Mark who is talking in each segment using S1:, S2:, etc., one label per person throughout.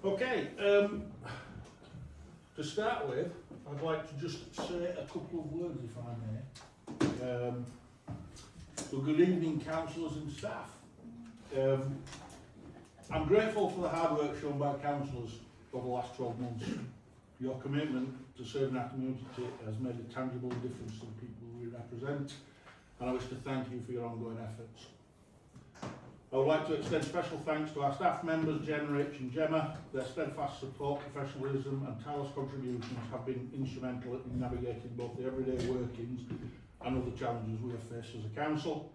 S1: Okay, to start with, I'd like to just say a couple of words, if I may. So good evening, councillors and staff. I'm grateful for the hard work shown by councillors over the last 12 months. Your commitment to serving our community has made a tangible difference to the people we represent, and I wish to thank you for your ongoing efforts. I would like to extend special thanks to our staff members, Jen, Rich and Gemma. Their steadfast support, professionalism and tireless contributions have been instrumental in navigating both the everyday workings and other challenges we have faced as a council.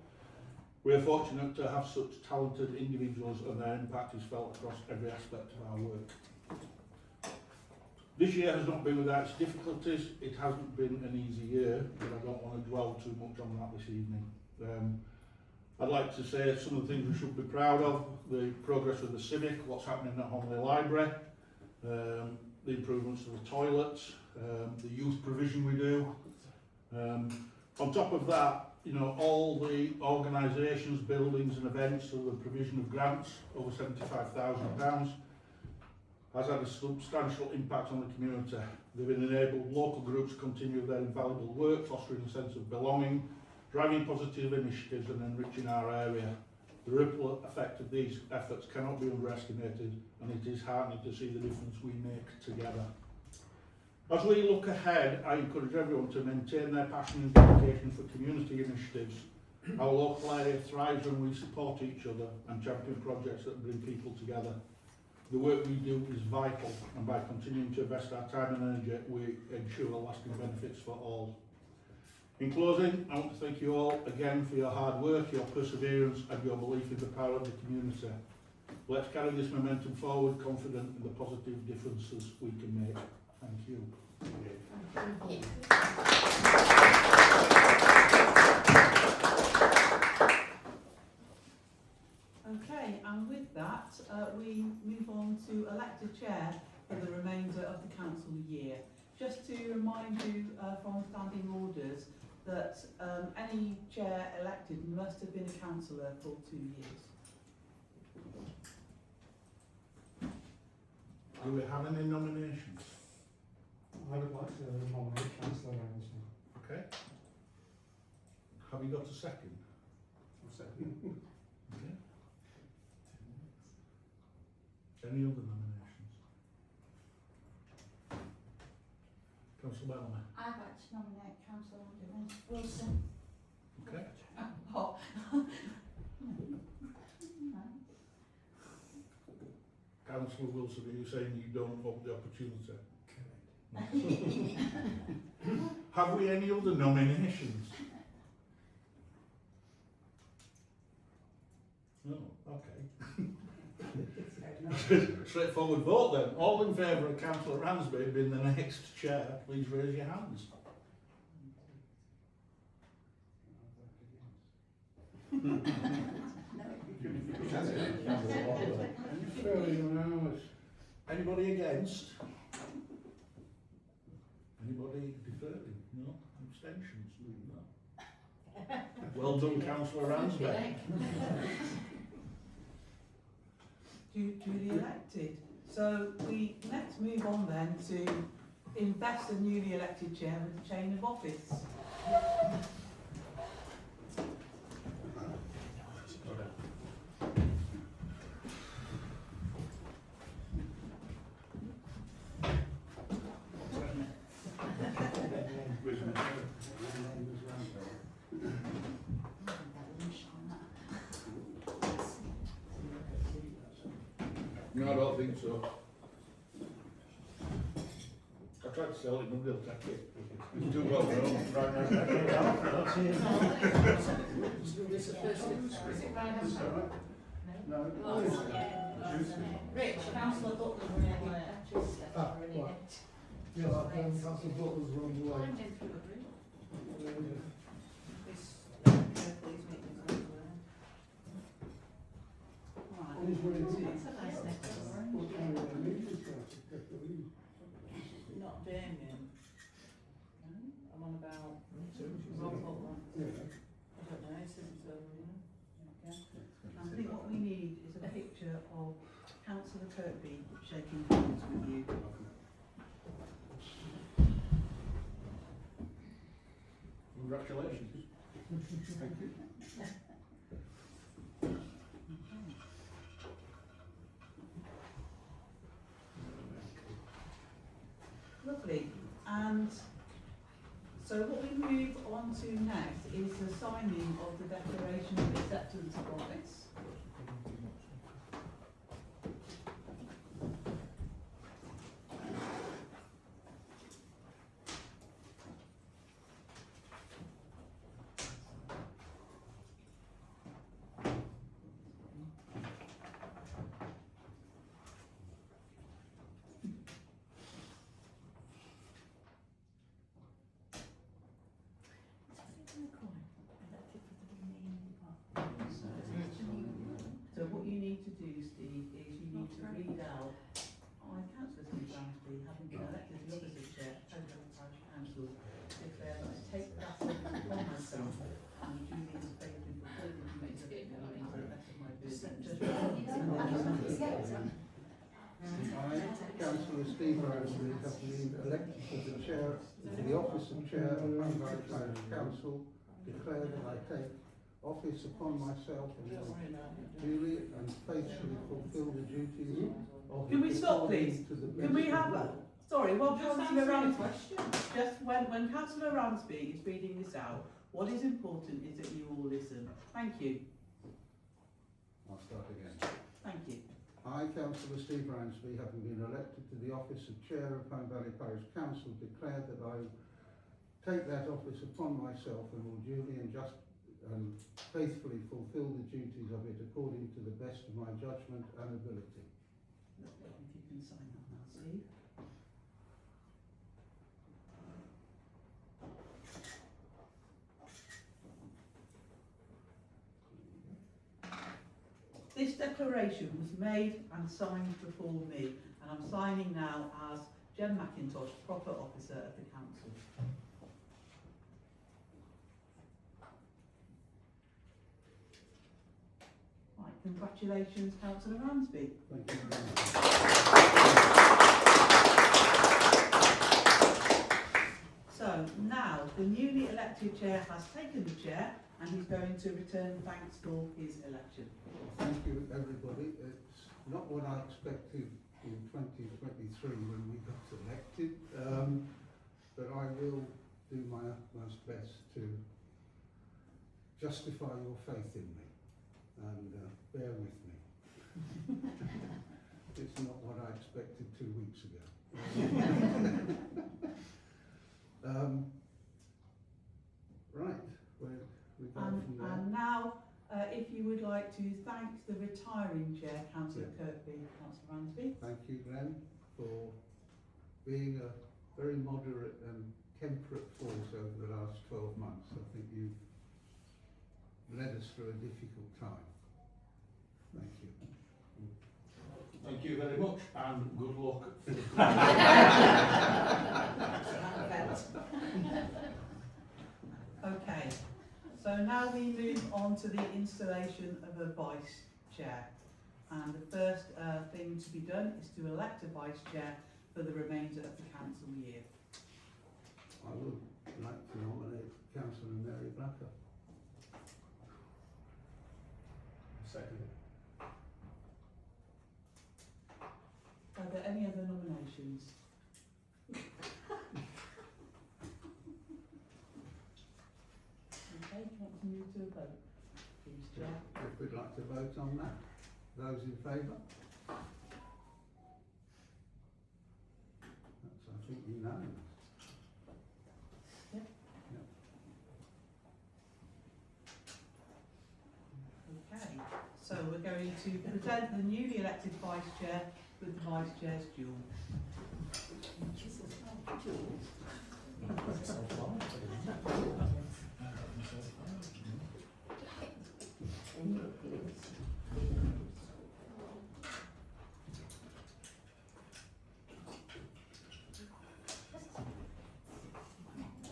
S1: We are fortunate to have such talented individuals, and their impact is felt across every aspect of our work. This year has not been without its difficulties. It hasn't been an easy year, but I don't want to dwell too much on that this evening. I'd like to say some of the things we should be proud of: the progress with the Civic, what's happening at Holme Library, the improvements to the toilets, the youth provision we do. On top of that, you know, all the organisations, buildings and events, so the provision of grants, over £75,000, has had a substantial impact on the community. They've enabled local groups to continue their invaluable work, fostering a sense of belonging, driving positive initiatives and enriching our area. The ripple effect of these efforts cannot be underestimated, and it is heartening to see the difference we make together. As we look ahead, I encourage everyone to maintain their passion and dedication for community initiatives. Our local area thrives when we support each other and champion projects that bring people together. The work we do is vital, and by continuing to invest our time and energy, we ensure lasting benefits for all. In closing, I want to thank you all again for your hard work, your perseverance and your belief in the power of the community. Let's carry this momentum forward, confident in the positive differences we can make. Thank you.
S2: Okay, and with that, we move on to elect a chair for the remainder of the council year. Just to remind you from standing orders that any chair elected must have been a councillor for 2 years.
S1: Do we have any nominations?
S3: I would like to nominate Councillor Ramsden.
S1: Okay. Have you got a second?
S3: Second.
S1: Okay. Any other nominations? Councillor Bellamy.
S4: I'd like to nominate Councillor Wilson.
S1: Okay.
S4: Oh.
S1: Councillor Wilson, are you saying you don't want the opportunity? Have we any other nominations? No, okay. Straightforward vote then. All in favour of Councillor Ransby being the next chair, please raise your hands. Fairly unanimous. Anybody against? Anybody deferring? No? Abstentions? No. Well done, Councillor Ransby.
S2: Duly elected. So we next move on then to invest the newly elected chair with the chain of office.
S1: No, I don't think so. I tried to sell it, nobody will take it. It's too well known. Right now.
S3: No.
S4: Rich, Councillor Butler running away.
S3: Yeah, Councillor Butler's run away.
S2: Not Damien. I'm on about Rob Butler.
S3: Yeah.
S2: I don't know, since I think what we need is a picture of Councillor Kirkby shaking shaking hands with you.
S1: Congratulations. Thank you.
S2: Lovely. And so what we move on to next is the signing of the declaration of acceptance of office. So what you need to do, Steve, is you need to read out, I, Councillor Steve Ramsby, having been elected the office of chair of Parish Council, declare that I take that office upon myself and duly and faithfully fulfil the duties of the remains to the best of my ability and judgment.
S5: I, Councillor Steve Ramsby, have been elected to the chair, to the office of chair of Holme Parish Council, declare that I take office upon myself and will duly and faithfully fulfil the duties of
S2: Can we stop, please?
S5: to the
S2: Can we
S5: best
S2: have
S5: of
S2: a,
S5: my-
S2: sorry, while
S4: Just
S2: Councillor
S4: answering a
S2: Ramsby,
S4: question.
S2: just when Councillor Ramsby is reading this out, what is important is that you all listen. Thank you.
S5: I'll start again.
S2: Thank you.
S5: I, Councillor Steve Ramsby, having been elected to the office of chair of Holme Valley Parish Council, declare that I take that office upon myself and will duly and faithfully fulfil the duties of it according to the best of my judgment and ability.
S2: Lovely. If you can sign that now, Steve. This declaration was made and signed before me, and I'm signing now as Jen McIntosh, proper officer of the council. Right, congratulations, Councillor Ramsby.
S5: Thank you very much.
S2: So now the newly elected chair has taken the chair and he's going to return thanks for his election.
S5: Thank you, everybody. It's not what I expected in 2023 when we got elected, but I will do my utmost best to justify your faith in me, and bear with me. It's not what I expected 2 weeks ago. Right, where we go from there.
S2: And now, if you would like to thank the retiring chair, Councillor Kirkby, Councillor Ramsby.
S5: Thank you, Glenn, for being a very moderate and temperate force over the last 12 months. I think you've led us through a difficult time. Thank you.
S1: Thank you very much and good luck.
S2: Okay, so now we move on to the installation of a vice chair. And the first thing to be done is to elect a vice chair for the remainder of the council year.
S5: I would like to nominate Councillor Mary Blacker.
S1: Second.
S2: Are there any other nominations? Okay, do you want to move to a vote, please, Chair?
S5: If we'd like to vote on that. Those in favour? That's, I think, unanimous.
S2: Yep.
S5: Yep.
S2: Okay, so we're going to present the newly elected vice chair with the vice chair's duel.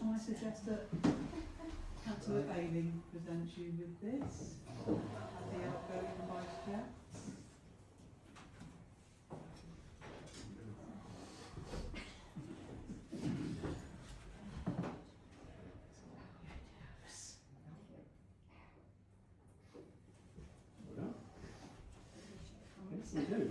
S2: I suggest that Councillor Ayling presents you with this as the outgoing vice chair.
S3: We do.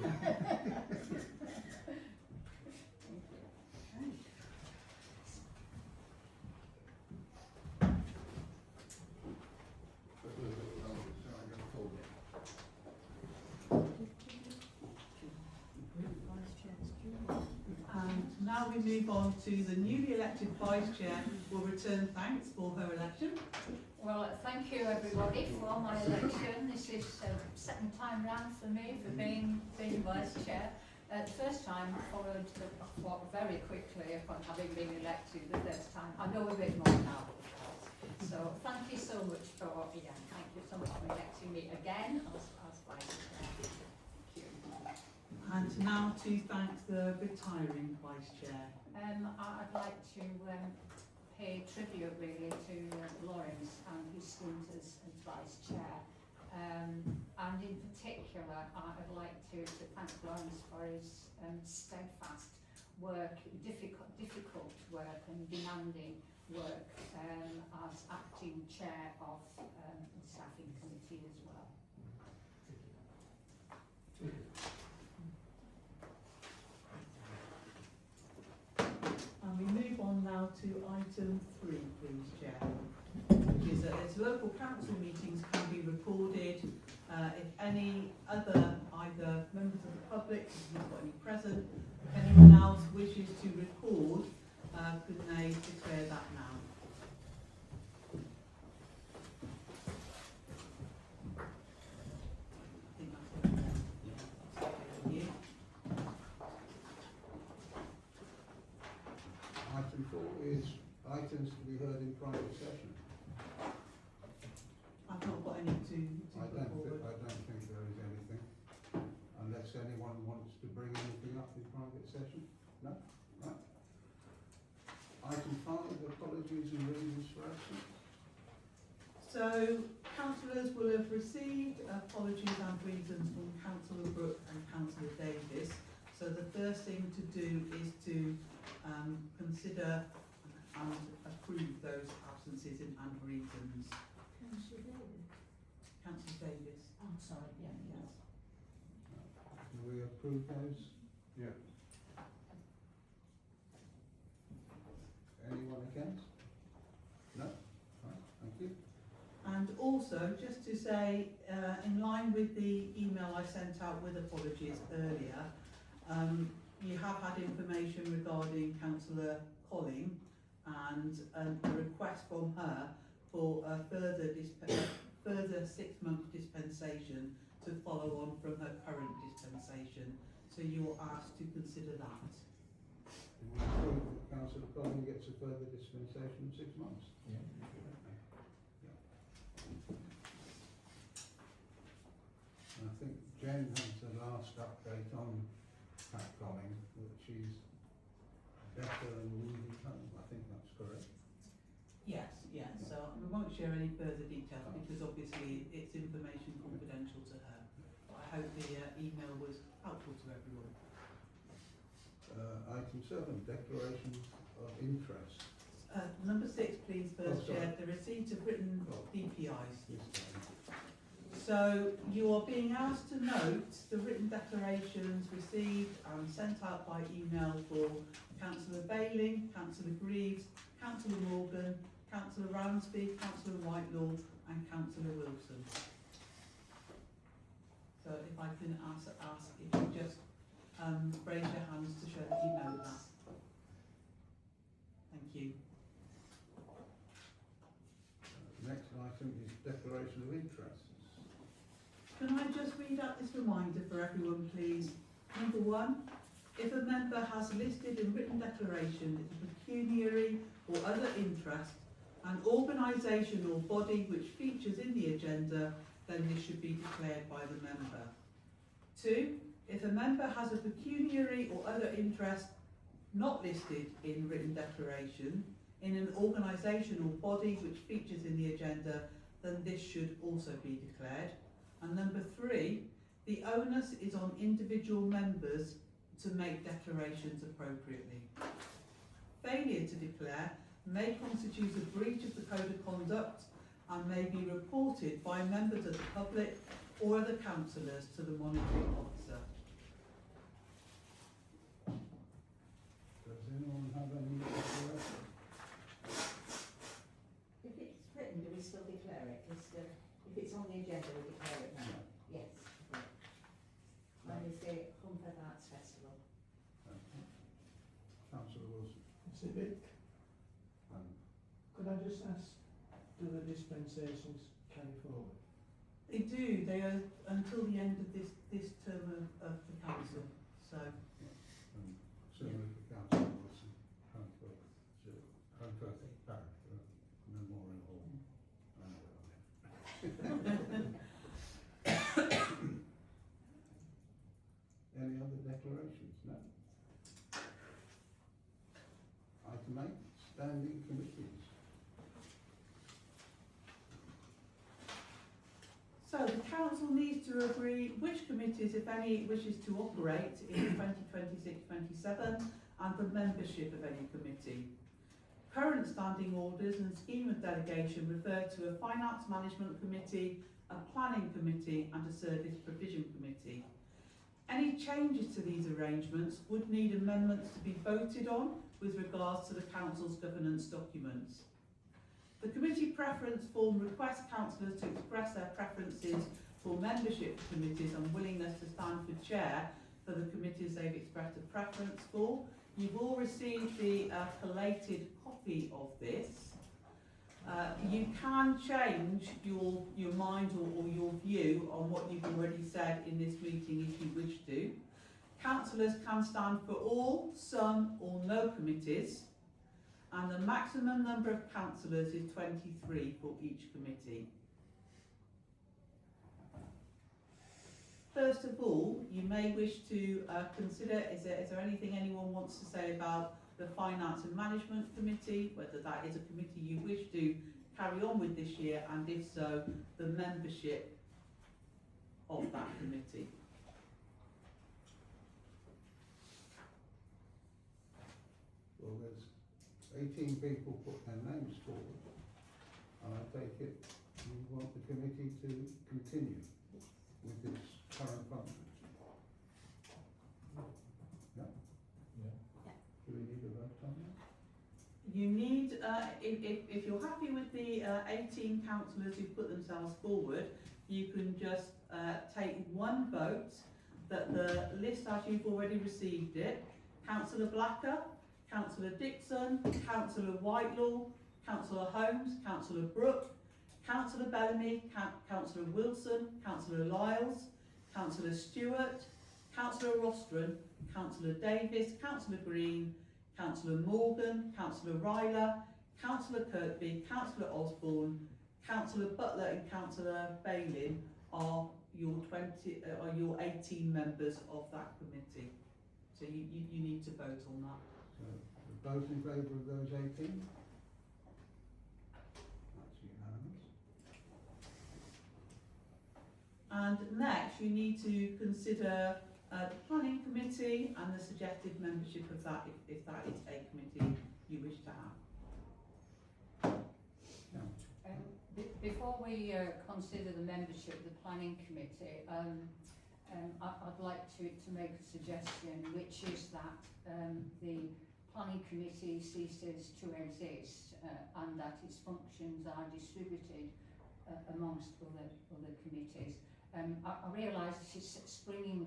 S2: And now we move on to the newly elected Vice Chair. We'll return thanks for her election.
S4: Well, thank you everybody for my election. This is second time round for me for being Vice Chair. The first time followed very quickly upon having been elected the first time. I know a bit more now, of course. So thank you so much for, thank you so much for electing me again as Vice Chair. Thank you.
S2: And now to thank the retiring Vice Chair.
S4: I'd like to pay tribute really to Lawrence and his stint as Vice Chair. And in particular, I'd like to thank Lawrence for his steadfast work, difficult work and demanding work as acting chair of the staffing committee as well.
S2: And we move on now to item 3, please, Chair, which is that as local council meetings can be recorded, if any other, either members of the public, if you've got any present, if anyone else wishes to record, could they declare that now? I think that's okay. That's okay with you.
S5: Item 4 is items to be heard in private session.
S2: I've not got any to put forward.
S5: I don't think there is anything, unless anyone wants to bring anything up in private session. No? Right. Item 5, apologies and reasons for absence.
S2: So, councillors will have received apologies and reasons from Councillor Brooke and Councillor Davis. So the first thing to do is to consider and approve those absences and reasons.
S4: Councillor Davis.
S2: Councillor Davis.
S4: Oh, sorry, yes.
S5: Do we approve those?
S1: Yeah.
S5: Anyone against? No? Right, thank you.
S2: And also, just to say, in line with the email I sent out with apologies earlier, you have had information regarding Councillor Colling and a request from her for a further 6-month dispensation to follow on from her current dispensation. So you are asked to consider that.
S5: Do we approve that Councillor Colling gets a further dispensation of 6 months?
S3: Yeah.
S5: I think Jen has the last update on Pat Colling, that she's better and moving home. I think that's correct.
S2: Yes, yes. So we won't share any further details because obviously it's information confidential to her. But I hope the email was helpful to everyone.
S5: Item 7, declaration of interest.
S2: Number 6, please, First
S5: Oh, sorry.
S2: Chair, the receipt of written
S5: Oh.
S2: DPIs.
S5: Yes,
S2: So you are being asked to note the written declarations received and sent out by email for Councillor Bayling, Councillor Greaves, Councillor Morgan, Councillor Ransby, Councillor Whitelaw and Councillor Wilson. So if I can ask if you just raise your hands to show that you know that. Thank you.
S5: Next item is declaration of interest.
S2: Can I just read out this reminder for everyone, please? Number 1, if a member has listed in written declaration a pecuniary or other interest, an organisation or body which features in the agenda, then this should be declared by the member. 2, if a member has a pecuniary or other interest not listed in written declaration in an organisation or body which features in the agenda, then this should also be declared. And number 3, the onus is on individual members to make declarations appropriately. Failure to declare may constitute a breach of the Code of Conduct and may be reported by members of the public or other councillors to the monitoring officer.
S6: Civic.
S5: And
S6: Could I just ask, do the dispensations carry forward?
S2: They do, they are until the end of this term of the council, so.
S5: similar to Council Wilson, Holme Parish, Memorial Hall. I know where I live. Any other declarations? No? Item 8, standing committees.
S2: So the council needs to agree which committees, if any, it wishes to operate in 2026-27 and the membership of any committee. Current standing orders and scheme of delegation refer to a finance management committee, a planning committee and a service provision committee. Any changes to these arrangements would need amendments to be voted on with regards to the council's governance documents. The committee preference form requests councillors to express their preferences for membership of committees and willingness to stand for chair for the committees they've expressed a preference for. You've all received the collated copy of this. You can change your mind or your view on what you've already said in this meeting if you wish to. Councillors can stand for all, some or no committees, and the maximum number of councillors is 23 for each committee. First of all, you may wish to consider, is there anything anyone wants to say about the Finance and Management Committee, whether that is a committee you wish to carry on with this year, and if so, the membership of that committee?
S5: Well, there's 18 people put their names forward, and I take it you want the committee to continue with its current function. Yeah?
S6: Yeah.
S5: Do we need a vote on that?
S2: You need, if you're happy with the 18 councillors who put themselves forward, you can just take one vote, that the list as you've already received it: Councillor Blacker, Councillor Dixon, Councillor Whitelaw, Councillor Holmes, Councillor Brooke, Councillor Bellamy, Councillor Wilson, Councillor Lyles, Councillor Stewart, Councillor Rostron, Councillor Davis, Councillor Green, Councillor Morgan, Councillor Ryler, Councillor Kirkby, Councillor Osborne, Councillor Butler and Councillor Bailin are your 18 members of that committee. So you need to vote on that.
S5: So, those in favour of those 18? That's unanimous.
S2: And next, you need to consider the planning committee and the suggested membership of that, if that is a committee you wish to have.
S4: Before we consider the membership of the planning committee, I'd like to make a suggestion, which is that the planning committee ceases to exist and that its functions are distributed amongst other committees. I realise this is springing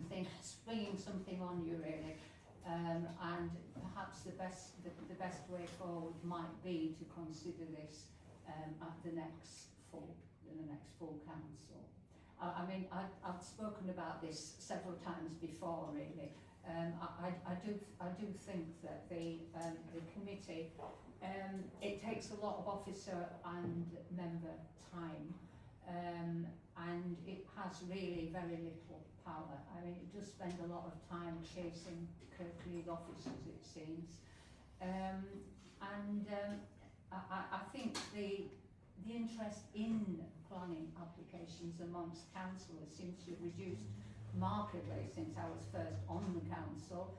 S4: something on you really, and perhaps the best way forward might be to consider this at the next full council. I mean, I've spoken about this several times before really. I do think that the committee, it takes a lot of officer and member time, and it has really very little power. I mean, it does spend a lot of time chasing Kirklees officers, it seems, I think the interest in planning applications amongst councillors seems to have reduced markedly since I was first on the council,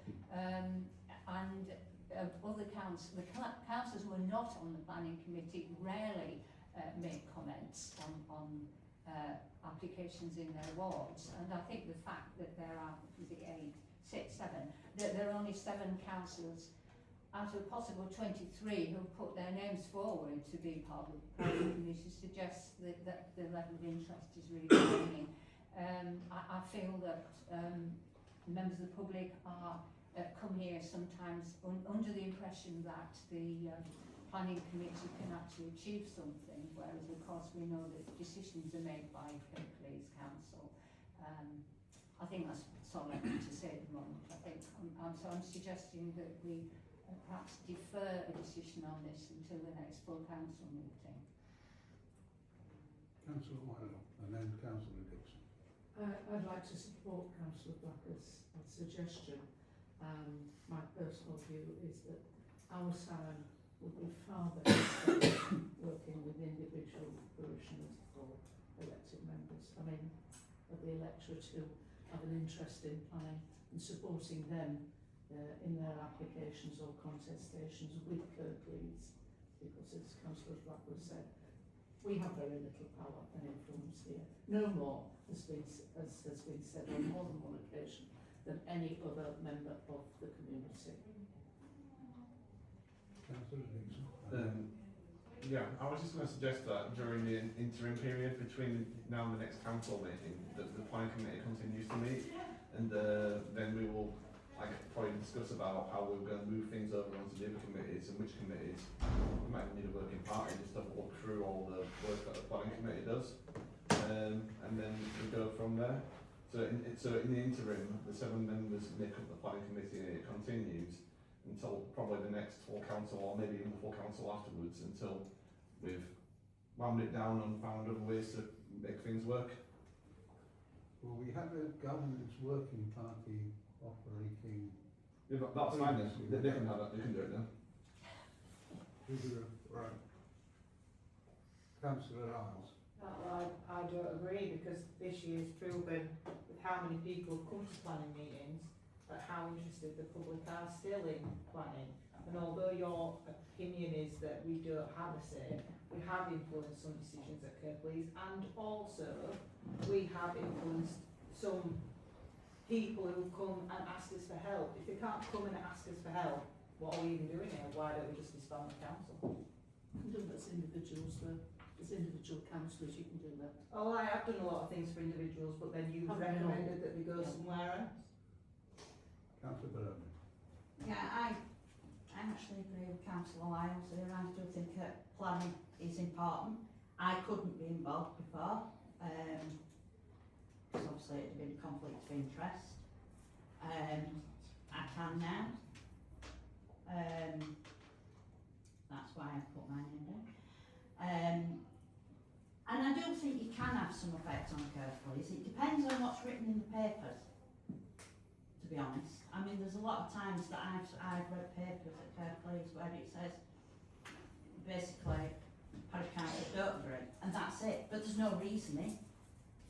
S4: other councillors who were not on the planning committee rarely make comments on applications in their wards, and I think the fact that there are, that there are only 7 councillors out of possible 23 who put their names forward to be part of the planning committee suggests that the level of interest is really waning. I feel that members of the public are come here sometimes under the impression that the planning committee can actually achieve something, whereas of course we know that decisions are made by Kirklees Council. I think that's all I need to say at the moment. I think so I'm suggesting that we perhaps defer a decision on this until the next full council meeting.
S5: Councillor Wyler and then Councillor Dixon.
S7: I'd like to support Councillor Blacker's suggestion. My personal view is that our salon would be far better spent working with individual parishioners or elected members. I mean, of the electorate who have an interest in planning and supporting them in their applications or contestations with Kirklees, because as Councillor Blacker said, we have very little power and influence here. No more, as has been said on more than one occasion, than any other member of the community.
S5: Councillor Dixon.
S8: Yeah, I was just going to suggest that during the interim period between now and the next council meeting, that the planning committee continues to meet, and then we will probably discuss about how we're going to move things over onto the other committees and which committees. We might need a working party just to have a look through all the work that the planning committee does, and then we go from there. So in the interim, the 7 members make up the planning committee, and it continues until probably the next full council, or maybe even the full council afterwards, until we've wound it down and found other ways to make things work.
S5: Well, we have a governance working party operating.
S8: Yeah, that's fine then. They can have that. They can do it then.
S5: Right. Councillor Isles.
S9: Well, I don't agree, because this year's proven with how many people come to planning meetings, but how interested the public are still in planning. And although your opinion is that we don't have a say, we have influenced some decisions at Kirklees, and also we have influenced some people who come and ask us for help. If they can't come and ask us for help, what are we even doing here? Why don't we just disband the council?
S7: You can do that as individuals, though. As individual councillors, you can do that.
S9: Oh, well, I have done a lot of things for individuals, but then you
S7: Have you
S9: recommended that we go
S7: Yeah.
S9: somewhere else.
S5: Councillor Burnley.
S10: Yeah, I actually agree with Councillor Lyles here. I do think that planning is important. I couldn't be involved before, because obviously it had been a conflict of interest. I can now. That's why I put my name down. And I do think you can have some effect on Kirklees. It depends on what's written in the papers, to be honest. I mean, there's a lot of times that I've read papers at Kirklees where it says, basically, Parish Council don't agree, and that's it. But there's no reasoning,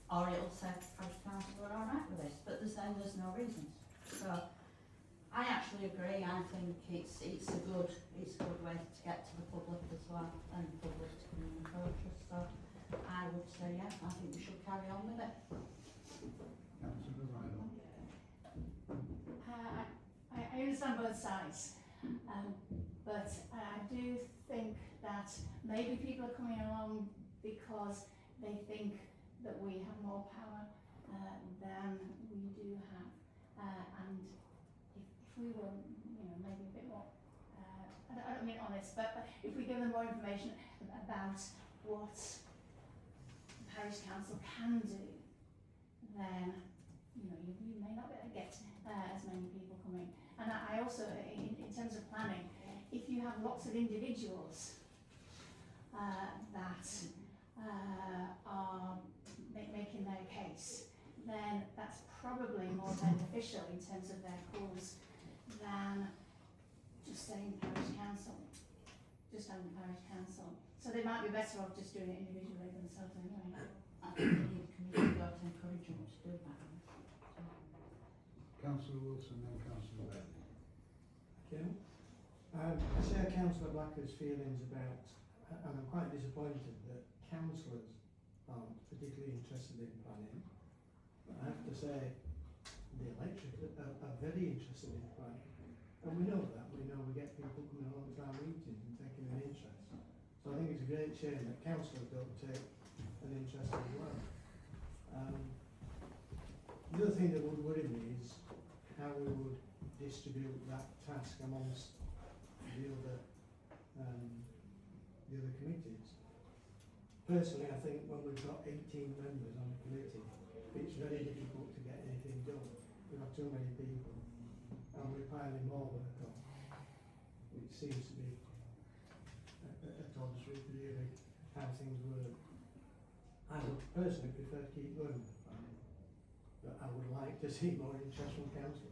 S10: or it'll say Parish Council are alright with this, but there's no reasons. So, I actually agree. I think it's a good way to get to the public as well, and the public to come and approach us. So, I would say, yeah, I think we should carry on with it.
S5: Councillor Rydell.
S11: I understand both sides, but I do think that maybe people are coming along because they think that we have more power than we do have, and if we were, maybe a bit more, I don't mean honest, but if we give them more information about what the parish council can do, then you may not be able to get as many people coming. And I also, in terms of planning, if you have lots of individuals that are making their case, then that's probably more beneficial in terms of their cause than just saying parish council, just having the parish council. So they might be better off just doing it individually themselves anyway.
S10: I think we need a committee to encourage them to do that.
S5: Councillor Wilson, then Councillor Bailey.
S6: Thank you. I share Councillor Blacker's feelings about, and I'm quite disappointed that councillors aren't particularly interested in planning. But I have to say, the electorate are very interested in planning. And we know that. We know we get people coming along to our meetings and taking an interest. So I think it's a great shame that councillors don't take an interest as well. The other thing that would worry me is how we would distribute that task amongst the other committees. Personally, I think when we've got 18 members on a committee, it's very difficult to get anything done. We've got too many people, and we're piling more work on, which seems to be at odds with really how things work. I would personally prefer to keep going, but I would like to see more interest from councillors.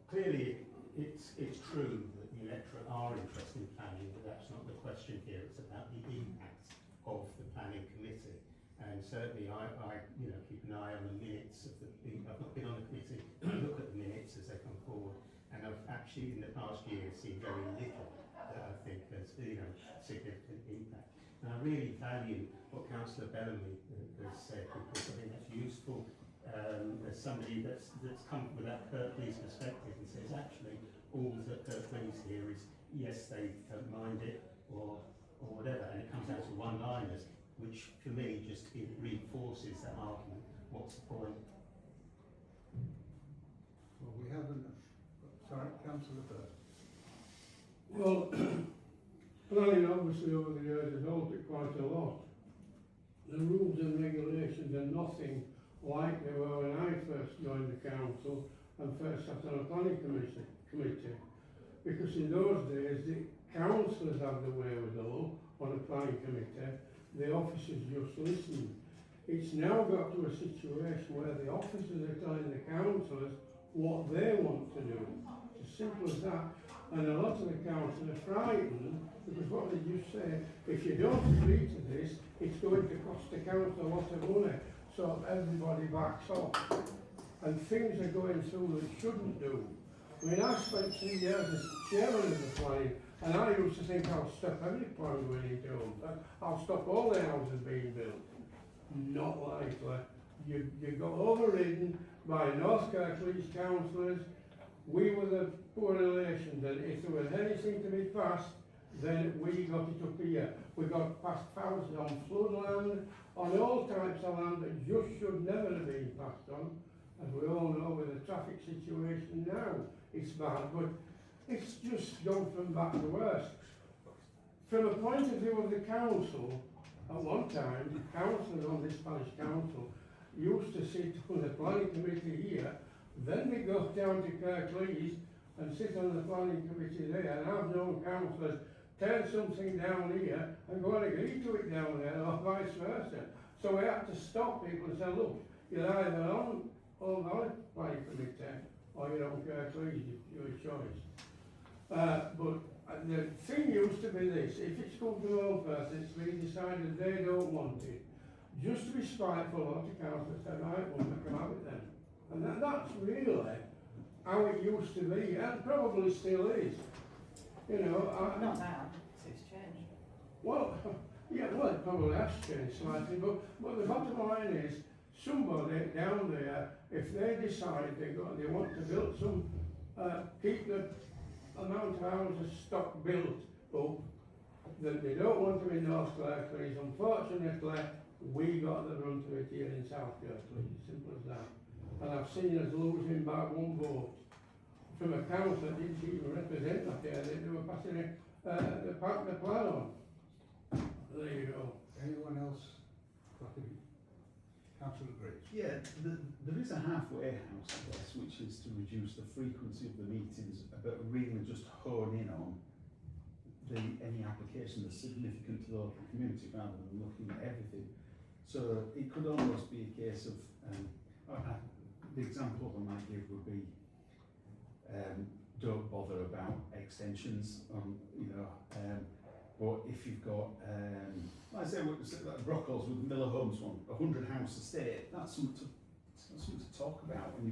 S12: Clearly, it's true that the electorate are interested in planning, but that's not the question here. It's about the impact of the planning committee. And certainly, I keep an eye on the minutes of the. I've not been on the committee. I look at the minutes as they come forward, and I've actually in the past year seen very little that I think has significant impact. And I really value what Councillor Bellamy has said, because I think that's useful. There's somebody that's come with that Kirklees perspective and says actually all that Kirklees here is yes, they don't mind it or whatever, and it comes down to one-liners, which for me just reinforces that argument. What's the point?
S5: Well, we haven't. Sorry, Councillor Burke.
S13: Well, planning obviously over the years has altered quite a lot. The rules and regulations are nothing like they were when I first joined the council and first sat on a planning committee. Because in those days the councillors had the wherewithal on a planning committee, the officers just listened. It's now got to a situation where the officers are telling the councillors what they want to do. It's as simple as that. And a lot of the councillors are frightened because what they just say, if you don't agree to this, it's going to cost the council a lot of money. So everybody backs off. And things are going through that shouldn't do. I mean, I spent 3 years as chairman of the planning, and I used to think I'll stop every plan going into Holme. I'll stop all the houses being built. Not likely. You got overridden by North Kirklees councillors. We were the poor relations, and if there was anything to be passed, then we got it up here. We got passed houses on floodland, on all types of land that just should never have been passed on. As we all know, with the traffic situation now, it's bad, but it's just gone from bad to worse. From a point of view of the council, at one time, councillors on this parish council used to sit on the planning committee here, then they go down to Kirklees and sit on the planning committee there, and I've known councillors turn something down here and go and agree to it down there, or vice versa. So we had to stop people and say, look, you're either on the planning committee or you're on Kirklees, your choice. But the thing used to be this: if it's come to all first, it's been decided they don't want it. Just to be spiteful, a lot of councillors said, right, we'll make them have it then. And that's really how it used to be, and probably still is. You know,
S2: Not now, it's changed.
S13: well, yeah, well, it probably has changed slightly, but the bottom line is, somebody down there, if they decide they want to build some, keep the amount of houses stock built up, that they don't want them in North Kirklees. Unfortunately, we got the brunt of it here in South Kirklees, simple as that. And I've seen us losing by 1 vote from a council that didn't even represent that area. They were passing the plan on. There you go.
S5: Anyone else? Councillor Grace.
S12: Yeah, there is a halfway house, I guess, which is to reduce the frequency of the meetings, but really just hone in on any application that's significant to the local community rather than looking at everything. So it could almost be a case of, the example I might give would be, don't bother about extensions on, but if you've got, like I say, like Brockles with the Miller Homes one, 100 house estate, that's something to talk about, and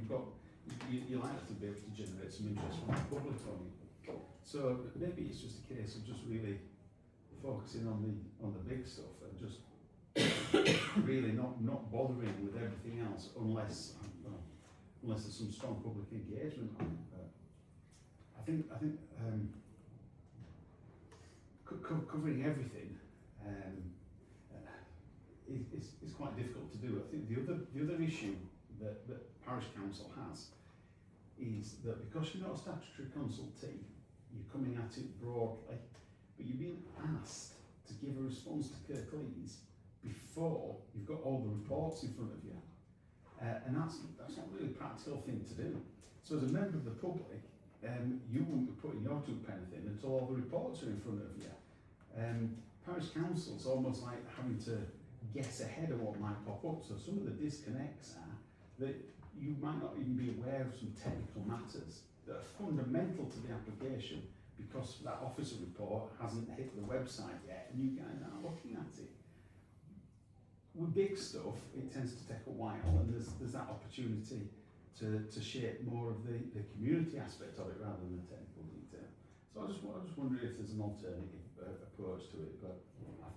S12: you're likely to be able to generate some interest from the public on it. So maybe it's just a case of just really focusing on the big stuff and just really not bothering with everything else unless there's some strong public engagement on it. I think covering everything is quite difficult to do. I think the other issue that
S14: Parish Council has is that because you're not a statutory consultee, you're coming at it broadly, but you're being asked to give a response to Kirklees before you've got all the reports in front of you. And that's not really a practical thing to do. So as a member of the public, you wouldn't be putting your 2 pence in until all the reports are in front of you. Parish Council's almost like having to guess ahead of what might pop up. So some of the disconnects are that you might not even be aware of some technical matters that are fundamental to the application because that officer report hasn't hit the website yet and you guys aren't looking at it. With big stuff, it tends to take a while, and there's that opportunity to shape more of the community aspect of it rather than the technical detail. So I just wonder if there's an alternative approach to it, but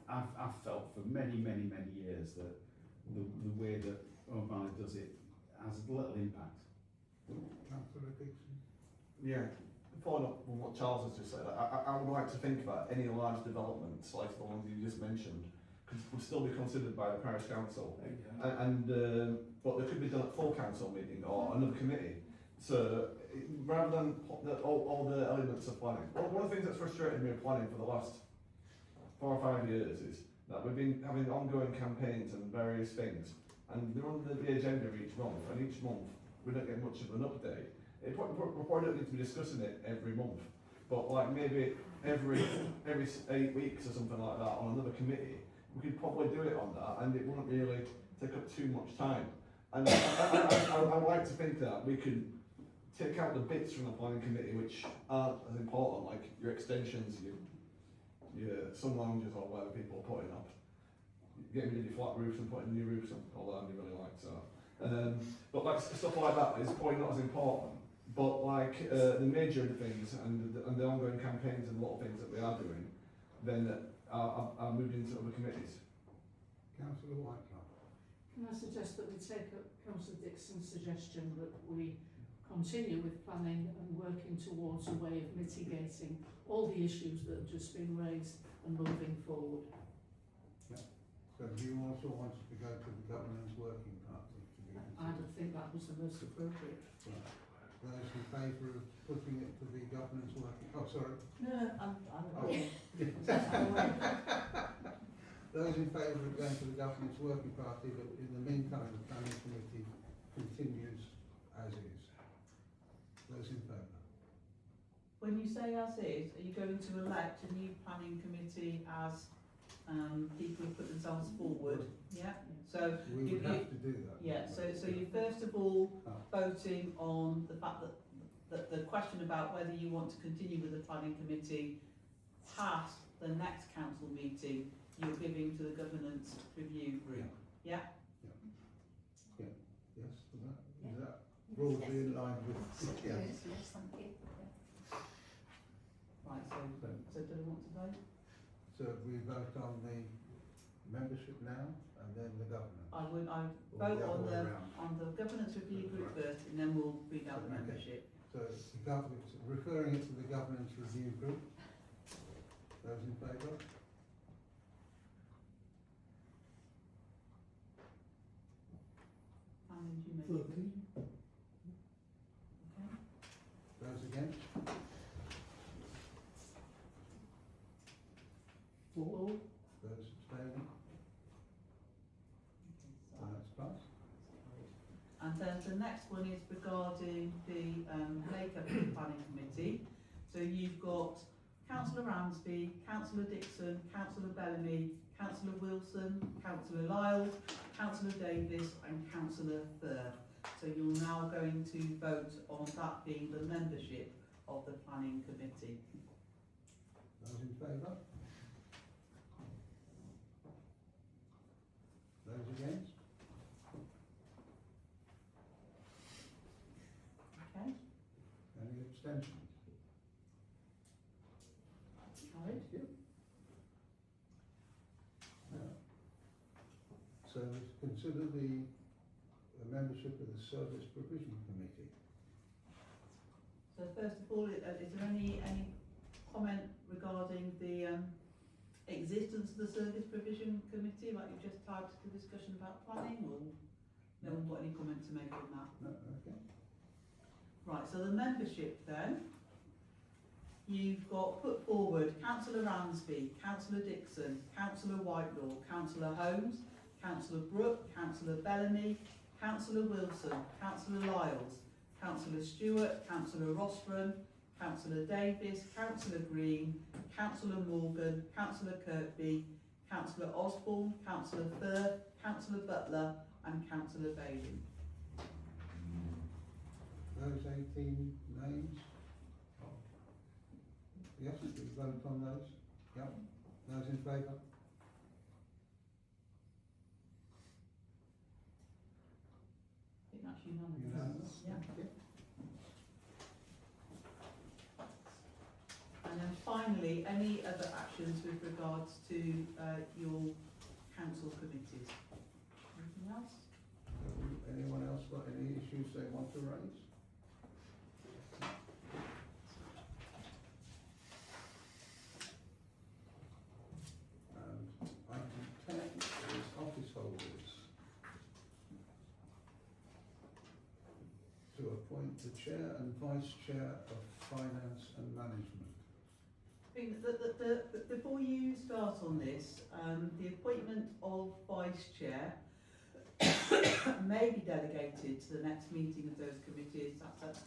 S14: I've felt for many years that the way that Holme does it has little impact.
S5: Councillor Dixon.
S8: Yeah, following up on what Charles has just said, I would like to think about any large developments like the ones you just mentioned would still be considered by the parish council, and but they could be done at full council meeting or another committee. So rather than all the elements of planning, one of the things that's frustrated me with planning for the last 4 or 5 years is that we've been having ongoing campaigns and various things, and they're on the agenda each month, and each month we don't get much of an update. We probably don't need to be discussing it every month, but like maybe every 8 weeks or something like that on another committee, we could probably do it on that, and it wouldn't really take up too much time. And I like to think that we could take out the bits from the planning committee which aren't as important, like your extensions, your sun lounges or whatever people are putting up, getting rid of your flat roofs and putting new roofs on, although I really like so. But like stuff like that is probably not as important. But like the major things and the ongoing campaigns and little things that we are doing, then are moved into other committees.
S5: Councillor Whitecroft.
S7: Can I suggest that we take up Councillor Dixon's suggestion that we continue with planning and working towards a way of mitigating all the issues that have just been raised and moving forward?
S5: So you also wanted to go to the governance working party to be considered?
S7: I would think that was the most appropriate.
S5: Right. Those in favour of putting it to the governance working... Oh, sorry.
S2: No, I'm
S5: away. Those in favour of going to the governance working party, but in the meantime the planning committee continues as is. Those in favour?
S2: When you say as is, are you going to elect a new planning committee as people who put themselves forward? Yeah. So
S5: we would have to do that.
S2: Yeah. So you're first of all voting on the fact that the question about whether you want to continue with the planning committee past the next council meeting, you're giving to the governance review group. Yeah.
S5: Yes. Is that broadly in line with?
S4: Yes, thank you.
S2: Right. So do we want to vote?
S5: So we vote on the membership now and then the governance?
S2: I would vote on the governance review group first, and then we'll read out the membership.
S5: So the governance, referring it to the governance review group. Those in favour?
S2: And you make it. Okay.
S5: Those against?
S2: 4.
S5: Those abstaining? And that's passed.
S2: And then the next one is regarding the makeup of the planning committee. So you've got Councillor Ramsby, Councillor Dixon, Councillor Bellamy, Councillor Wilson, Councillor Lyle, Councillor Davis and Councillor Firth. So you're now going to vote on that being the membership of the planning committee.
S5: Those in favour? Those against?
S2: Okay,
S5: Any abstentions?
S2: carried.
S5: Thank you. Now, so consider the membership of the Service Provision Committee.
S2: So first of all, is there any comment regarding the existence of the Service Provision Committee, like you've just had the discussion about planning, or No one got any comment to make on that?
S5: No, okay.
S2: Right, so the membership then, you've got put forward Councillor Ransby, Councillor Dixon, Councillor Whitelaw, Councillor Holmes, Councillor Brooke, Councillor Bellamy, Councillor Wilson, Councillor Lyles, Councillor Stewart, Councillor Rosbron, Councillor Davis, Councillor Green, Councillor Morgan, Councillor Kirkby, Councillor Osborne, Councillor Firth, Councillor Butler and Councillor Bailey.
S5: Those 18 names? Yes, we vote on those? Yep. Those in favour?
S2: I think that's unanimous.
S5: Unanimous?
S2: Yeah.
S5: Okay.
S2: And then finally, any other actions with regards to your council committees? Anything else?
S5: Anyone else got any issues they want to raise? And item 10 is office holders. To appoint the chair and vice chair of finance and management.
S2: I think that before you start on this, the appointment of vice chair may be delegated to the next meeting of those committees. That's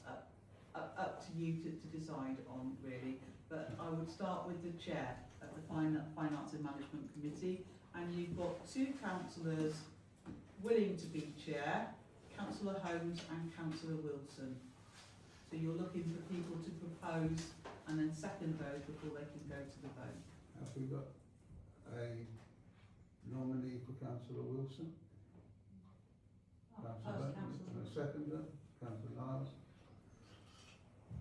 S2: up to you to decide on, really. But I would start with the chair of the Finance and Management Committee, and you've got two councillors willing to be chair, Councillor Holmes and Councillor Wilson. So you're looking for people to propose and then second those before they can go to the vote.
S5: Have we got a nominee for Councillor Wilson? Councillor Benton, and a seconder, Councillor Lyles.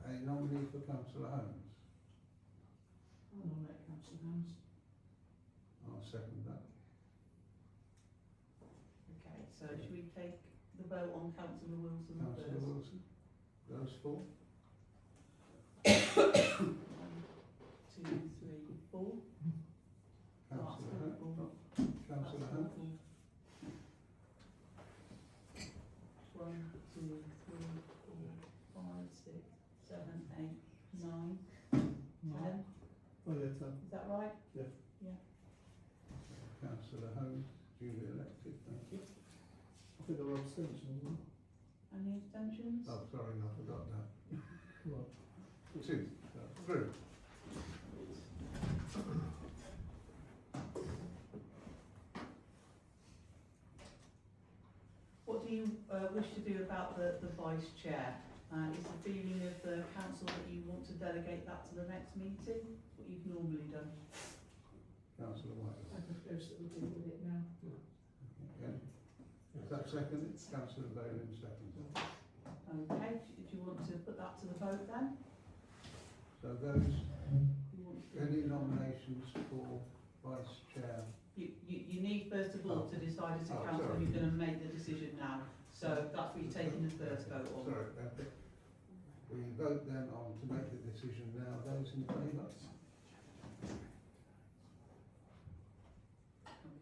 S5: A nominee for Councillor Holmes.
S7: I'll nominate Councillor Holmes.
S5: I'll second that.
S2: Okay, so should we take the vote on Councillor Wilson
S5: Councillor
S2: first?
S5: Wilson. Those four.
S2: 1, 2, 3, 4.
S5: Councillor
S2: That's
S5: Holmes.
S2: four.
S5: Councillor Holmes.
S2: 1, 2, 3, 4, 5, 6, 7, 8, 9, 10.
S3: Oh, yeah, 10.
S2: Is that right?
S3: Yeah.
S2: Yeah.
S5: Councillor Holmes, duly elected. Thank you.
S3: I think there were abstentions, wasn't
S2: Any abstentions?
S5: Oh, sorry, I forgot that.
S3: there? Well,
S5: 2. Through.
S2: What do you wish to do about the vice chair? Is the feeling of the council that you want to delegate that to the next meeting? What you've normally done?
S5: Councillor White.
S7: I propose that we deal with it now.
S5: Okay. Is that seconded? Councillor Bailey second.
S2: Okay, do you want to put that to the vote then?
S5: So those,
S2: You want to-
S5: any nominations for vice chair?
S2: You need first of all to decide as a
S5: Oh,
S2: council
S5: sorry.
S2: who's going to make the decision now. So that's what you're taking the first vote on.
S5: Sorry, okay. We vote then on to make the decision now. Those in favour?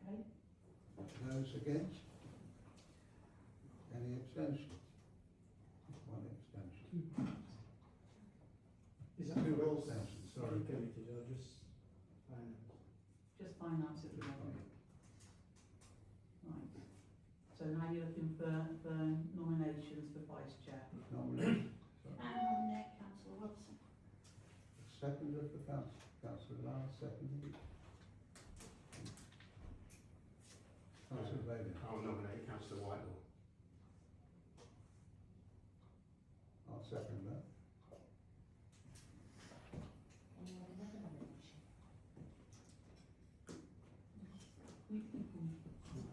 S2: Okay.
S5: Those against? Any abstentions? One abstention.
S3: is that
S5: Two
S3: for all
S5: abstentions, sorry.
S3: committees or just finance?
S2: Just finance at the moment. Right. So now you're looking for nominations for vice chair.
S5: Nomination.
S10: I nominate Councillor Wilson.
S5: Seconder for Councillor Lyles, seconded. Councillor Bailey.
S12: I'll nominate Councillor Whitelaw.
S5: I'll second that.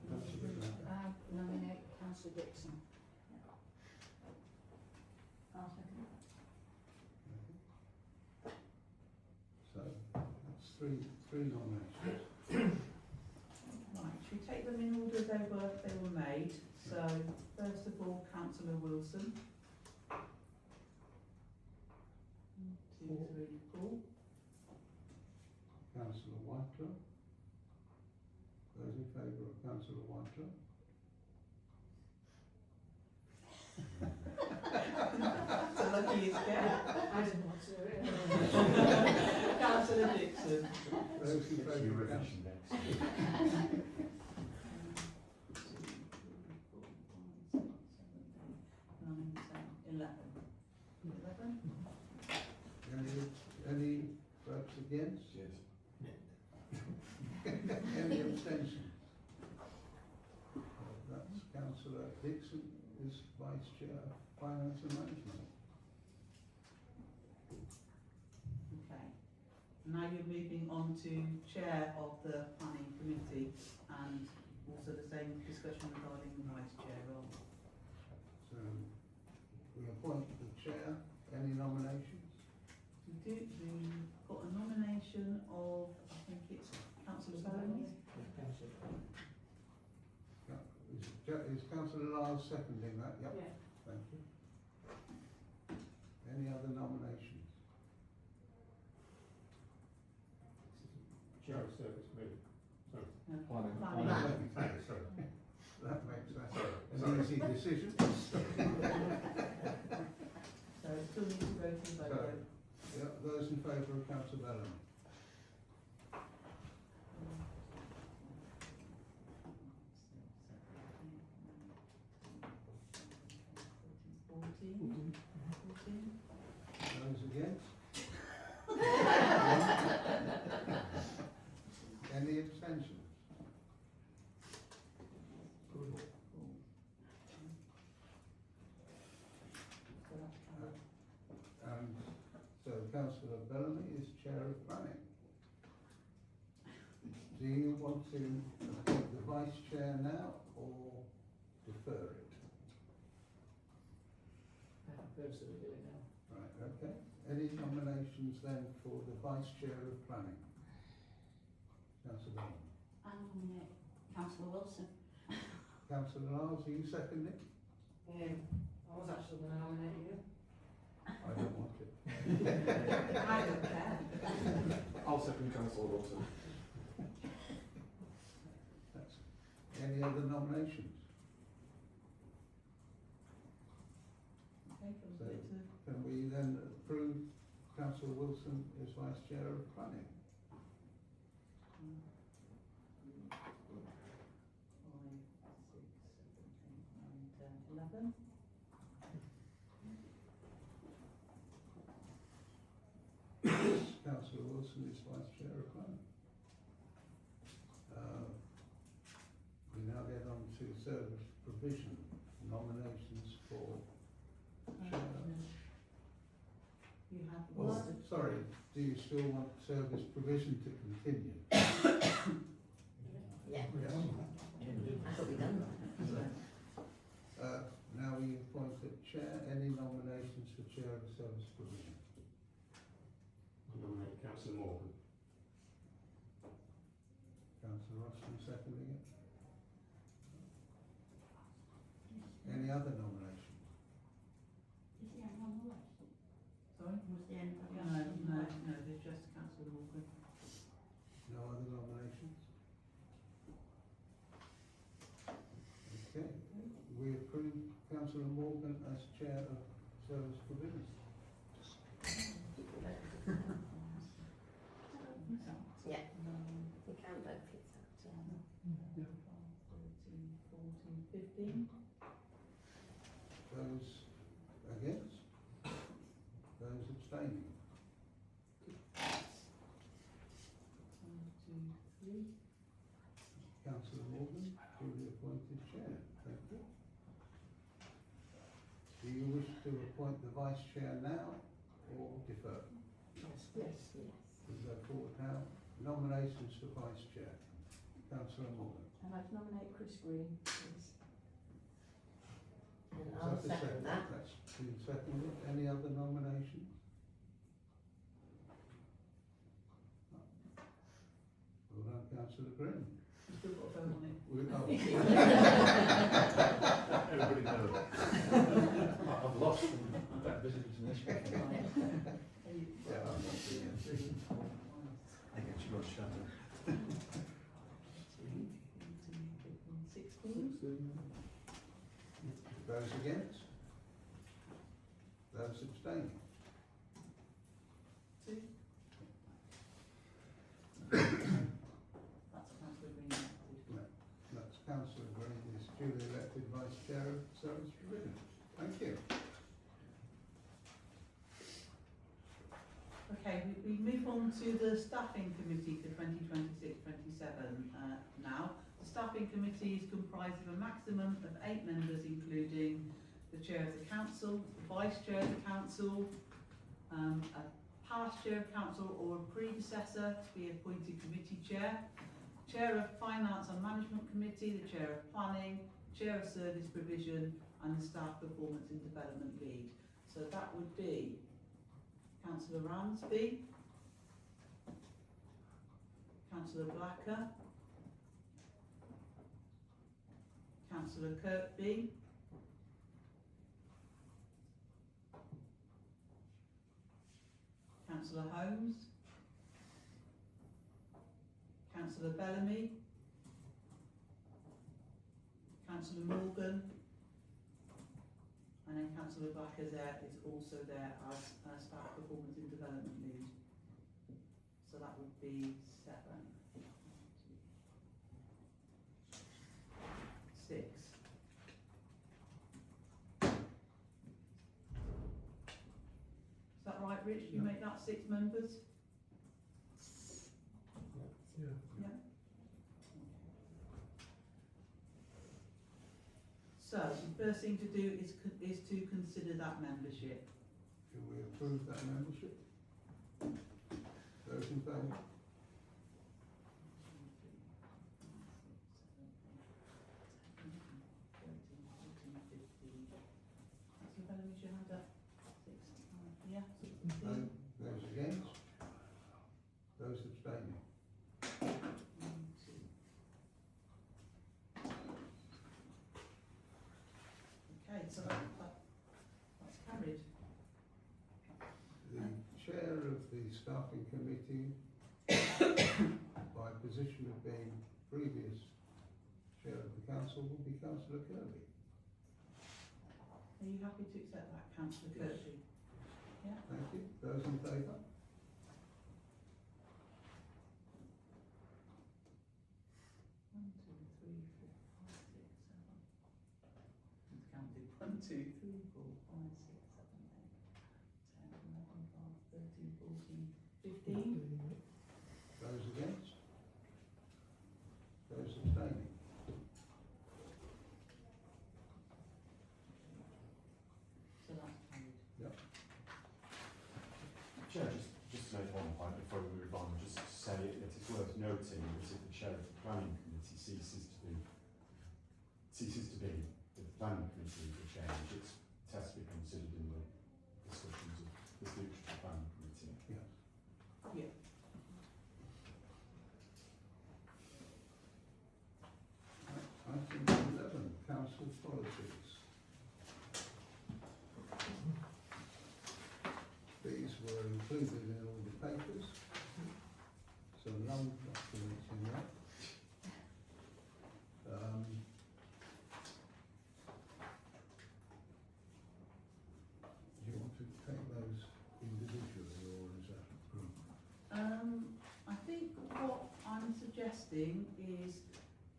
S5: Councillor Bailey.
S4: Nominate Councillor Dixon.
S10: I'll second.
S5: So that's three nominations.
S2: Right, should we take them in order they were made? So first of all, Councillor Wilson. 1, 2, 3, 4.
S5: Councillor Whitelaw. Those in favour of Councillor Whitelaw?
S7: I didn't want to do it.
S2: Councillor Dixon.
S5: Those in favour of
S14: Eurovision next.
S2: 11.
S5: Any votes against? Any abstentions? That's Councillor Dixon is Vice Chair of Finance and Management.
S2: Okay. Now you're moving on to Chair of the Planning Committee and also the same discussion regarding the Vice Chair role.
S5: So we appoint the Chair. Any nominations?
S2: We've got a nomination of, I think it's Councillor Bellamy.
S5: Is Councillor Lars seconding that? Yep.
S7: Yeah.
S5: Thank you. Any other nominations?
S12: Chair of Service Committee.
S2: No,
S8: Planning.
S2: Planning.
S12: Sorry.
S5: That makes that an easy decision.
S2: So it still needs to go to the vote.
S5: So, yeah, those in favour of Councillor Bellamy? Those against? Any abstentions? So Councillor Bellamy is Chair of Planning. Do you want to appoint the Vice Chair now or defer it?
S7: I personally do it now.
S5: Right, okay. Any nominations then for the Vice Chair of Planning? Councillor Bellamy.
S10: I nominate Councillor Wilson.
S5: Councillor Lars, are you seconding?
S7: I was actually going to nominate you.
S5: I don't want it.
S2: I don't care.
S8: I'll second Councillor Wilson.
S5: That's, any other nominations?
S2: Okay, can we
S5: So,
S2: put it to
S5: can we then approve Councillor Wilson as Vice Chair of Planning?
S2: 5, 6, 7, 8, 9, 10, 11.
S5: Councillor Wilson is Vice Chair of Planning. We now get on to service provision, nominations for Chair.
S2: You have
S5: Oh,
S2: listed.
S5: sorry, do you still want service provision to continue?
S10: Yeah. I thought we'd done that.
S5: Now we appoint a Chair, any nominations for Chair of service provision?
S12: I nominate Councillor Morgan.
S5: Councillor Austin seconding it. Any other nominations?
S10: Is there anyone on the list?
S2: Sorry?
S10: Was there anybody
S2: No,
S10: else? on the
S2: no,
S10: list?
S2: no, there's just Councillor Morgan.
S5: No other nominations? Okay, we approve Councillor Morgan as Chair of Service Provision.
S10: Yeah. We can vote it out.
S2: 13, 14, 15.
S5: Those against? Those abstaining?
S2: 1, 2, 3.
S5: Councillor Morgan, duly appointed Chair. Thank you. Do you wish to appoint the Vice Chair now or defer?
S7: Yes.
S5: We go forward now. Nominations for Vice Chair. Councillor Morgan.
S7: And I'd nominate Chris Green, please.
S10: And
S5: Is
S10: I'll
S5: the
S10: second that.
S5: That's been seconded. Any other nominations? Well done, Councillor Green.
S2: You've still got to vote on it.
S14: Everybody knows. I've lost and I'm back visiting to this one.
S5: Yeah, I'm not doing it.
S2: 3, 4, 5,
S14: I get you got shadow.
S2: 13, 14, 16.
S5: Those against? Those abstaining? chair of service provision. Thank you.
S2: Okay, we move on to the staffing committee for 2026-27 now. The staffing committee is comprised of a maximum of 8 members, including the chair of the council, the vice chair of the council, a past chair of council or a predecessor to be appointed committee chair, chair of finance and management committee, the chair of planning, chair of service provision and the staff performance and development lead. So that would be Councillor Ransby, Councillor Blacker, Councillor Kirkby, Councillor Holmes, Councillor Bellamy, Councillor Morgan, and then Councillor Blacker there is also there as staff performance and development lead. So that would be 7, 6. Is that right, Rich? You make that 6 members?
S3: Yeah.
S2: Yeah. So the first thing to do is to consider that membership.
S5: Shall we approve that membership? Those in favour?
S2: Yeah.
S5: Those against? Those abstaining?
S2: Okay, so that's carried.
S5: The chair of the staffing committee, by position of being previous chair of the council, will be Councillor Kirby.
S2: Are you happy to accept that, Councillor
S5: Yes.
S2: Kirby? Yeah.
S5: Thank you. Those in favour?
S2: One, two, three, four, five, six, 7. Counted 1, 2, 3, 4, 5, 6, 7, 8, 10, 11, 12, 13, 14, 15.
S5: Those against? Those abstaining?
S2: So that's carried.
S15: Chair, just to make one point before we move on, just to say that it's worth noting that if the chair of the planning committee ceases to be the planning committee will change, it has to be considered in the discussions of the future of the planning committee.
S5: Yes.
S2: Yeah.
S5: Item 11, council policies. These were included in all the papers. Some long documents in there. Do you want to take those individually or as a group?
S2: I think what I'm suggesting is,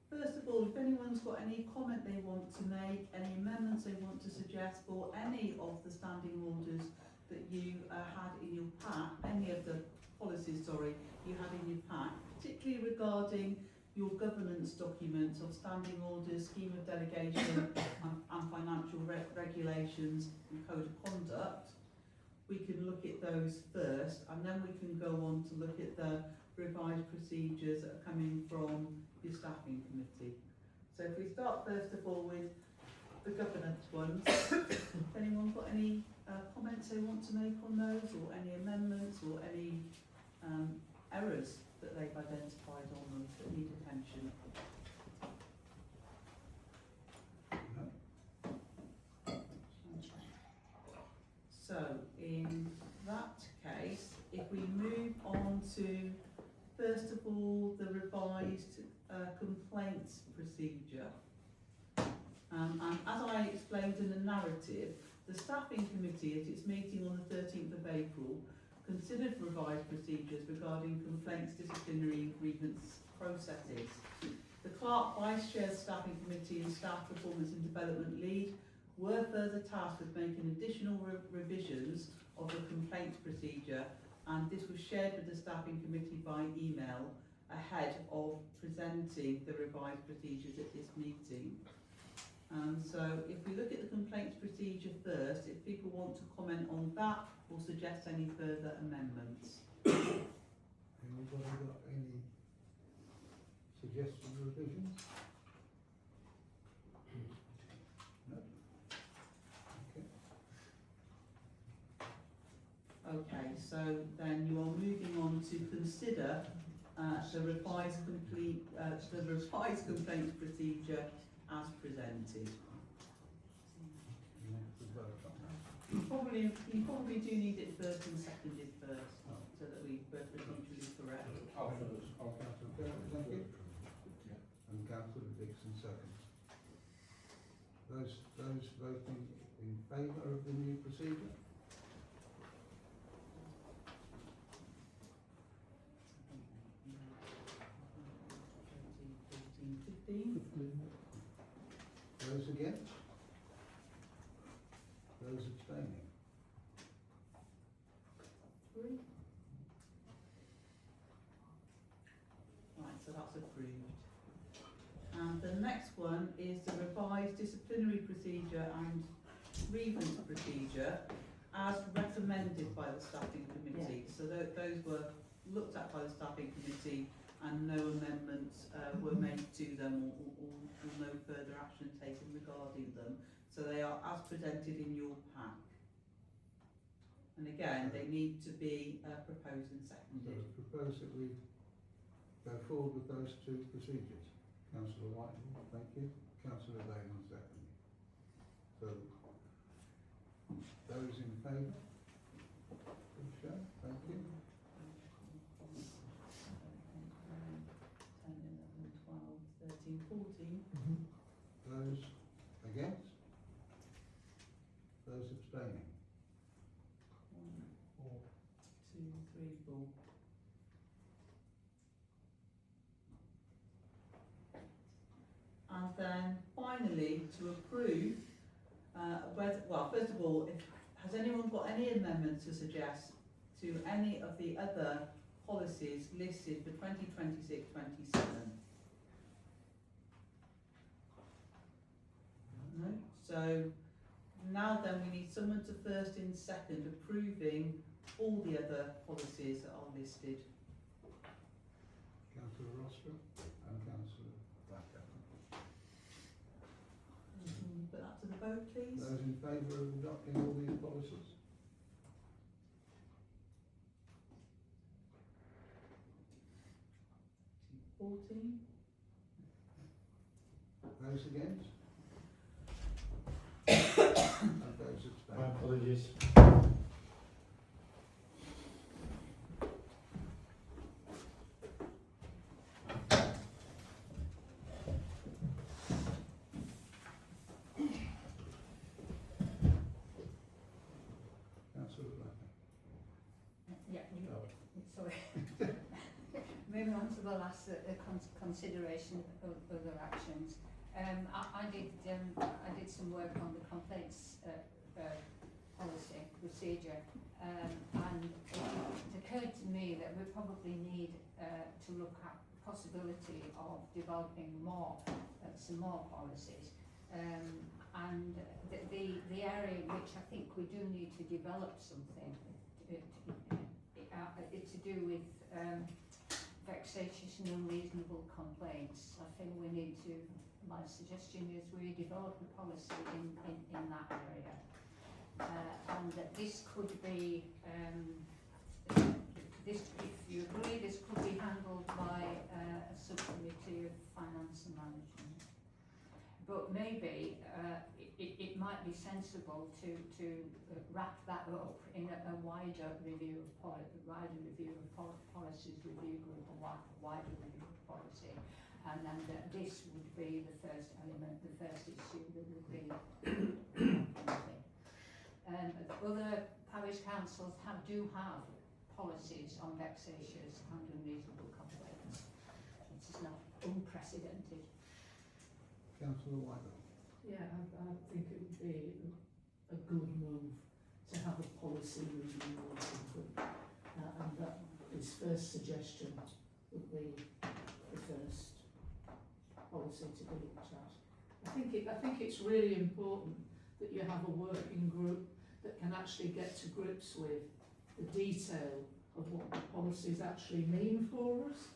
S2: first of all, if anyone's got any comment they want to make, any amendments they want to suggest, or any of the standing orders that you had in your pack, any of the policies, sorry, you had in your pack, particularly regarding your governance documents of standing orders, scheme of delegation and financial regulations and code of conduct, we can look at those first and then we can go on to look at the revised procedures that are coming from your staffing committee. So if we start first of all with the governance ones, has anyone got any comments they want to make on those, or any amendments, or any errors that they've identified on them that need attention?
S5: No?
S2: So in that case, if we move on to, first of all, the revised complaints procedure. And as I explained in the narrative, the staffing committee at its meeting on the 13th of April considered revised procedures regarding complaints, disciplinary and grievance processes. The clerk, vice chair, staffing committee and staff performance and development lead were further tasked with making additional revisions of the complaints procedure, and this was shared with the staffing committee by email ahead of presenting the revised procedures at this meeting. So if we look at the complaints procedure first, if people want to comment on that or suggest any further amendments.
S5: Anybody got any suggested revisions? No? Okay.
S2: Okay, so then you are moving on to consider the revised complaints procedure as presented.
S5: You want to vote on that?
S2: You probably do need it first and seconded first, so that we both procedurally correct.
S5: Councillor Kerr, thank you. And Councillor Dixon seconds. Those voting in favour of the new procedure? Those against? Those abstaining?
S2: Right, so that's approved. And the next one is the revised disciplinary procedure and grievance procedure as recommended by the staffing committee. So those were looked at by the staffing committee and no amendments were made to them or no further action taken regarding them. So they are as presented in your pack. And again, they need to be proposed and
S5: So
S2: seconded.
S5: it's proposed that we go forward with those two procedures. Councillor Whitehall, thank you. Councillor Lehman second. So those in favour? Good show, thank you.
S2: 10, 11, 12, 13, 14.
S5: Those against? Those abstaining?
S2: 1, 2, 3, 4. And then finally, to approve, first of all, has anyone got any amendments to suggest to any of the other policies listed for 2026-27? No? So now then we need someone to first and second approving all the other policies that are listed.
S5: Councillor Roscoe and Councillor Blackadder.
S2: Put that to the vote, please.
S5: Those in favour of adopting all these policies?
S2: To 14.
S5: Those against? And those abstaining?
S3: My apologies.
S5: Councillor Blackadder.
S4: Yeah,
S5: No.
S4: sorry. Moving on to the last consideration of other actions. I did some work on the complaints policy procedure, and it occurred to me that we probably need to look at the possibility of developing some more policies. And the area in which I think we do need to develop something it's to do with vexatious and unreasonable complaints. I think we need to, my suggestion is we develop a policy in that area. And that this could be, if you agree, this could be handled by a subcommittee of finance and management. But maybe it might be sensible to wrap that up in a wider review of policies, review group, a wider review of policy, and then this would be the first element, the first issue that would be. Other parish councils do have policies on vexatious and unreasonable complaints. It is not unprecedented.
S5: Councillor White.
S7: Yeah, I think it would be a good move to have a policy review working group, and that his first suggestion would be the first policy to be looked at. I think it's really important that you have a working group that can actually get to grips with the detail of what the policies actually mean for us.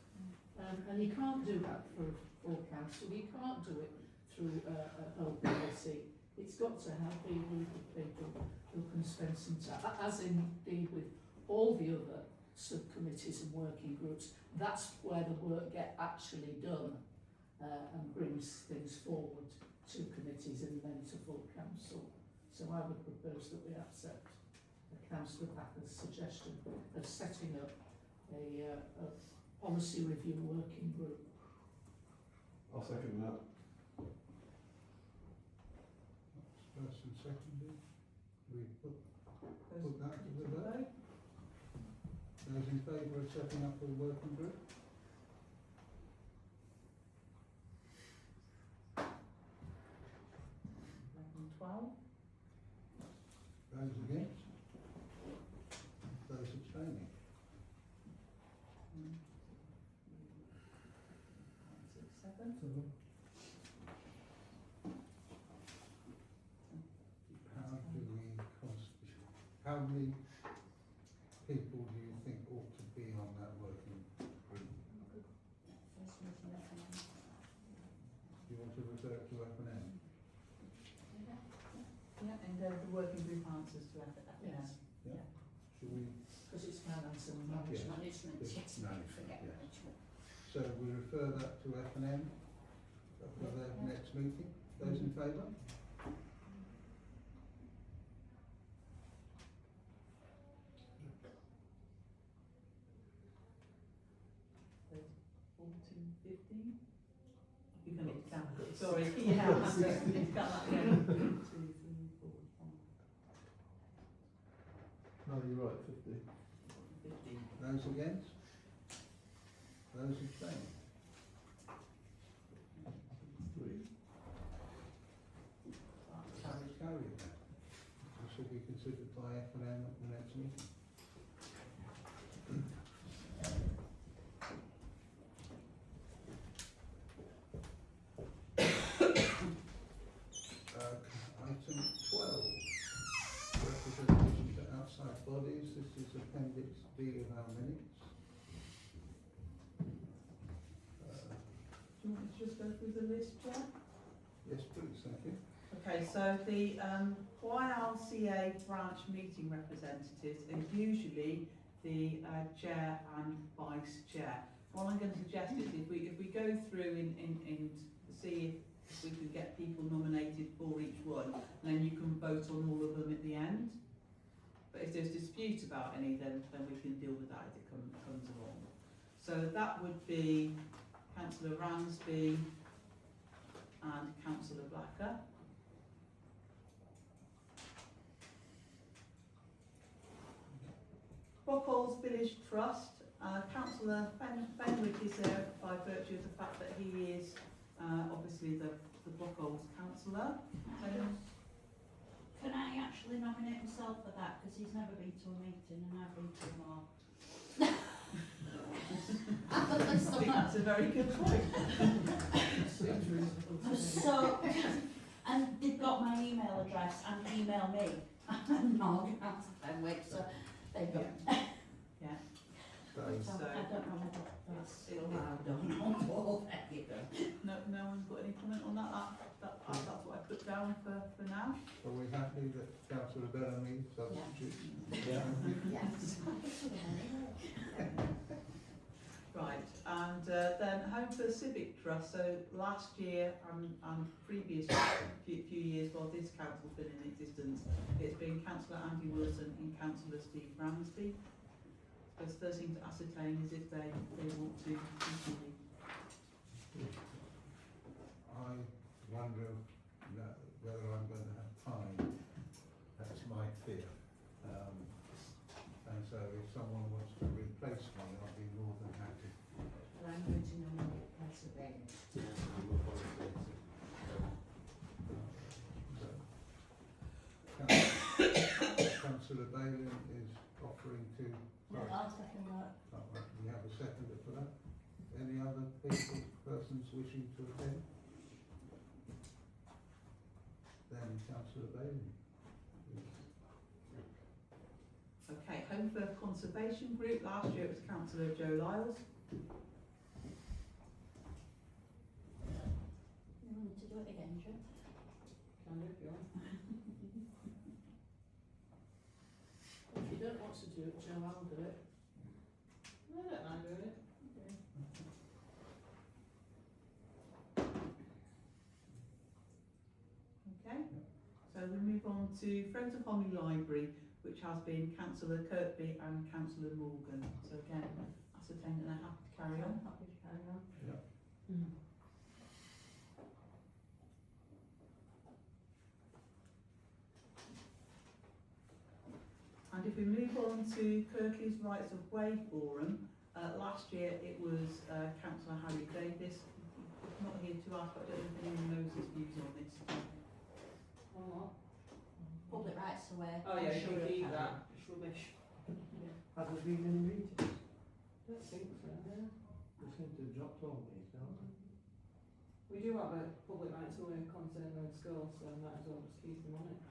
S7: And you can't do that for council. You can't do it through a whole policy. It's got to be with people who can spend some time, as indeed with all the other subcommittees and working groups. That's where the work gets actually done and brings things forward to committees and then to full council. So I would propose that we accept Councillor Packer's suggestion of setting up a policy review working group.
S8: I'll second that.
S5: First and seconded. We put that to the vote. Those in favour of setting up a working group? Those against? Those abstaining? How many people do you think ought to be on that working group? Do you want to refer to F&M?
S2: Yeah, and the working group answers to F.
S7: Yes.
S5: Yeah. Should we?
S7: Because it's finance and
S5: Yes.
S4: Management,
S5: Yes.
S4: yes,
S5: Management,
S4: forget
S5: yes.
S4: management.
S5: So we refer that to F&M for their next meeting. Those in favour?
S2: You can count. Sorry, can you help us? Count that again. 2, 3, 4, 5.
S8: No, you're right, 50.
S2: 50.
S5: Those against? Those abstaining?
S8: 3.
S5: Carried then. This will be considered by F&M at the next meeting. Item 12, representation to outside bodies. This is Appendix B of our minutes.
S2: Do you want me to just go through the list, Chair?
S5: Yes, please, thank you.
S2: Okay, so the YLCA branch meeting representatives are usually the chair and vice chair. What I'm going to suggest is if we go through and see if we can get people nominated for each one, and then you can vote on all of them at the end. But if there's dispute about any, then we can deal with that as it comes along. So that would be Councillor Ransby and Councillor Blacker. Brockholes Village Trust, Councillor Fenwick is there by virtue of the fact that he is obviously the Brockholes councillor.
S10: Can I actually nominate myself for that, because he's never been to a meeting and I've been to them all.
S2: I think that's a very good point.
S10: So, and they've got my email address and email me. No, Councillor Fenwick, so there you go.
S2: Yeah.
S10: So,
S2: So-
S10: I don't know whether that's allowed or not. Well, there you go.
S2: No one's got any comment on that? That's what I put down for now.
S5: Are we happy that Councillor Bellamy substitutes?
S10: Yes.
S2: Right, and then Home for the Civic Trust. So last year and previous few years while this council's been in existence, it's been Councillor Andy Wilson and Councillor Steve Ransby. So the first thing to ascertain is if they want to continue.
S5: I wonder whether I'm going to have time. That's my fear. And so if someone wants to replace me, I'll be more than happy.
S4: But I'm going to nominate Councillor Bailey.
S5: Councillor Bailey is offering to.
S11: I'll second that.
S5: Oh, right, we have a seconder for that. Any other people, persons wishing to attend? Then Councillor Bailey.
S2: Okay, Home First Conservation Group, last year it was Councillor Joe Lyles.
S10: You want me to do it again, Joe?
S9: Can do if you want.
S7: If you don't want to do it, Joe, I'll do it.
S9: I don't mind doing it.
S2: Okay, so we move on to Friends of Holme Library, which has been Councillor Kirkby and Councillor Morgan. So again, ascertained and they're happy to carry on.
S10: Happy to carry on.
S2: And if we move on to Kirklees Rights of Way Forum, last year it was Councillor Harry Davis. He's not here to ask, but I don't know if anyone knows his views on this.
S9: On what?
S10: Public rights away.
S9: Oh yeah, you
S10: Sure,
S9: should keep
S10: carry
S9: that.
S10: on.
S9: It's rubbish.
S6: Have there been any meetings?
S9: Don't think so.
S6: They seem to have dropped all these, don't they?
S9: We do have a public rights away concern in school, so I might as well just keep them on it.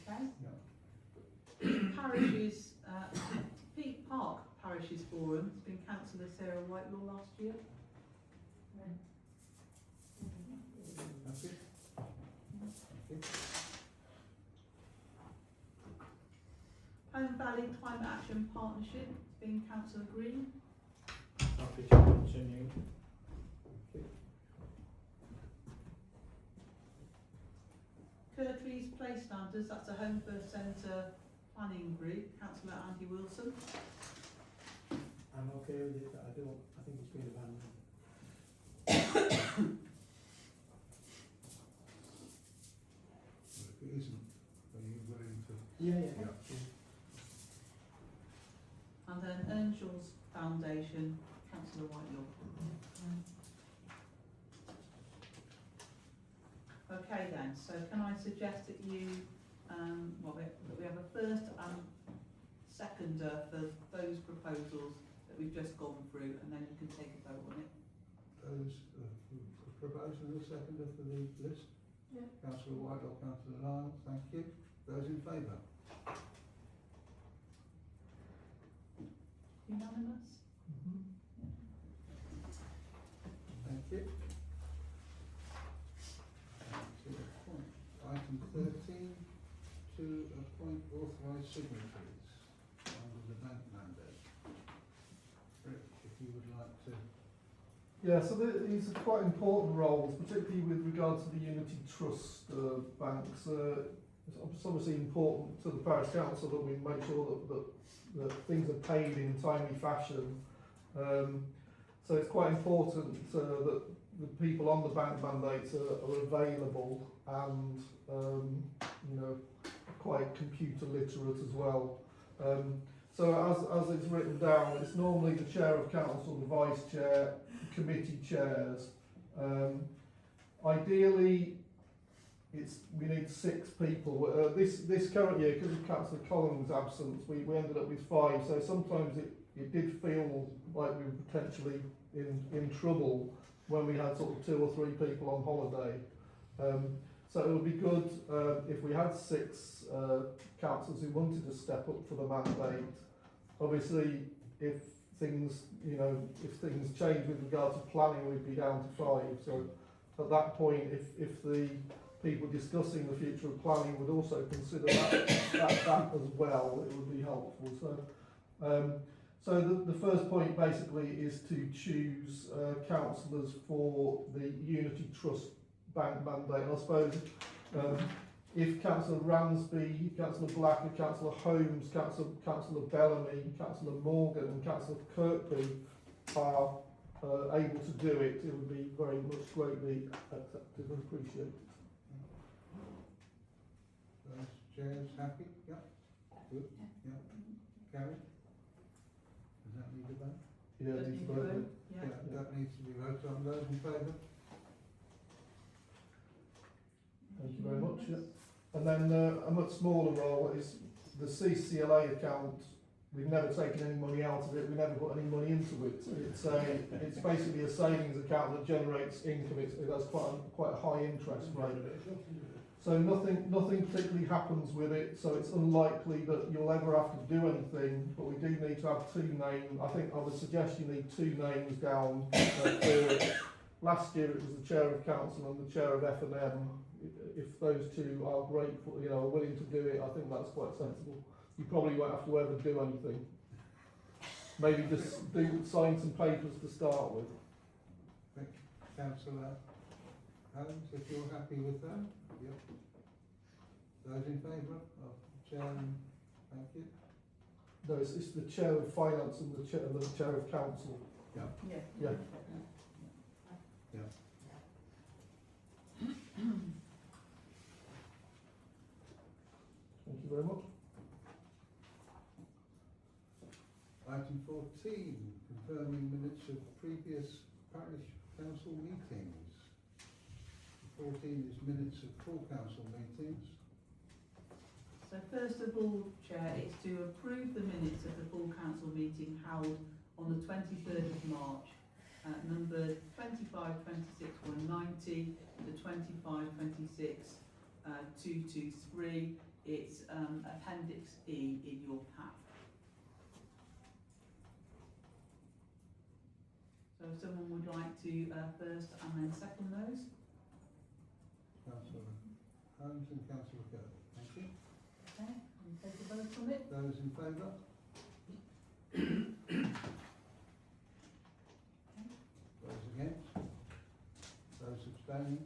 S2: Okay. Parishes, Peak Park Parishes Forum, it's been Councillor Sarah Whitelaw last year.
S5: That's it. Okay.
S2: Home Valley Climate Action Partnership, it's been Councillor Green.
S1: Happy to continue.
S2: Kirklees Play Standards, that's a Home First Centre planning group, Councillor Andy Wilson.
S6: I'm okay with it, but I think it's been abandoned.
S5: If it isn't, are you willing to?
S6: Yeah.
S2: And then Earnshaw's Foundation, Councillor Whitelaw. Okay then, so can I suggest that you, that we have a first and seconder for those proposals that we've just gone through, and then you can take a vote on it.
S5: Those proposing the seconder for the list?
S7: Yeah.
S5: Councillor Whitelaw, Councillor Lyles, thank you. Those in favour?
S2: Unanimous?
S5: Thank you. Item 13, to appoint authorised signatories under the bank mandate. Rick, if you would like to.
S16: Yeah, so these are quite important roles, particularly with regard to the Unity Trust banks. It's obviously important to the Parish Council that we make sure that things are paid in timely fashion. So it's quite important that the people on the bank mandates are available and quite computer literate as well. So as it's written down, it's normally the chair of council, the vice chair, the committee chairs. Ideally, we need 6 people. This current year, because of Councillor Collins' absence, we ended up with 5. So sometimes it did feel like we were potentially in trouble when we had sort of 2 or 3 people on holiday. So it would be good if we had 6 councillors who wanted to step up for the mandate. Obviously, if things change with regard to planning, we'd be down to 5. So at that point, if the people discussing the future of planning would also consider that as well, it would be helpful. So the first point basically is to choose councillors for the Unity Trust bank mandate. And I suppose if Councillor Ransby, Councillor Blacker, Councillor Holmes, Councillor Bellamy, Councillor Morgan and Councillor Kirkby are able to do it, it would be very much greatly accepted and appreciated.
S5: Those chairs happy? Yeah. Good. Yeah. Gary? Does that need a vote?
S16: Yeah,
S2: Does
S16: needs
S2: need
S16: to
S2: to
S16: vote.
S2: vote? Yeah.
S5: That needs to be voted on. Those in favour?
S16: Thank you very much. Yeah. And And then a much smaller role is the CCLA account. We've never taken any money out of it. We never put any money into it. It's basically a savings account that generates income. It has quite a high interest rate. So nothing particularly happens with it. So it's unlikely that you'll ever have to do anything. But we do need to have 2 names. I think I would suggest you need 2 names down for it. Last year it was the chair of council and the chair of F&M. If those 2 are grateful, are willing to do it, I think that's quite sensible. You probably won't have to ever do anything. Maybe just sign some papers to start with.
S5: Thank you. Councillor Holmes, if you're happy with that? Yep. Those in favour of chairman? Thank you.
S16: No, it's the chair of finance and the chair of council.
S5: Yeah.
S2: Yeah.
S16: Yeah. Thank you very much.
S5: Item 14, confirming minutes of previous parish council meetings. 14 is minutes of full council meetings.
S2: So first of all, Chair, it's to approve the minutes of the full council meeting held on the 23rd of March, number 2526 190 to 2526 223. It's Appendix E in your pack. So if someone would like to first and then second those.
S5: Councillor Holmes and Councillor Kirby. Thank you.
S2: Okay, and take a vote on it.
S5: Those in favour? Those against? Those abstaining?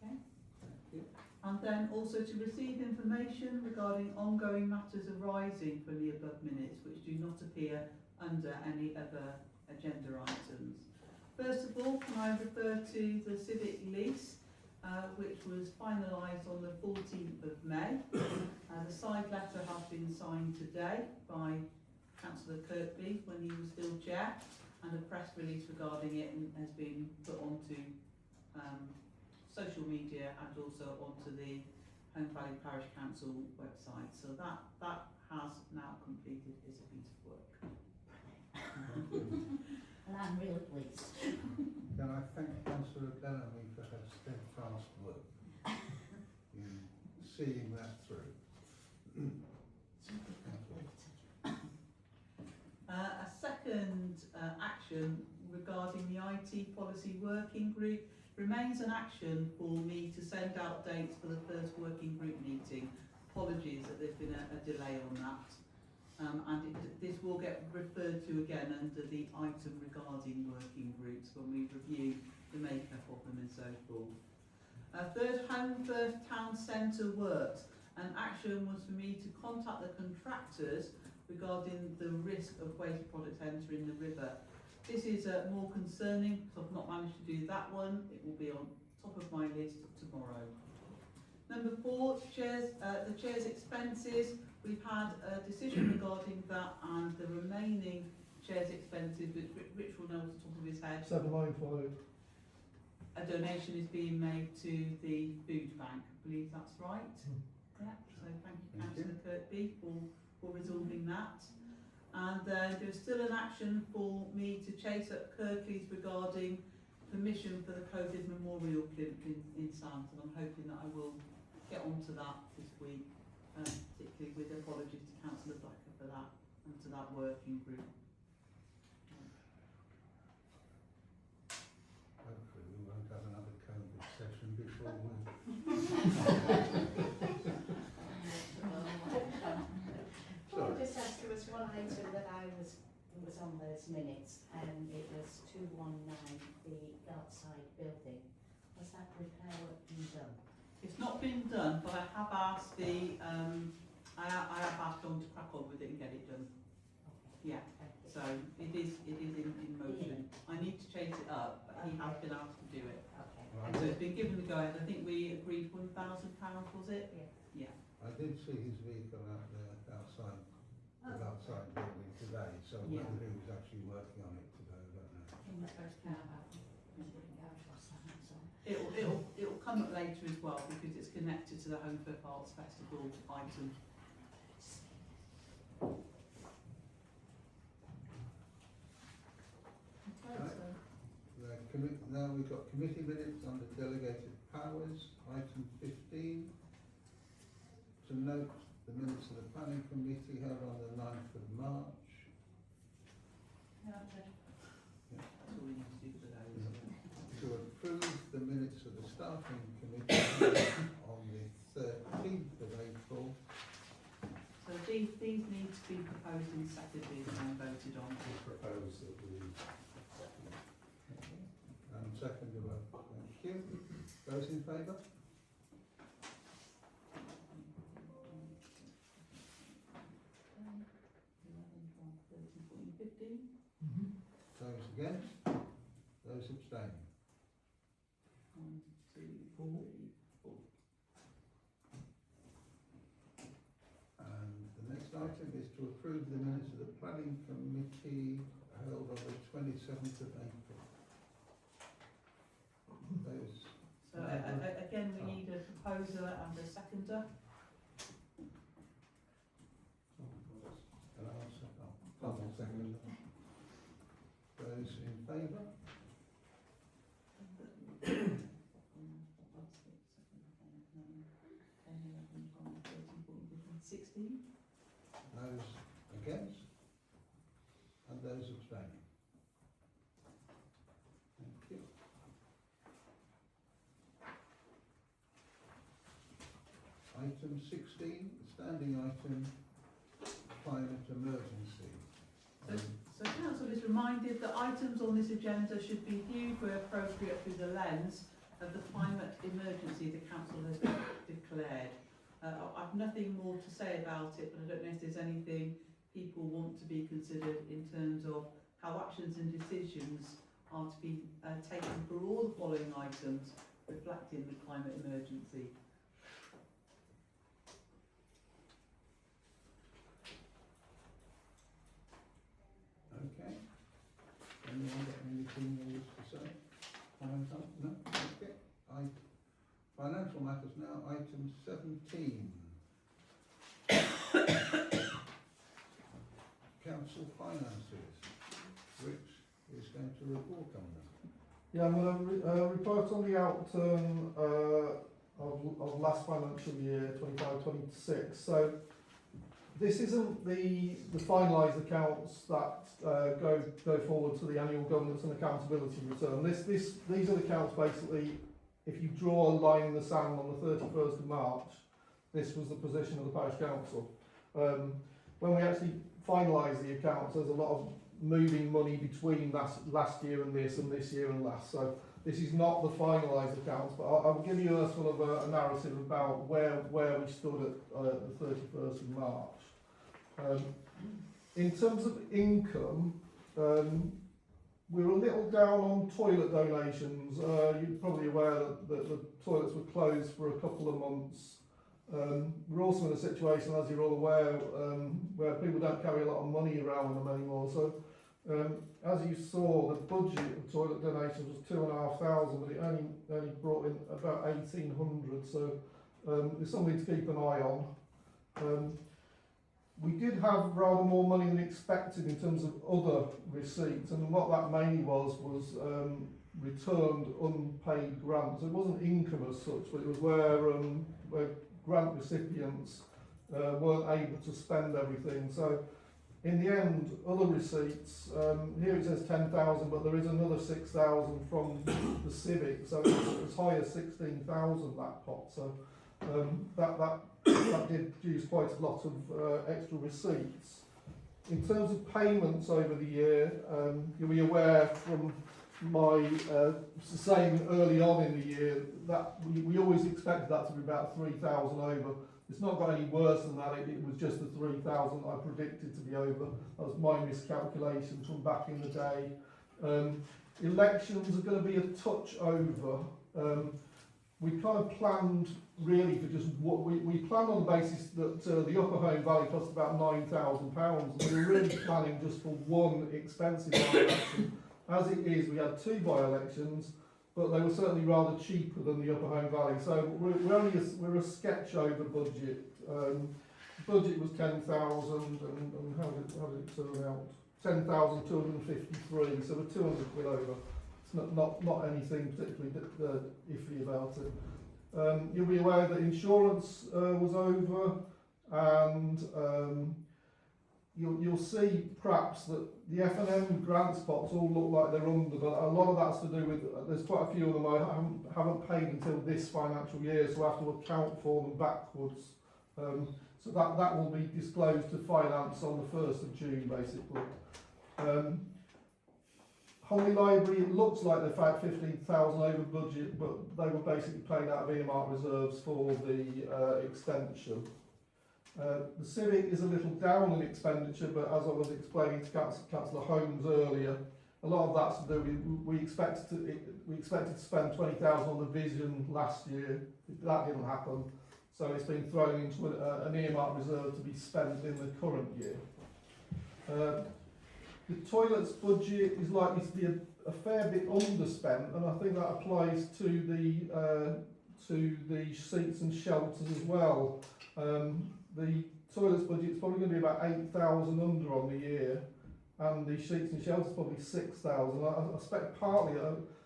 S2: Okay.
S5: Thank you.
S2: And then also to receive information regarding ongoing matters arising from the above minutes which do not appear under any other agenda items. First of all, can I refer to the civic lease which was finalised on the 14th of May. The side letter has been signed today by Councillor Kirkby when he was still chair, and a press release regarding it has been put onto social media and also onto the Holme Valley Parish Council website. So that has now completed. It's a piece of work.
S10: And I'm really pleased.
S5: Can I thank Councillor Bellamy for her steadfast work in seeing that through?
S2: A second action regarding the IT policy working group remains an action for me to send out dates for the first working group meeting. Apologies that there's been a delay on that. This will get referred to again under the item regarding working groups when we review the makeup of them and so forth. Third, Home First Town Centre works. An action was for me to contact the contractors regarding the risk of waste products entering the river. This is more concerning because I've not managed to do that one. It will be on top of my list tomorrow. Number 4, the chair's expenses. We've had a decision regarding that and the remaining chair's expenses, which Rich will know off the top of his head.
S16: 795.
S2: A donation is being made to the food bank. I believe that's right. Yeah. So thank you, Councillor Kirkby, for resolving that. And there's still an action for me to chase up Kirklees regarding permission for the COVID memorial clinic in Santon. I'm hoping that I will get onto that this week, particularly with apologies to Councillor Blacker for that and to that working group.
S5: Hopefully we won't have another COVID session before we...
S10: Well, just ask, there was one item that was on those minutes, and it was 219, the outside building. Was that repair work been done?
S2: It's not been done, but I have asked the I have asked John to crack on with it and get it done. Yeah. So it is in motion. I need to chase it up, but he has been asked to do it.
S10: Okay.
S2: And so it's been given the go ahead. I think we agreed £1,000, was it?
S10: Yeah.
S2: Yeah.
S5: I did see his vehicle out there outside the outside building today, so
S2: Yeah.
S5: whether he was actually working on it today, I don't know.
S10: In the first car.
S2: It'll come up later as well because it's connected to the Holme Arts Festival item.
S7: Okay,
S5: Right.
S7: so
S5: Now we've got committee minutes under delegated powers, item 15. To note the minutes of the planning committee held on the 9th of March.
S2: That's all we need to do for today, isn't it?
S5: To approve the minutes of the staffing committee held on the 13th of April.
S2: So these need to be proposed and seconded and voted on.
S12: I propose that we
S5: And seconded by, thank you. Those in favour? Those against? Those abstaining?
S2: 1, 2, 3, 4.
S5: And the next item is to approve the minutes of the planning committee held on the 27th of April. Those.
S2: So again, we need a proposer and a seconder.
S5: And I'll second. Tom will second. Those in favour?
S2: 16.
S5: Those against? And those abstaining? Thank you. Item 16, standing item, climate emergency.
S2: So council is reminded that items on this agenda should be viewed where appropriate through the lens of the climate emergency the council has declared. I've nothing more to say about it, but I don't know if there's anything people want to be considered in terms of how actions and decisions are to be taken for all the following items reflecting the climate emergency.
S5: Okay. Anyone got anything they wish to say? Comment on? No? Okay. Financial matters now, item 17. Council finances. Rich is going to report on them.
S16: Yeah, I'm going to report on the outturn of last financial year, 25-26. So this isn't the finalised accounts that go forward to the annual governance and accountability return. These are the accounts basically. If you draw a line in the sand on the 31st of March, this was the position of the parish council. When we actually finalise the accounts, there's a lot of moving money between last year and this year and last. So this is not the finalised accounts, but I'll give you a sort of a narrative about where we stood at the 31st of March. In terms of income, we're a little down on toilet donations. You're probably aware that the toilets were closed for a couple of months. We're also in a situation, as you're all aware, where people don't carry a lot of money around with them anymore. So, as you saw, the budget of toilet donations was 2,500, but it only brought in about 1,800. So, there's something to keep an eye on. We did have rather more money than expected in terms of other receipts, and what that mainly was returned unpaid grants. It wasn't income as such, but it was where grant recipients weren't able to spend everything. So in the end, other receipts, here it says 10,000, but there is another 6,000 from the civic, so it's as high as 16,000, that pot. So that did produce quite a lot of extra receipts. In terms of payments over the year, you'll be aware from my saying early on in the year that we always expected that to be about 3,000 over. It's not got any worse than that, it was just the 3,000 I predicted to be over. That was my miscalculation from back in the day. Elections are going to be a touch over. We kind of planned really for just what we planned on the basis that the Upper Holme Valley cost about £9,000, and we were really planning just for one expensive by-election. As it is, we had two by-elections, but they were certainly rather cheaper than the Upper Home Valley. So we're a sketch over budget. Budget was 10,000, and how did it turn out? 10,253. So we're 200 quid over. It's not anything particularly iffy about it. You'll be aware that insurance was over, and you'll see perhaps that the F&M grant spots all look like they're under, but a lot of that's to do with, there's quite a few of them I haven't paid until this financial year, so I have to account for them backwards. So that will be disclosed to finance on the 1st of June, basically. Holme Library, it looks like they've had 15,000 over budget, but they were basically paid out of earmark reserves for the extension. The Civic is a little down in expenditure, but as I was explaining to Councillor Holmes earlier, a lot of that's to do with we expected to spend 20,000 on the Vision last year. That didn't happen, so it's been thrown into an earmark reserve to be spent in the current year. The toilets budget is likely to be a fair bit underspent, and I think that applies to the seats and shelters as well. The toilets budget is probably going to be about 8,000 under on the year, and the sheets and shelters probably 6,000. I suspect partly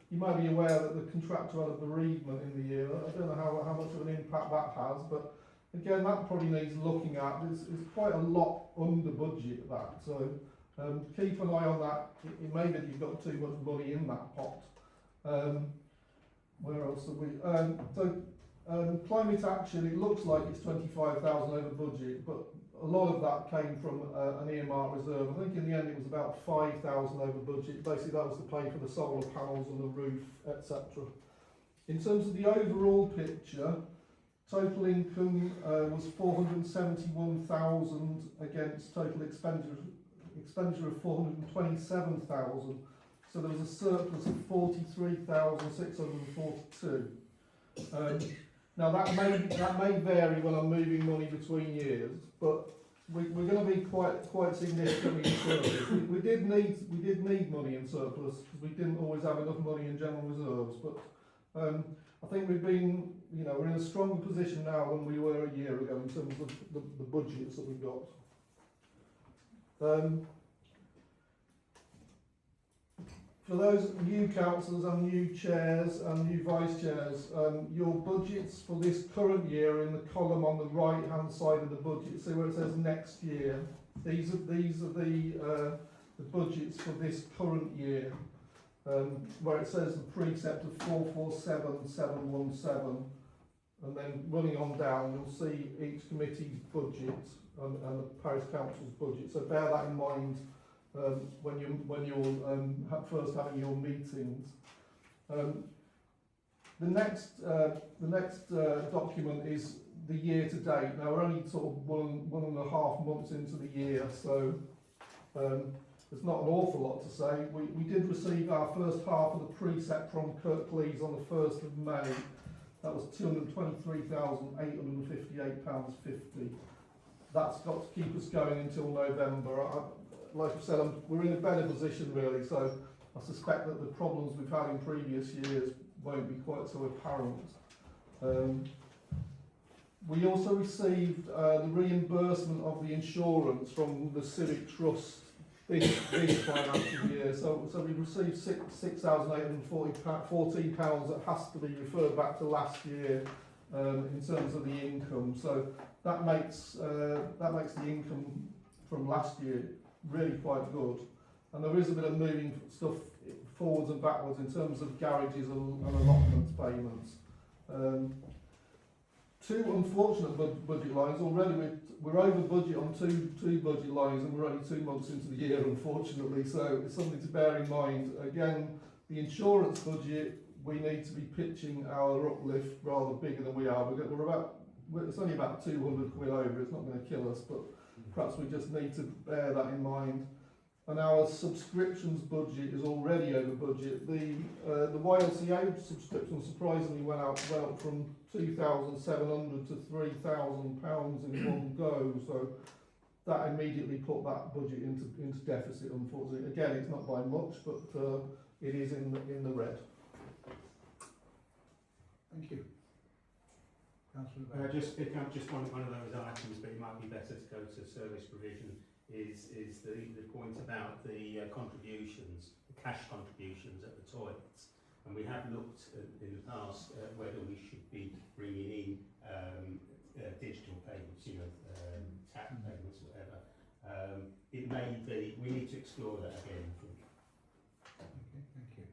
S16: you might be aware that the contractor had a bereavement in the year. I don't know how much of an impact that has, but again, that probably needs looking at. It's quite a lot under budget, that. So keep an eye on that. It may be that you've got too much money in that pot. Where else are we? Climate action, it looks like it's 25,000 over budget, but a lot of that came from an earmark reserve. I think in the end it was about 5,000 over budget. Basically that was to pay for the solar panels and the roof, etc. In terms of the overall picture, total income was 471,000 against total expenditure of 427,000. So there was a surplus of 43,642. Now that may vary when I'm moving money between years, but we're going to be quite significantly in surplus. We did need money in surplus because we didn't always have enough money in general reserves. But I think we're in a stronger position now than we were a year ago in terms of the budgets that we've got. For those new councillors and new chairs and new vice chairs, your budgets for this current year are in the column on the right hand side of the budget. See where it says next year. These are the budgets for this current year. Where it says the precept of 447717, and then running on down, you'll see each committee's budget and the parish council's budget. So bear that in mind. When you're first having your meetings. The next document is the year to date. Now we're only sort of one and a half months into the year, so there's not an awful lot to say. We did receive our first half of the precept from Kirklees on the 1st of May. That was £223,858.50. That's got to keep us going until November. Like I said, we're in a better position really, so I suspect that the problems we've had in previous years won't be quite so apparent. We also received the reimbursement of the insurance from the Civic Trust this financial year. So we received £6,814 that has to be referred back to last year in terms of the income. So that makes the income from last year really quite good, and there is a bit of moving stuff forwards and backwards in terms of garages and allotment payments. Two unfortunate budget lines. Already we're over budget on two budget lines, and we're only 2 months into the year, unfortunately. So it's something to bear in mind. Again, the insurance budget, we need to be pitching our uplift rather bigger than we are. It's only about 200 quid over. It's not going to kill us, but perhaps we just need to bear that in mind. And our subscriptions budget is already over budget. The YLCA subscription surprisingly went up from £2,700 to £3,000 in one go. So that immediately put that budget into deficit. Unfortunately, again, it's not by much, but it is in the red.
S5: Thank you. Councillor Baines.
S12: Just pick up just one of those items, but it might be better to go to service provision, is the point about the contributions, the cash contributions at the toilets. And we have looked in the past at whether we should be bringing in digital payments, tap payments, whatever. It may be, we need to explore that again, I think.
S5: Okay, thank you.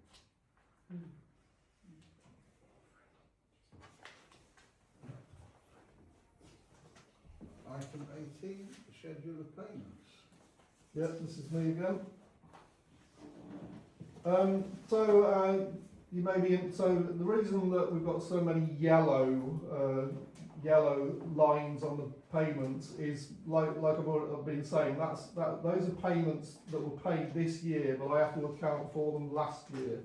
S5: Item 18, schedule of payments.
S16: Yep, this is me again. You may be in, so the reason that we've got so many yellow lines on the payments is like I've been saying, those are payments that were paid this year, but I have to account for them last year.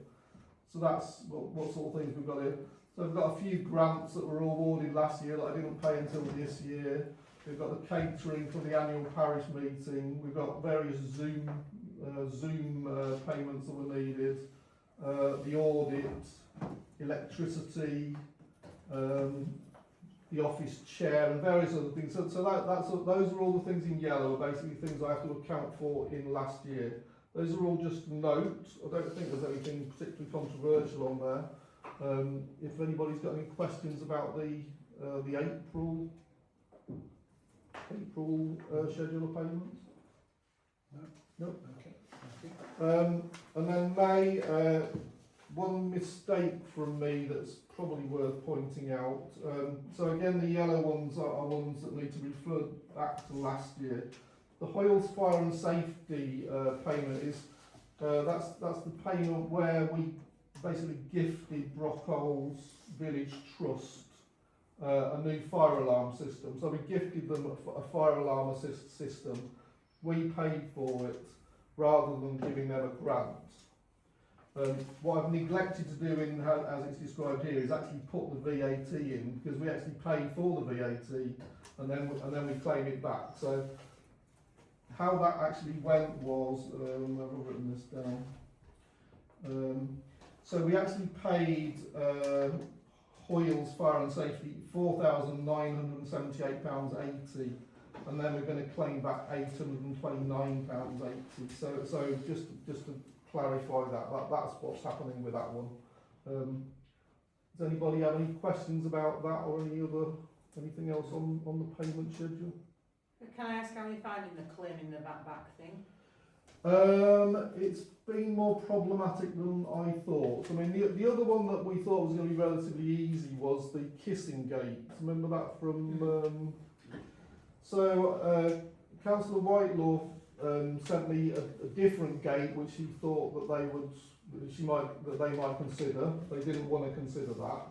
S16: So that's what sort of things we've got here. So we've got a few grants that were awarded last year that I didn't pay until this year. We've got the catering for the annual parish meeting. We've got various Zoom payments that were needed. The audit, electricity, the office chair, and various other things. So those are all the things in yellow, are basically things I have to account for in last year. Those are all just notes. I don't think there's anything particularly controversial on there. If anybody's got any questions about the April schedule of payments? No.
S5: Okay, thank you.
S16: And then May, one mistake from me that's probably worth pointing out. So again, the yellow ones are ones that need to be referred back to last year. The Hoyles Fire and Safety payment is that's the payment where we basically gifted Brockholes Village Trust a new fire alarm system. So we gifted them a fire alarm assist system. We paid for it rather than giving them a grant. What I've neglected to do as it's described here is actually put the VAT in, because we actually pay for the VAT and then we claim it back. So how that actually went was, I've written this down. So we actually paid Hoyles Fire and Safety £4,978.80, and then we're going to claim back £829.80. So just to clarify that's what's happening with that one. Does anybody have any questions about that or anything else on the payment schedule?
S9: Can I ask how you're finding the claiming the VAT back thing?
S16: It's been more problematic than I thought. I mean, the other one that we thought was going to be relatively easy was the kissing gate. Remember that from? Councillor Whitelaw sent me a different gate which he thought that they might consider. They didn't want to consider that.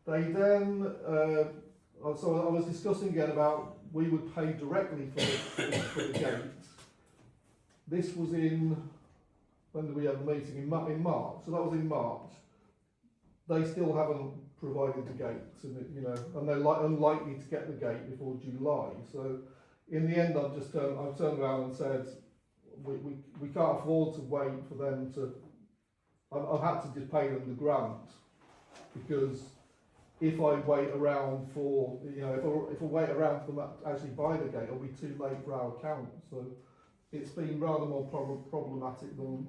S16: They then. So I was discussing again about we would pay directly for the gate. This was when did we have the meeting? In March. So that was in March. They still haven't provided the gates, and they're unlikely to get the gate before July. So in the end, I've turned around and said we can't afford to wait for them to. I've had to just pay them the grant, because if I wait around for if I wait around for them to actually buy the gate, it'll be too late for our account. So it's been rather more problematic than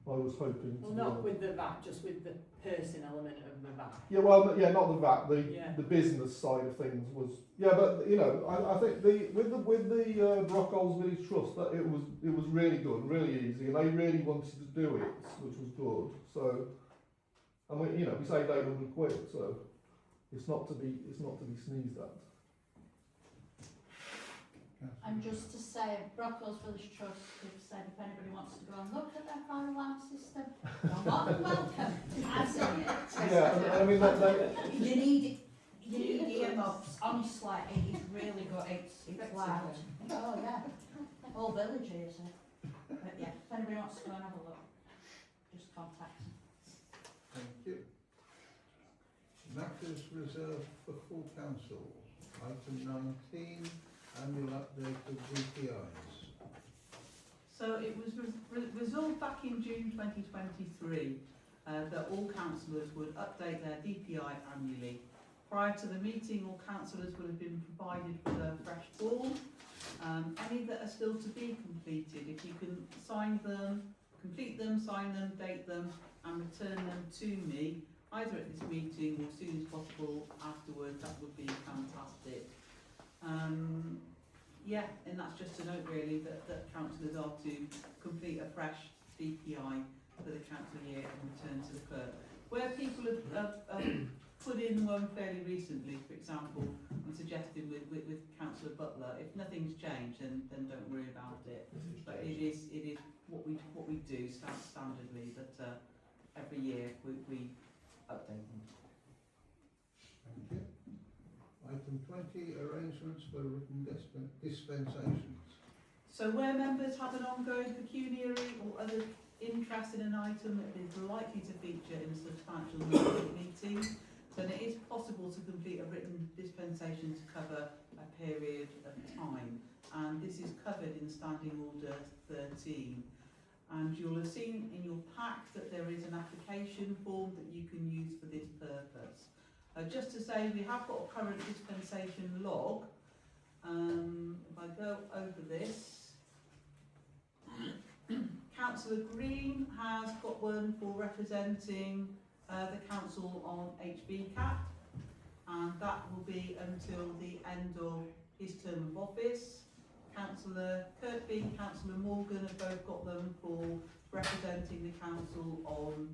S16: I was hoping.
S9: Well, not with the VAT, just with the person element of the VAT.
S16: Yeah, well, yeah, not the VAT. The business side of things was but I think with the Brockholes Village Trust, that it was really good, really easy, and they really wanted to do it, which was good. So, and we saved £800, so it's not to be sneezed at.
S10: And just to say, Brockholes Village Trust have said if anybody wants to go and look at their fire alarm system, you're more than welcome.
S16: I mean,
S10: you need earmuffs. Honestly, it is really good. It's loud. Oh yeah, whole village is it. But yeah, if anybody wants to go and have a look, just contact them.
S5: Thank you. Matters reserved for full council. Item 19. Annual update of VPIs.
S2: So it was resolved back in June 2023 that all councillors would update their DPI annually. Prior to the meeting, all councillors will have been provided with a fresh form. Any that are still to be completed, if you can sign them, complete them, sign them, date them and return them to me, either at this meeting or as soon as possible afterwards, that would be fantastic. Yeah, and that's just a note really that councillors are to complete a fresh DPI for the council year and return to the clerk. Where people have put in one fairly recently, for example, I'm suggesting with Councillor Butler, if nothing's changed then don't worry about it. But it is what we do standardly, that every year we update them.
S5: Thank you. Item 20, arrangements for written dispensations.
S2: So where members have an ongoing pecuniary or other interest in an item that is likely to feature in a substantial meeting, then it is possible to complete a written dispensation to cover a period of time. And this is covered in Standing Order 13. And you'll have seen in your pack that there is an application form that you can use for this purpose. Just to say, we have got a current dispensation log. If I go over this, Councillor Green has got one for representing the council on HB cap, and that will be until the end of his term of office. Councillor Kirkby, Councillor Morgan have both got them for representing the council on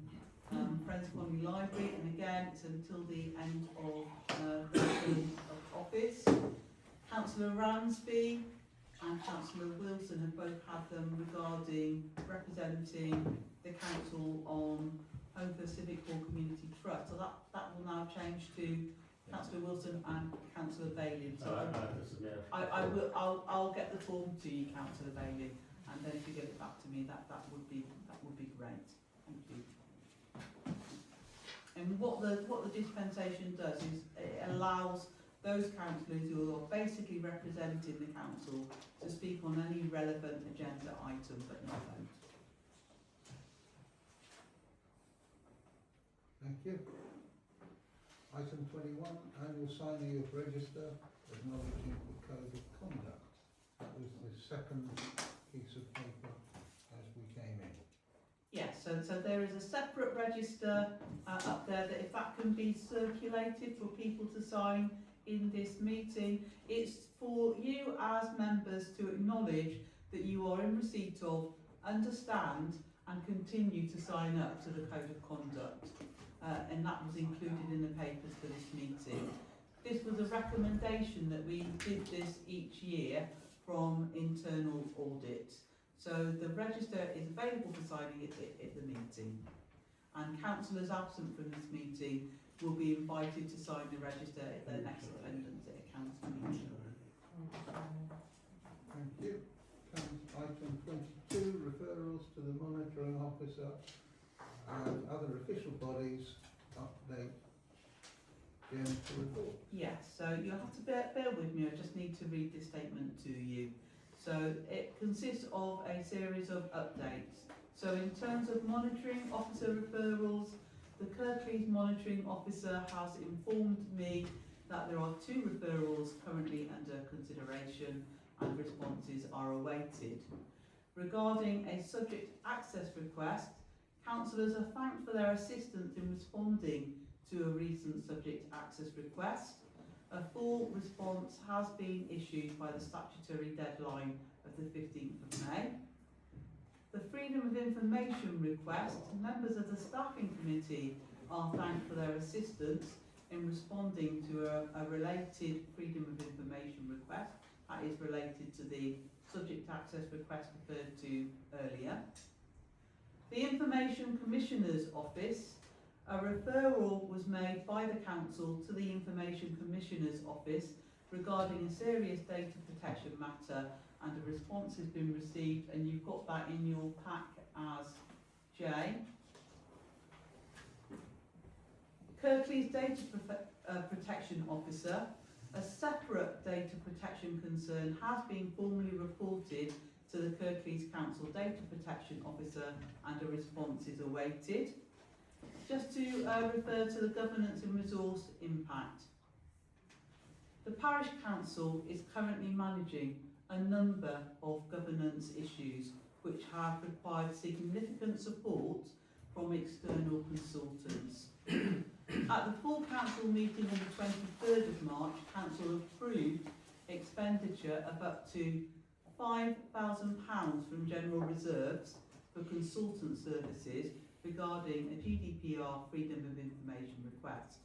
S2: Friends of Holme Library, and again it's until the end of the term of office. Councillor Ransby and Councillor Wilson have both had them regarding representing the council on Home for Civic Hall Community Trust. So that will now change to Councillor Wilson and Councillor Bailey. So I'll get the form to you, Councillor Bailey, and then if you get it back to me, that would be great. Thank you. And what the dispensation does is it allows those councillors who are basically representing the council to speak on any relevant agenda item but not vote.
S5: Thank you. Item 21, annual signing of register acknowledging the code of conduct. That was the second piece of paper as we came in.
S2: Yes, so there is a separate register up there that if that can be circulated for people to sign in this meeting, it's for you as members to acknowledge that you are in receipt of, understand and continue to sign up to the code of conduct. And that was included in the papers for this meeting. This was a recommendation that we did this each year from internal audit. So the register is available for signing at the meeting. And councillors absent from this meeting will be invited to sign the register at their next attendance at a council meeting.
S5: Thank you. Item 22, referrals to the monitoring officer and other official bodies. Update Jen to report.
S2: Yes, so you'll have to bear with me, I just need to read this statement to you. So it consists of a series of updates. So in terms of monitoring officer referrals, the Kirklees monitoring officer has informed me that there are 2 referrals currently under consideration and responses are awaited. Regarding a subject access request, councillors are thanked for their assistance in responding to a recent subject access request. A full response has been issued by the statutory deadline of the 15th of May. The Freedom of Information request, members of the Staffing Committee are thanked for their assistance in responding to a related Freedom of Information request that is related to the subject access request referred to earlier. The Information Commissioner's Office, a referral was made by the Council to the Information Commissioner's Office regarding a serious data protection matter, and a response has been received, and you've got that in your pack as J. Kirklees Data Protection Officer, a separate data protection concern has been formally reported to the Kirklees Council Data Protection Officer and a response is awaited. Just to refer to the governance and resource impact. The Parish Council is currently managing a number of governance issues which have required significant support from external consultants. At the full council meeting on the 23rd of March, council approved expenditure of up to £5,000 from general reserves for consultant services regarding a GDPR freedom of information request.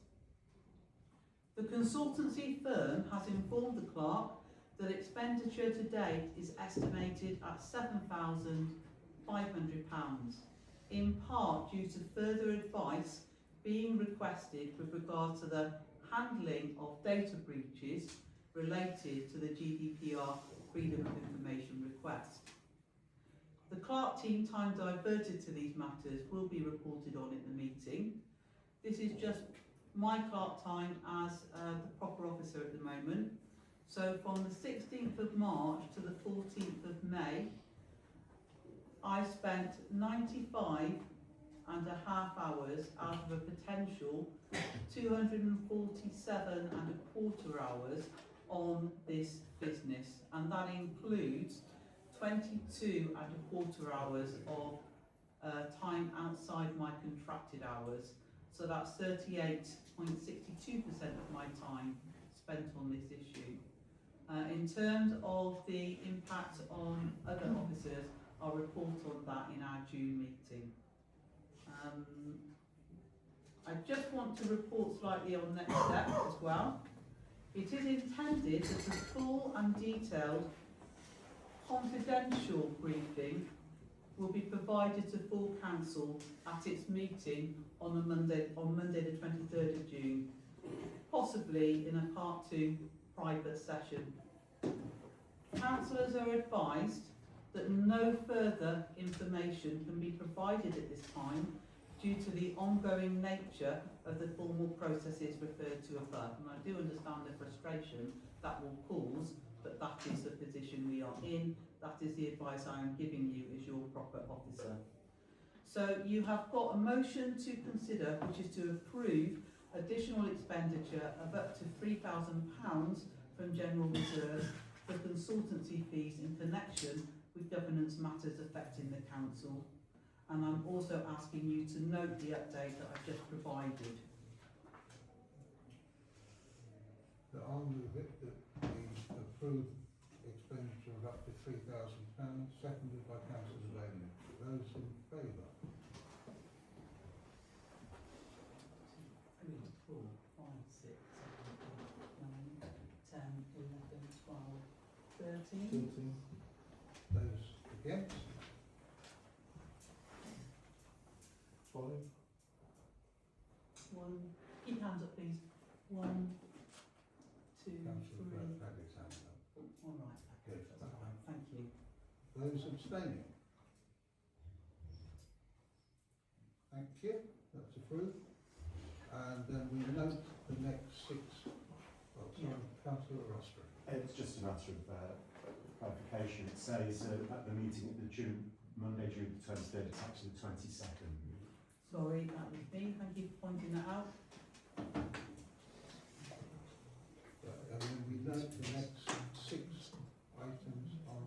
S2: The consultancy firm has informed the clerk that expenditure to date is estimated at £7,500, in part due to further advice being requested with regard to the handling of data breaches related to the GDPR freedom of information request. The clerk team time diverted to these matters will be reported on at the meeting. This is just my clerk time as the proper officer at the moment. So from the 16th of March to the 14th of May, I spent 95 and a half hours out of a potential 247 and a quarter hours on this business, and that includes 22 and a quarter hours of time outside my contracted hours. So that's 38.62% of my time spent on this issue. In terms of the impact on other officers, I'll report on that in our June meeting. I just want to report slightly on next steps as well. It is intended that a full and detailed confidential briefing will be provided to full council at its meeting on Monday the 23rd of June, possibly in a part 2 private session. Councillors are advised that no further information can be provided at this time due to the ongoing nature of the formal processes referred to above. And I do understand the frustration that will cause, but that is the position we are in. That is the advice I am giving you as your proper officer. So you have got a motion to consider, which is to approve additional expenditure of up to £3,000 from general reserves for consultancy fees in connection with governance matters affecting the council. And I'm also asking you to note the update that I've just provided.
S5: I'll move it that we approve expenditure of up to £3,000, seconded by Councillor Bailey. Those in favour?
S2: 3, 4, 5, 6, 7, 8, 9, 10, 11, 12, 13.
S16: 13.
S5: Those against?
S16: 5.
S2: 1, keep hands up please. 1, 2, 3.
S5: Councillor Bradley's hand up.
S2: All right,
S5: Good.
S2: that's all right, thank you.
S5: Those abstaining? Thank you, that's approved. And then we note the next 6, Councillor Rostron.
S15: It's just a matter of clarification. It says at the meeting at the Monday, June the 23rd, it's actually the 22nd.
S2: Sorry, that was me, thank you for pointing that out.
S5: And then we note the next 6 items on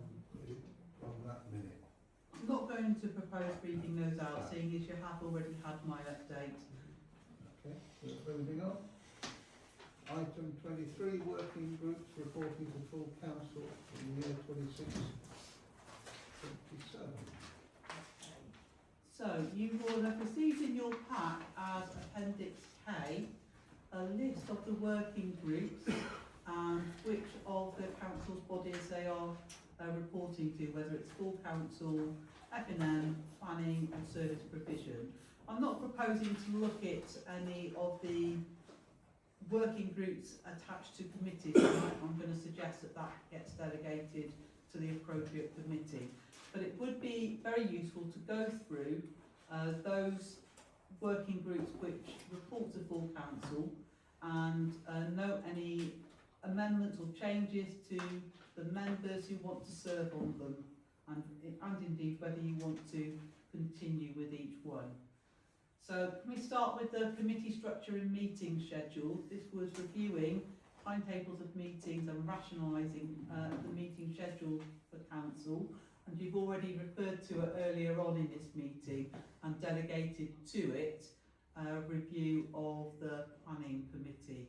S5: that minute.
S2: I'm not going to propose reading those out, seeing as you have already had my update.
S5: Okay, so moving on. Item 23, working groups reporting to full council for the year 26-27.
S2: So you will have received in your pack as Appendix K a list of the working groups and which of the council's bodies they are reporting to, whether it's full council, F&M, planning and service provision. I'm not proposing to look at any of the working groups attached to committees. I'm going to suggest that that gets delegated to the appropriate committee. But it would be very useful to go through those working groups which report to full council and note any amendments or changes to the members who want to serve on them, and indeed whether you want to continue with each one. So can we start with the committee structure and meeting schedule? This was reviewing timetables of meetings and rationalising the meeting schedule for council. And you've already referred to it earlier on in this meeting and delegated to it a review of the planning committee.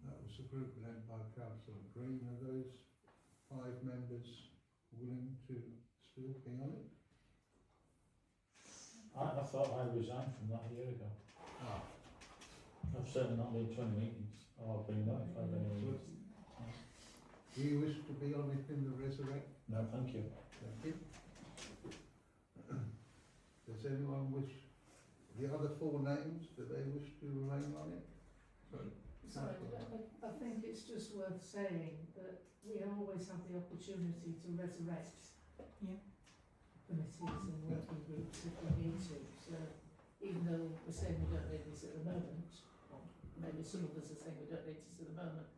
S5: That was a group led by Councillor Green. Are those 5 members willing to still be on it?
S17: I thought I resigned from that a year ago.
S5: Ah.
S17: I've certainly not been to any meetings, or I've been notified of any meetings.
S5: Do you wish to be on it in the resurrect?
S17: No, thank you.
S5: Thank you. Does anyone wish, the other 4 names, do they wish to remain on it? Sorry.
S7: Sorry, I think it's just worth saying that we always have the opportunity to resurrect committees and working groups if we need to. So even though we're saying we don't need this at the moment, or maybe some of us are saying we don't need this at the moment,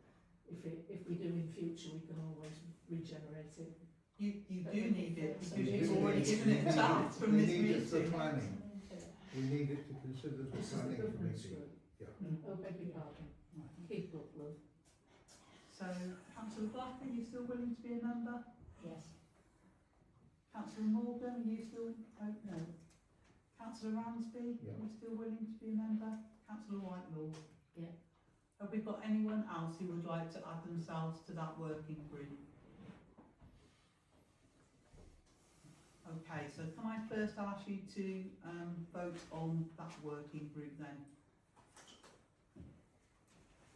S7: if we do in future, we can always regenerate it.
S2: You do need it because you've already given it a chance from this
S5: We need it for
S2: meeting.
S5: planning. We need it to consider the
S7: This is the
S5: planning
S7: governance
S5: committee.
S7: group.
S5: Yeah.
S7: Oh, beg your pardon. Keep up, love.
S2: So, Councillor Black, are you still willing to be a member?
S10: Yes.
S2: Councillor Morgan, are you still, oh no. Councillor Ransby,
S5: Yeah.
S2: are you still willing to be a member? Councillor Whitelaw?
S7: Yeah.
S2: Have we got anyone else who would like to add themselves to that working group? Okay, so can I first ask you to vote on that working group then?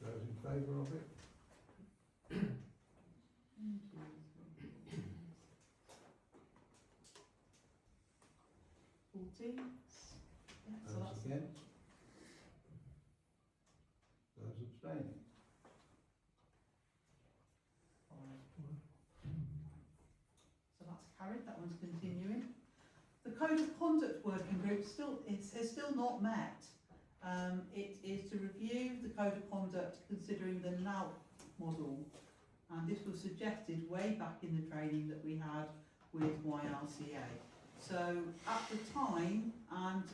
S5: Those in favour of it?
S2: 14? Yeah, so
S5: Those
S2: that's
S5: against? Those abstaining?
S2: So that's carried, that one's continuing. The Code of Conduct Working Group has still not met. It is to review the Code of Conduct considering the NOW model. And this was suggested way back in the training that we had with YRCA. So at the time, and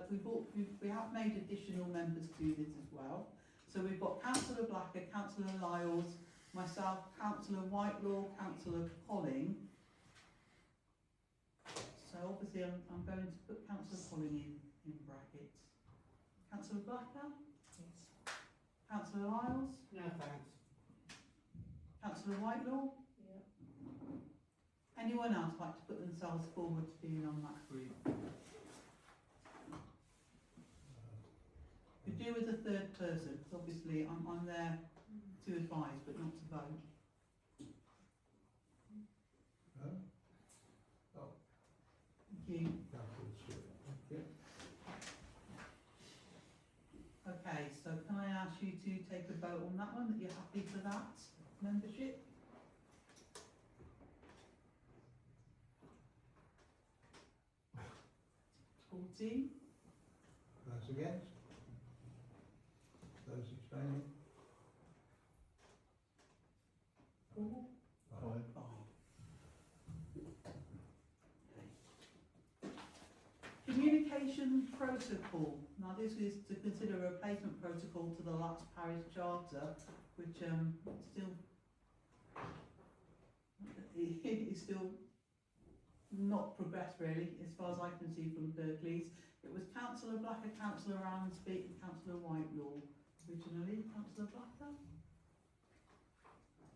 S2: we have made additional members to this as well. So we've got Councillor Blacker, Councillor Lyles, myself, Councillor Whitelaw, Councillor Colling. So obviously I'm going to put Councillor Colling in brackets. Councillor Blacker?
S7: Yes.
S2: Councillor Lyles?
S9: No thanks.
S2: Councillor Whitelaw?
S7: Yeah.
S2: Anyone else like to put themselves forward to being on that group? Could do with a third person, because obviously I'm there to advise but not to vote.
S5: No? Oh,
S2: Thank you.
S5: Councillor Stewart. Thank you.
S2: Okay, so can I ask you to take a vote on that one, that you're happy for that membership? Fourteen.
S5: Those against? Those abstaining?
S2: 4.
S5: 5.
S2: Communication protocol. Now this is to consider a replacement protocol to the last parish charter, which is still not progressed really, as far as I can see from Berkeley's. It was Councillor Blacker, Councillor Ransby and Councillor Whitelaw originally. Councillor Blacker?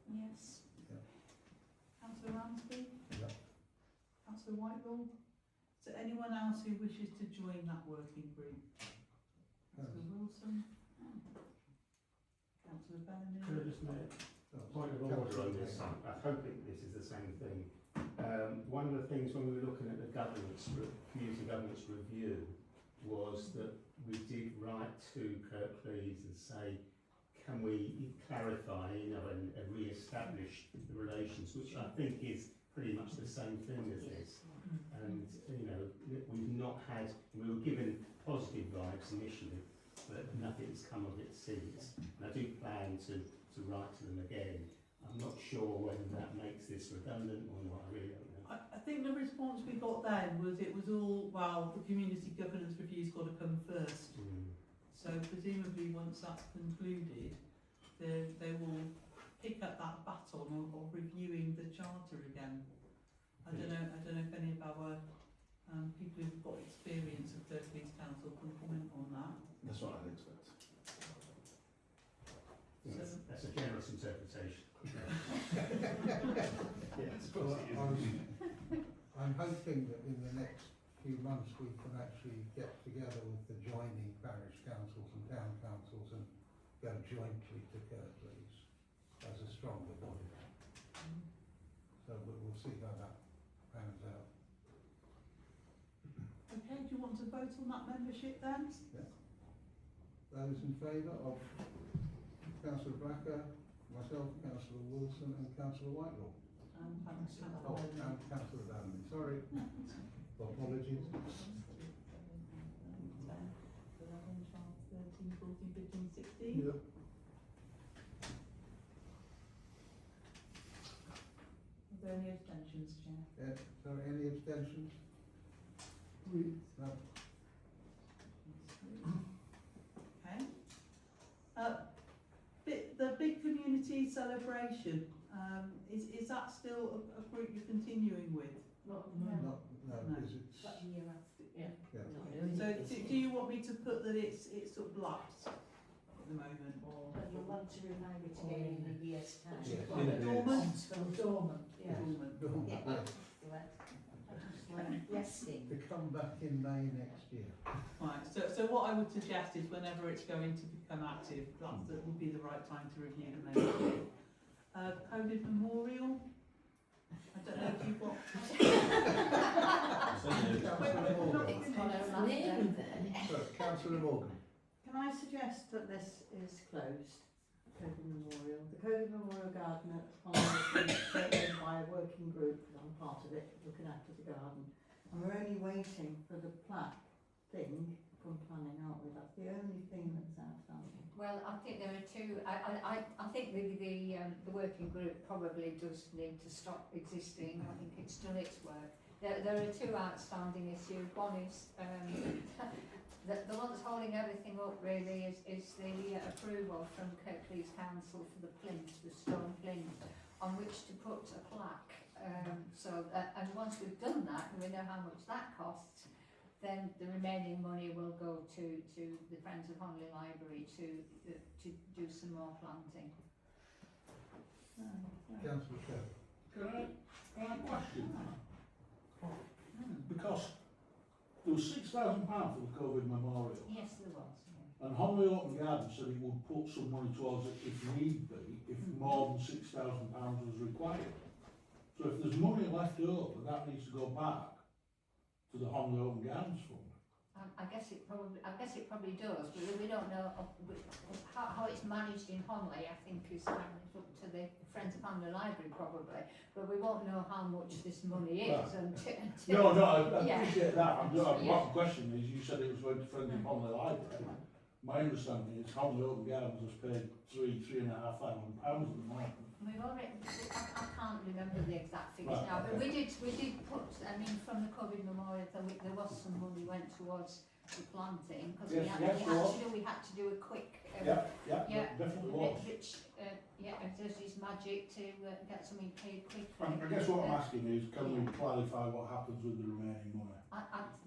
S11: Yes.
S2: Councillor Ransby?
S5: Yeah.
S2: Councillor Whitelaw? Is there anyone else who wishes to join that working group? Councillor Wilson? Councillor Bellamy?
S12: Could I just make a point of order on this? I hope this is the same thing. One of the things when we were looking at the community governance review was that we did write to Kirklees and say, can we clarify, and re-establish the relations, which I think is pretty much the same thing as this. And, we've not had, we were given positive vibes initially, but nothing's come of it since. And I do plan to write to them again. I'm not sure whether that makes this redundant or not, I really don't know.
S2: I think the response we got then was it was all, well, the community governance review's got to come first. So presumably once that's concluded, they will pick up that baton of reviewing the charter again. I don't know if any of our people who've got experience of Kirklees Council can comment on that.
S14: That's what I'd expect.
S12: That's a generous interpretation.
S14: Yes, of course it is.
S5: I'm hoping that in the next few months we can actually get together with the joining parish councils and town councils and go jointly to Kirklees as a stronger body. So we'll see how that pans out.
S2: Okay, do you want to vote on that membership then?
S5: Those in favour of Councillor Blacker, myself, Councillor Wilson and Councillor Whitelaw.
S2: And
S5: Oh, and Councillor Downing, sorry. Apologies.
S2: 10, 11, 12, 13, 14, 15, 16.
S5: Yep.
S2: Are there any abstentions, Chair?
S5: Sorry, any abstentions? No.
S2: Okay. The big community celebration, is that still a group you're continuing with?
S7: No.
S5: No,
S2: No.
S5: because it's,
S7: That year after, yeah.
S2: So do you want me to put that it's sort of lapsed at the moment, or?
S4: But you want to revive it again in a year's time.
S5: Yes.
S2: Dormant?
S7: Dormant, yeah.
S2: Dormant.
S5: yes,
S4: Resting.
S5: to come back in May next year.
S2: Right, so what I would suggest is whenever it's going to become active, that would be the right time to review the membership. COVID memorial, I don't know if you've got.
S5: So, Councillor Morgan.
S18: Can I suggest that this is closed, COVID Memorial? The COVID Memorial Garden at Holme is taken by a working group, because I'm part of it, looking after the garden. And we're only waiting for the plaque thing from planning, aren't we? That's the only thing that's outstanding.
S4: Well, I think there are two. I think the working group probably does need to stop existing. I think it's done its work. There are two outstanding issues. One is the one that's holding everything up really is the approval from Kirklees Council for the plinth, the stone plinth, on which to put a plaque. And once we've done that and we know how much that costs, then the remaining money will go to the Friends of Holme Library to do some more planting.
S5: Councillor Sherwood.
S1: Can I question that? Because there was £6,000 for the COVID memorial,
S4: Yes, there was. Yeah.
S1: and Holme Open Garden said it would put some money towards it if need be, if more than £6,000 was required. So if there's money left over, that needs to go back to the Holme Open Gardens Fund.
S4: I guess it probably does, but we don't know how it's managed in Holme. I think is up to the Friends of Holme Library probably, but we won't know how much this money is until.
S1: No, I
S4: Yeah.
S1: appreciate that.
S4: Yeah.
S1: What question is, you said it was going to Friends of Holme Library. My understanding is Holme Open Gardens has paid £3,500 at the moment.
S4: We've already, I can't remember the exact figures
S1: Right,
S4: now, but
S1: okay.
S4: we did put, I mean, from the COVID memorial, there was some money went towards the planting, because
S1: Yes, yes, there was.
S4: we had to do a quick,
S1: Yeah, definitely was.
S4: which, it does his magic to get something paid quickly.
S1: I guess what I'm asking is, can we clarify what happens with the remaining money?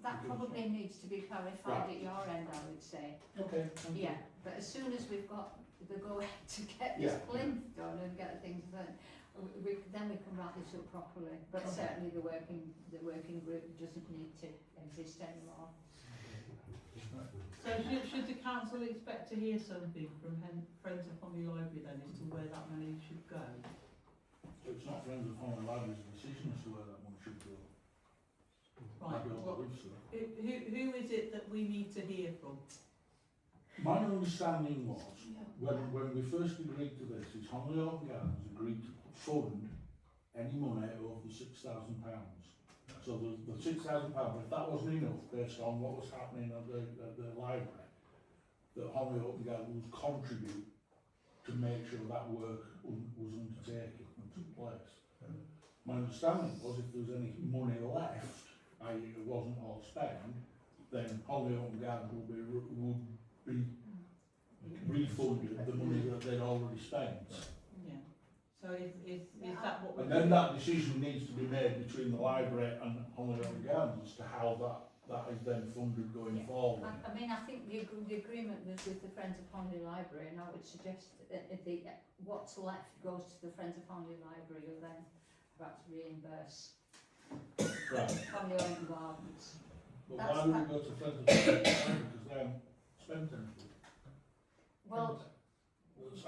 S4: That probably needs to be clarified at your end, I would say.
S1: Okay, thank you.
S4: Yeah, but as soon as we've got the go to get this plinth done and get things done, then we can wrap this up properly. But certainly the working group doesn't need to exist anymore.
S2: So should the council expect to hear something from Friends of Holme Library then as to where that money should go?
S1: So it's not Friends of Holme Library's decision as to where that money should go.
S2: Right.
S1: I don't
S2: Well,
S1: believe so.
S2: who is it that we need to hear from?
S1: My understanding was, when we first agreed to this, is Holme Open Gardens agreed to fund any money over the £6,000. So the £6,000, if that wasn't enough based on what was happening at the library, that Holme Open Gardens would contribute to make sure that work was undertaken and took place. My understanding was if there was any money left, i.e. it wasn't all spent, then Holme Open Garden would be refunded the money that they'd already spent.
S2: Yeah. So is that what we're
S1: And then that decision needs to be made between the library and Holme Open Gardens as to how that is then funded going forward.
S4: I mean, I think the agreement was with the Friends of Honley Library, and I would suggest that if what's left goes to the Friends of Honley Library, you'll then perhaps reimburse
S1: Right.
S4: Honley Open Gardens.
S1: But why would we go to Friends of Holme because they haven't spent anything?
S4: Well,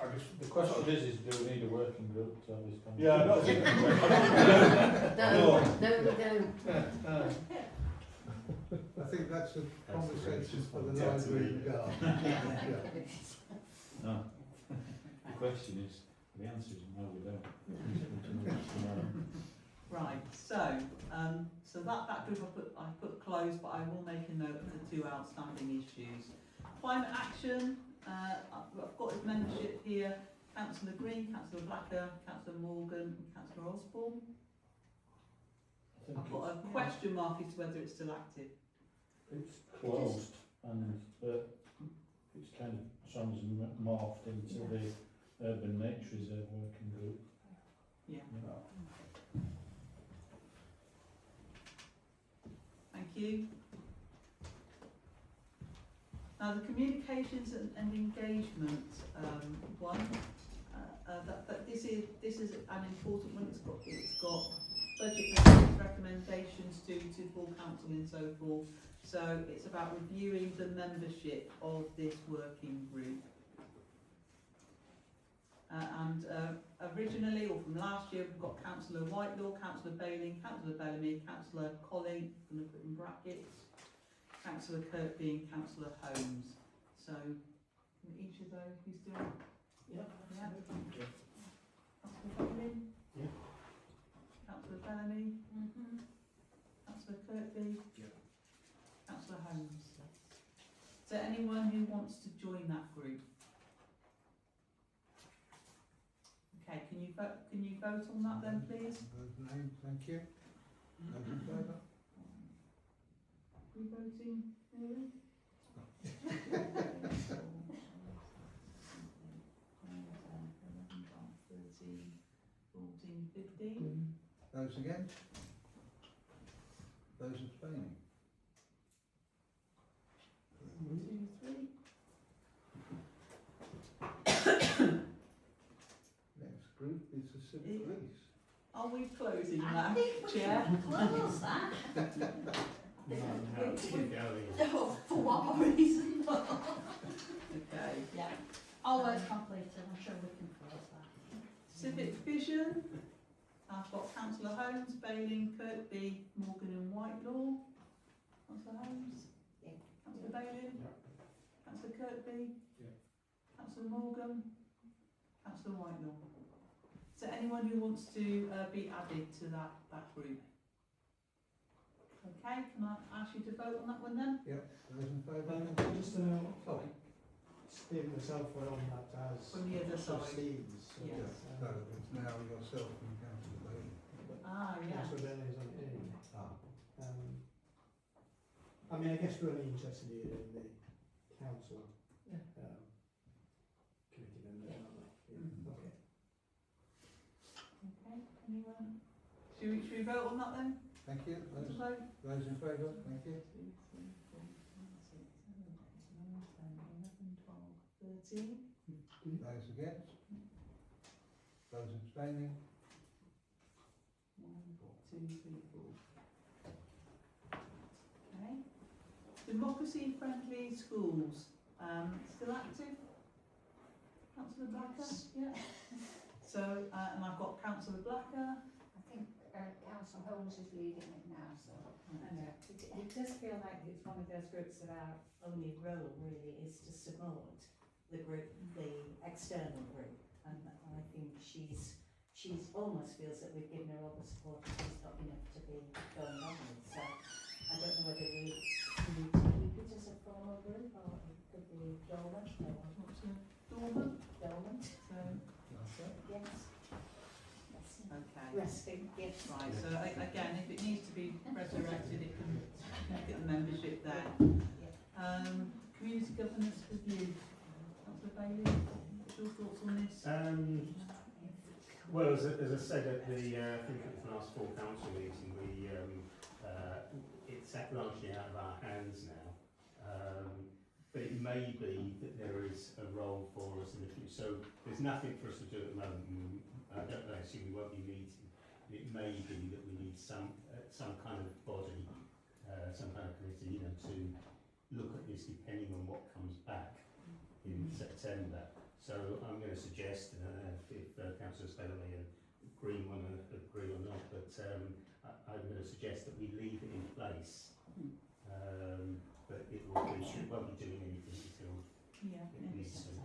S1: I guess
S17: The question is do we need a working group to have this conversation?
S1: yeah, I don't think
S5: No. I think that's a conversation for the library and garden.
S15: No. The question is, the answer is no, we don't.
S2: right? So that group I put closed, but I will make a note of the two outstanding issues. Climate action. I've got his membership here. Councillor Green, Councillor Blacker, Councillor Morgan, and Councillor Osborne. I've got a question mark as to whether it's still active.
S17: It's closed and it's kind of morphed into the Urban Nature Reserve working group.
S2: Yeah. Thank you. Now the communications and engagement one, that this is an important one. It's got budget recommendations to full council and so forth. So it's about reviewing the membership of this working group. Originally, or from last year, we've got Councillor Whitelaw, Councillor Bayling, Councillor Bellamy, Councillor Colling, I'm going to put in brackets, Councillor Kirkby and Councillor Holmes. So, each of those, who's doing?
S6: Yep.
S2: Yeah. Councillor Bayling?
S12: Yeah.
S2: Councillor Bellamy? Councillor Kirkby?
S12: Yeah.
S2: Councillor Holmes? Is there anyone who wants to join that group? Okay, can you vote on that then, please?
S5: Those names, thank you. Those in favour?
S2: Are we voting, Mary? 14, 15.
S5: Those against? Those abstaining?
S2: 2, 3.
S5: Next group is the civil police.
S2: Are we closing
S10: I
S2: that,
S10: think we
S2: Chair?
S10: should close that.
S12: No, keep going.
S10: Oh, for one more reason.
S2: Okay.
S10: Yeah. All those completed, I'm sure we can close that.
S2: Civic Vision. I've got Councillor Holmes, Bayling, Kirkby, Morgan and Whitelaw. Councillor Holmes?
S10: Yeah.
S2: Councillor Bayling?
S12: Yeah.
S2: Councillor Kirkby?
S12: Yeah.
S2: Councillor Morgan? Councillor Whitelaw? Is there anyone who wants to be added to that group? Okay, can I ask you to vote on that one then?
S5: Yep, those in favour?
S6: Just to know, Steve and myself were on that as
S2: From the other side.
S6: trustees. So
S2: Yes.
S5: No, it's now yourself and Councillor Bailey.
S2: Ah, yeah.
S6: Councillor Bailey's on it.
S5: Ah.
S6: I mean, I guess we're only interested here in the council committee members, aren't we? Yeah. Okay.
S2: Okay, anyone? Should we vote on that then?
S5: Thank you.
S2: Want to vote?
S5: Those in favour? Thank you.
S2: 2, 3, 4, 5, 6, 7, 8, 9, 10, 11, 12, 13.
S5: Those against? Those abstaining?
S2: 1, 2, 3, 4. Okay. Democracy Friendly Schools. Still active? Councillor Blacker? Yeah. So, and I've got Councillor Blacker.
S4: I think Councillor Holmes is leading it now, so.
S7: It does feel like it's one of those groups that our only role really is to support the group, the external group, and I think she's almost feels that we've given her all the support and she's got enough to be going on with. So I don't know whether we need to keep it as a formal group or it could be dormant or
S2: Dormant?
S7: dormant.
S2: So,
S7: Yes.
S2: okay.
S11: resting, yes.
S2: Right, so again, if it needs to be resurrected, it can look at the membership there. Community governance review. Councillor Bailey, what's your thoughts on this?
S12: Well, as I said at the, I think at the last full council meeting, it's largely out of our hands now. But it may be that there is a role for us in the future. So there's nothing for us to do at the moment. I assume we won't be meeting. It may be that we need some kind of body, some kind of committee, to look at this depending on what comes back in September. So I'm going to suggest, if Councillor Spellerly and Green want to agree or not, but I'm going to suggest that we leave it in place. But it won't be doing anything until it needs to.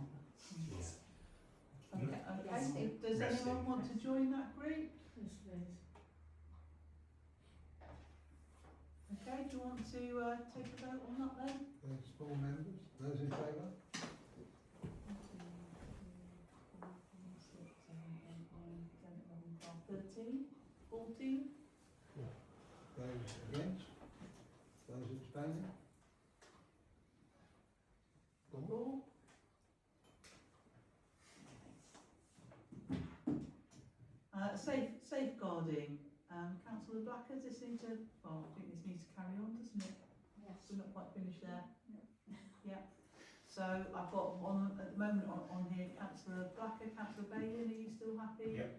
S2: Okay. Does anyone want to join that group?
S7: Yes, please.
S2: Okay, do you want to take a vote on that then?
S5: Those 4 members, those in favour?
S2: 13, 14.
S5: Those against? Those abstaining?
S2: 4. Safeguarding. Councillor Blacker, does this need to, well, I think this needs to carry on, doesn't it?
S4: Yes.
S2: We're not quite finished there. Yeah. So I've got one at the moment on here, Councillor Blacker, Councillor Bailey, are you still happy?
S12: Yep.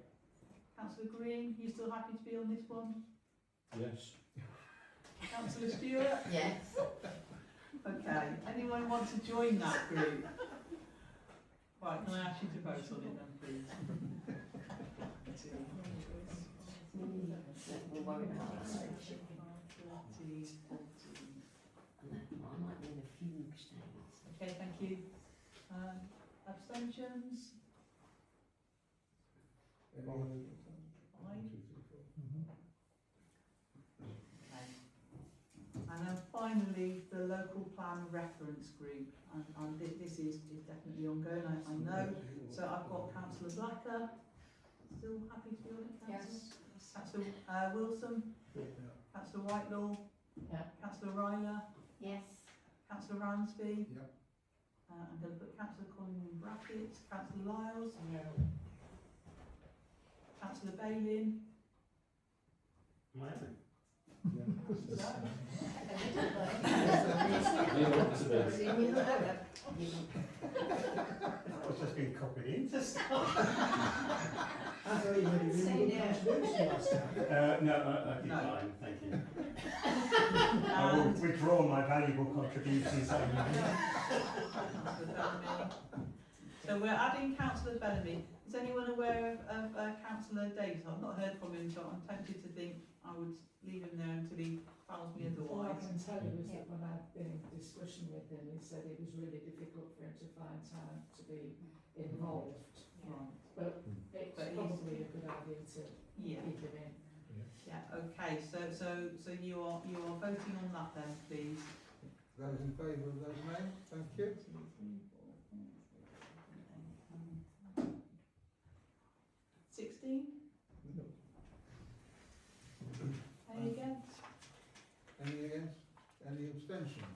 S2: Councillor Green, are you still happy to be on this one?
S17: Yes.
S2: Councillor Stewart?
S10: Yes.
S2: Okay, anyone want to join that group? Right, can I ask you to vote on it then, please?
S10: We're worried about that.
S2: 13, 14.
S10: I might be in a few states.
S2: Okay, thank you. Abstentions?
S5: Anyone?
S2: 5.
S5: 1, 2, 3, 4.
S2: Okay. And then finally, the local plan reference group, and this is definitely ongoing, I know. So I've got Councillor Blacker, still happy to be on it, Councillor?
S4: Yes.
S2: Councillor Wilson, Councillor Whitelaw, Councillor Ryler,
S4: Yes.
S2: Councillor Ransby.
S5: Yep.
S2: I'm going to put Councillor Collins in brackets, Councillor Lyles, Councillor Bailey.
S12: Am I in? I was just being copied into stuff.
S6: I thought you made a really good contribution last time.
S12: No, I decline, thank you. I will withdraw my valuable contributions.
S2: So we're adding Councillor Bellamy. Is anyone aware of Councillor Davis? I've not heard from him, so I'm tempted to think I would leave him there until he tells me
S7: All I
S2: otherwise.
S7: can tell you is that when I've been in discussion with him, he said it was really difficult for him to find time to be involved.
S2: Right.
S7: But it's probably a good idea to
S2: Yeah.
S7: keep him in.
S2: Yeah. Okay. So you are voting on that then, please.
S5: Those in favour of those names, thank you.
S2: 16. Any against?
S5: Any against? Any abstentions?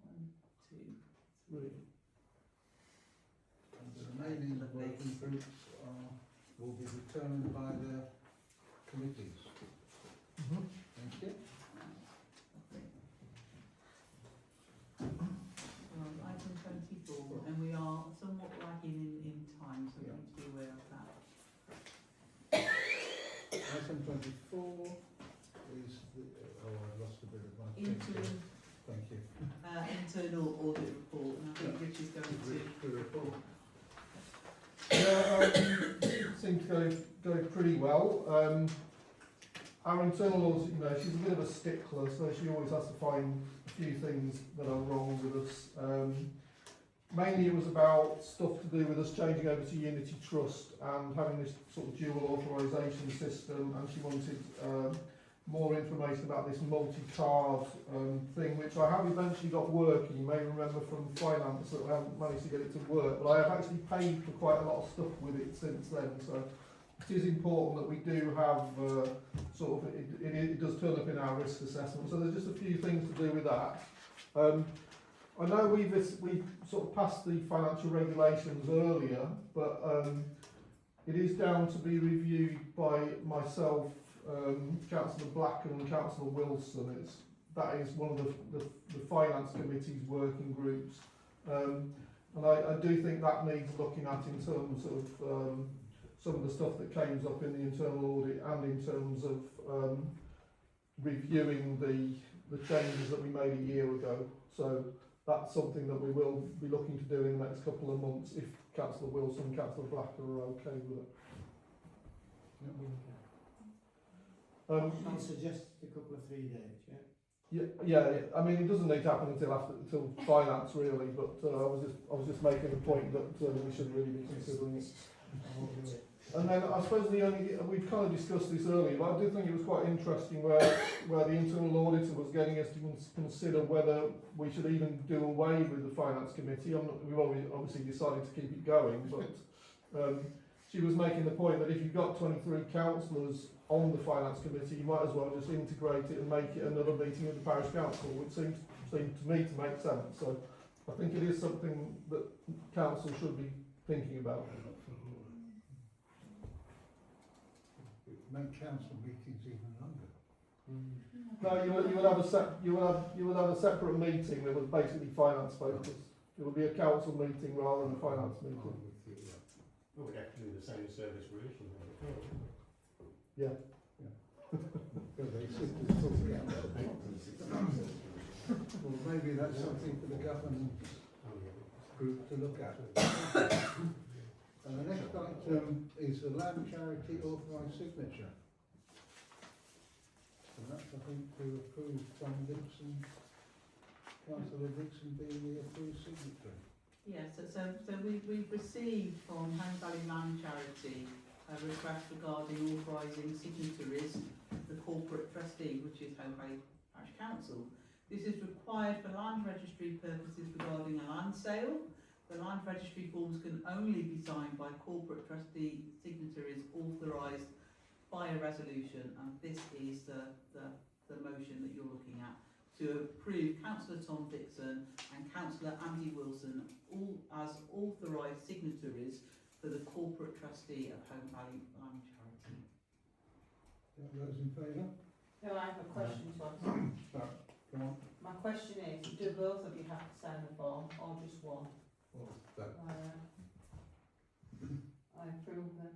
S2: 1, 2,
S5: 3. And the remaining working groups will be determined by the committees. Thank you.
S2: Item 24, and we are somewhat lagging in time, so we need to be aware of that.
S5: Item 24 is the, I've lost a bit of my
S2: Interim.
S5: Thank you.
S2: Internal audit report, and I think Rich is going to.
S5: The report.
S16: Yeah, seemed to go pretty well. Our internal audit, she's a bit of a stickler, so she always has to find a few things that are wrong with us. Mainly it was about stuff to do with us changing over to Unity Trust and having this sort of dual authorisation system, and she wanted more information about this multi-card thing, which I have eventually got working. You may remember from finance that I haven't managed to get it to work, but I have actually paid for quite a lot of stuff with it since then, so it is important that we do have sort of, it does turn up in our risk assessment. So there's just a few things to do with that. I know we sort of passed the financial regulations earlier, but it is down to be reviewed by myself, Councillor Blacker and Councillor Wilson. That is one of the Finance Committee's working groups. And I do think that needs looking at in terms of some of the stuff that came up in the internal audit and in terms of reviewing the changes that we made a year ago. So that's something that we will be looking to do in the next couple of months if Councillor Wilson and Councillor Blacker are okay with it.
S6: I'll suggest a couple of 3 days, yeah?
S16: Yeah. I mean, it doesn't need to happen until finance really, but I was just making the point that we should really be considering it. And then I suppose we've kind of discussed this earlier, but I did think it was quite interesting where the internal auditor was getting us to consider whether we should even do away with the finance committee. We've obviously decided to keep it going, but she was making the point that if you've got 23 councillors on the finance committee, you might as well just integrate it and make it another meeting of the parish council, which seems to me to make sense. So I think it is something that council should be thinking about.
S5: Make council meetings even longer.
S16: No, you would have a separate meeting that was basically finance focused. It would be a council meeting rather than a finance meeting.
S12: Well, we'd have to do the same service really, shouldn't we?
S16: Yeah.
S5: Because they sit to talk about. Well, maybe that's something for the governance group to look at. And the next item is the land charity authorised signature. And that's, I think, to approve Tom Dixon, Councillor Dixon being the approved signatory.
S2: Yes, so we've received from Holme Valley Land Charity a request regarding authorising signatories of the corporate trustee, which is Holme Valley Parish Council. This is required for land registry purposes regarding a land sale. The land registry forms can only be signed by corporate trustee signatories authorised by a resolution, and this is the motion that you're looking at, to approve Councillor Tom Dixon and Councillor Andy Wilson all as authorised signatories for the corporate trustee of Holme Valley Land Charity.
S5: Those in favour?
S9: No, I have a question to ask.
S5: Come on.
S9: My question is, do both of you have to sign the form, or just one?
S5: Well, that.
S9: I approve them.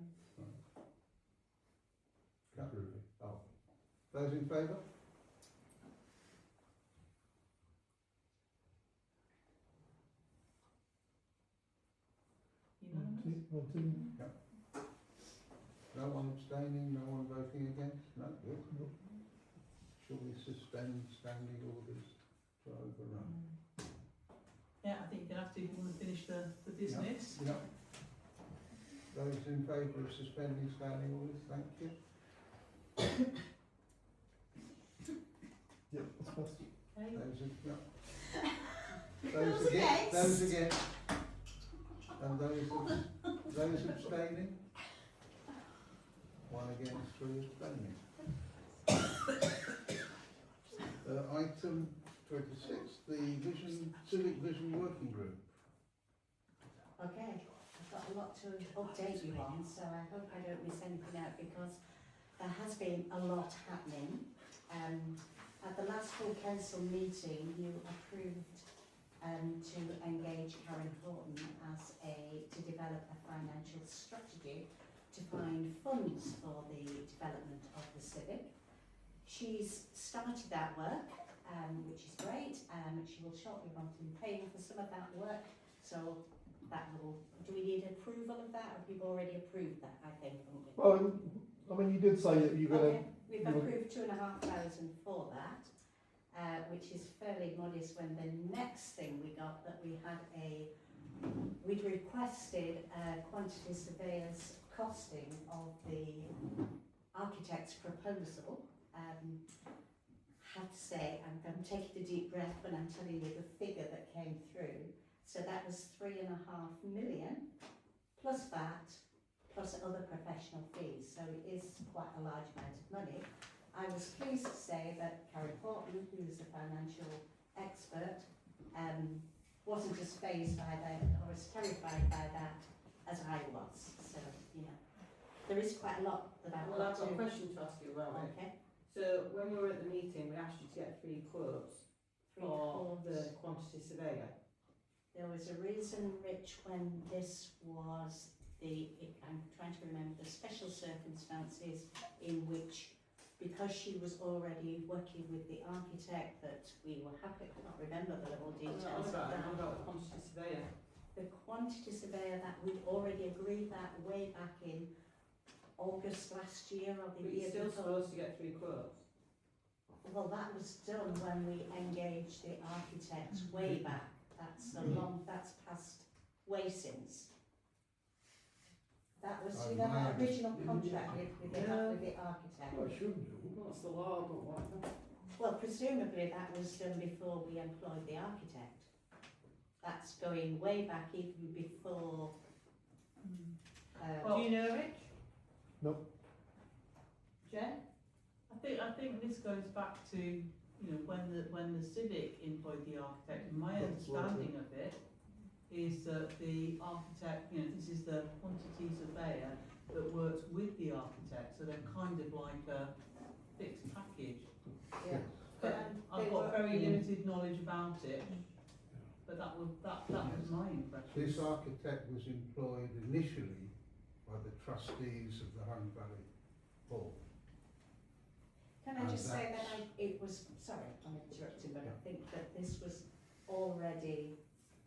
S5: Oh. Those in favour?
S2: Unanimous?
S5: Yep. No one abstaining, no one voting against? No, good.
S16: No.
S5: Shall we suspend standing orders to overrun?
S2: Yeah, I think you're going to have to, if you want to finish the business.
S5: Yep. Those in favour of suspending standing orders, thank you.
S16: Yep, that's passed.
S2: Okay.
S5: Those against? Those against? And those abstaining? One against, 3 abstaining. Item 26, the Civic Vision Working Group.
S19: Okay, I've got a lot to update you on, so I hope I don't miss anything out because there has been a lot happening. At the last full council meeting, you approved to engage Karen Horton to develop a financial strategy to find funds for the development of the Civic. She's started that work, which is great. She will shortly want to be paying for some of that work, so that will. Do we need approval of that, or have you already approved that? I think.
S16: Well, I mean, you did say that you're going to.
S19: Okay. We've approved 2,500 for that, which is fairly modest. When the next thing we got that we'd requested a quantity surveyor's costing of the architect's proposal. Have to say, I'm taking a deep breath when I'm telling you the figure that came through. So that was 3.5 million plus that, plus other professional fees, so it is quite a large amount of money. I was pleased to say that Carrie Portman, who's a financial expert, wasn't as fazed by that or as terrified by that as I was. So, you know, there is quite a lot that I've
S9: Well, I've got a question to ask you about it.
S19: Okay.
S9: So when we were at the meeting, we asked you to get 3 quotes for the quantity surveyor.
S19: There was a reason, Rich, when this was I'm trying to remember the special circumstances in which, because she was already working with the architect, that we were happy. I can't remember the little details of that.
S9: What about the quantity surveyor?
S19: The quantity surveyor, that we'd already agreed that way back in August last year or the
S9: But
S19: year
S9: you're still
S19: before.
S9: supposed to get 3 quotes.
S19: Well, that was done when we engaged the architect way back. That's passed way since. That was, you know, that original contract with the architect.
S13: Well, it should do.
S9: What's the law, but what?
S19: Well, presumably that was done before we employed the architect. That's going way back even before.
S2: Well,
S9: do you know, Rich?
S16: No.
S9: Jen?
S2: I think this goes back to, you know, when the Civic employed the architect. And my understanding of it is that the architect, you know, this is the quantity surveyor that works with the architect, so they're kind of like a fixed package.
S19: Yeah.
S2: But I've got very limited knowledge about it. But that was my impression.
S5: This architect was employed initially by the trustees of the Holme Valley Hall.
S19: Can I just say that it was, sorry, I'm interrupting, but I think that this was already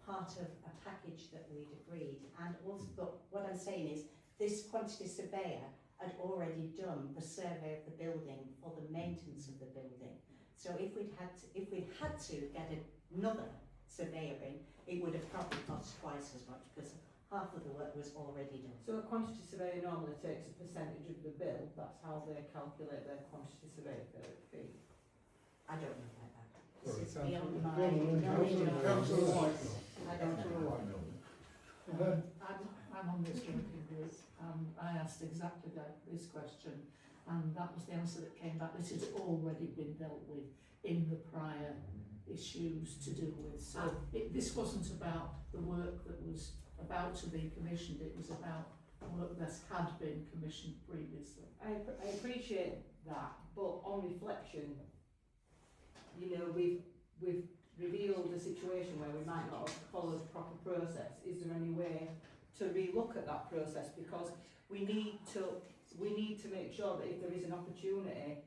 S19: part of a package that we'd agreed. And also, but what I'm saying is, this quantity surveyor had already done the survey of the building for the maintenance of the building. So if we'd had to get another surveyor in, it would have probably cost twice as much because half of the work was already done.
S9: So a quantity surveyor normally takes a percentage of the bill. That's how they calculate their quantity surveyor fee.
S19: I don't know about that.
S5: Sorry,
S19: This is beyond my
S5: Councillor White.
S19: I don't know.
S7: I'm on this working group. I asked exactly this question, and that was the answer that came back. This had already been dealt with in the prior issues to do with. So this wasn't about the work that was about to be commissioned. It was about work that had been commissioned previously.
S9: I appreciate that, but on reflection, you know, we've revealed a situation where we might not have followed the proper process. Is there any way to relook at that process? Because we need to make sure that if there is an opportunity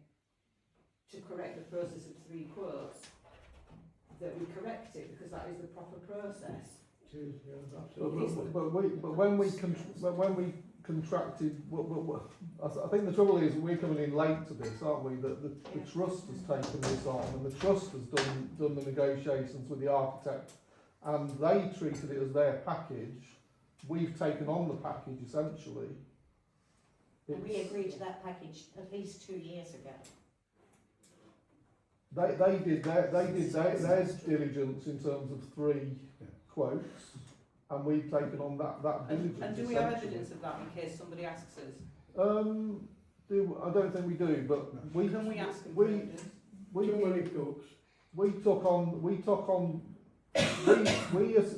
S9: to correct the process of 3 quotes, that we correct it, because that is the proper process.
S16: But when we contracted, I think the trouble is we're coming in late to this, aren't we? That the trust has taken this on, and the trust has done the negotiations with the architect, and they treated it as their package. We've taken on the package essentially.
S19: And we agreed to that package at least 2 years ago.
S16: They did their diligence in terms of 3 quotes, and we've taken on that diligence.
S9: And do we have evidence of that in case somebody asks us?
S16: I don't think we do, but
S9: Can we ask them for evidence?
S13: Too many cooks.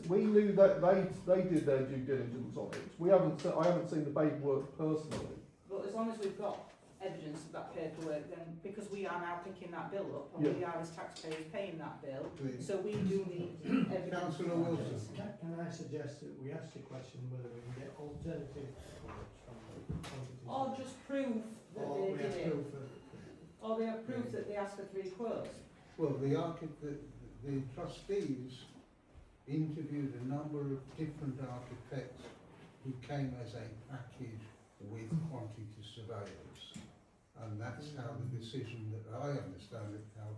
S16: We knew that they did their due diligence on it. I haven't seen the paperwork personally.
S9: But as long as we've got evidence of that paperwork, then because we are now picking that bill up, and we are as taxpayers paying that bill, so we do need evidence.
S5: Councillor Wilson.
S6: Can I suggest that we ask the question whether we can get alternative quotes from the quantities?
S9: Or just proof that
S6: Or
S9: they
S6: we
S9: did
S6: have
S9: it.
S6: proof of.
S9: Or they have proof that they asked for 3 quotes.
S5: Well, the trustees interviewed a number of different architects who came as a package with quantity surveyors. And that's how the decision that I understand it, how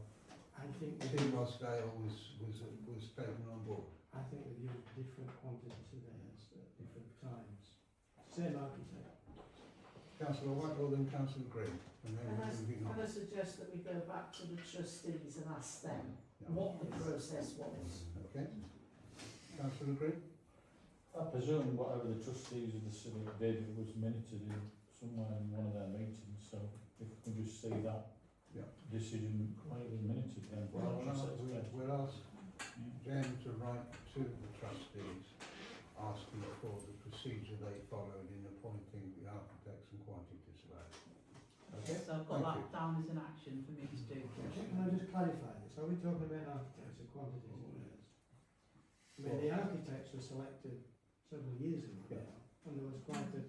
S6: I think
S5: Tim Rosdale was taken on board.
S6: I think we use different quantity surveyors at different times. Same architect.
S5: Councillor Whitehall and Councillor Green. And then we're moving on.
S7: Can I suggest that we go back to the trustees and ask them what the process was?
S5: Okay. Councillor Green?
S17: I presume whatever the trustees of the civic did, it was minuted in somewhere in one of their meetings, so if we can just see that decision clearly minuted, then
S5: Well,
S17: perhaps
S5: we'll,
S17: it's
S5: we'll ask Jen to write to the trustees asking for the procedure they followed in appointing the architects and quantity surveyors. Okay?
S2: So I've got
S5: Thank
S2: that down as an action for me to do.
S6: Can I just clarify this? Are we talking about architects or quantity surveyors? I mean, the architects were selected several years ago now, and there was quite a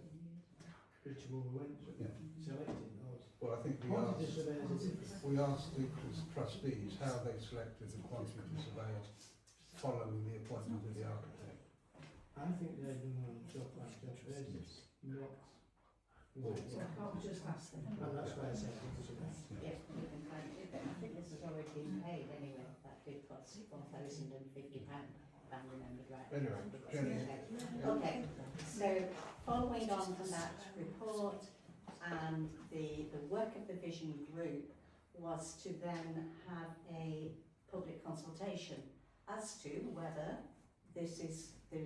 S6: ritual we went through selecting those.
S5: Well, I think
S6: Quantity surveyors is different.
S5: we asked the trustees how they selected the quantity surveyors following the appointment of the architect.
S6: I think they're doing on a job by job basis, not.
S7: So can't we just ask them?
S6: And that's why I said quantity surveyors.
S19: Yes, we can find it, but I think this has already been paid anyway, that bid cost £4,050, if I remember right.
S5: Anyway, Jenny.
S19: Okay, so following on from that report and the work of the vision group was to then have a public consultation as to whether this is the,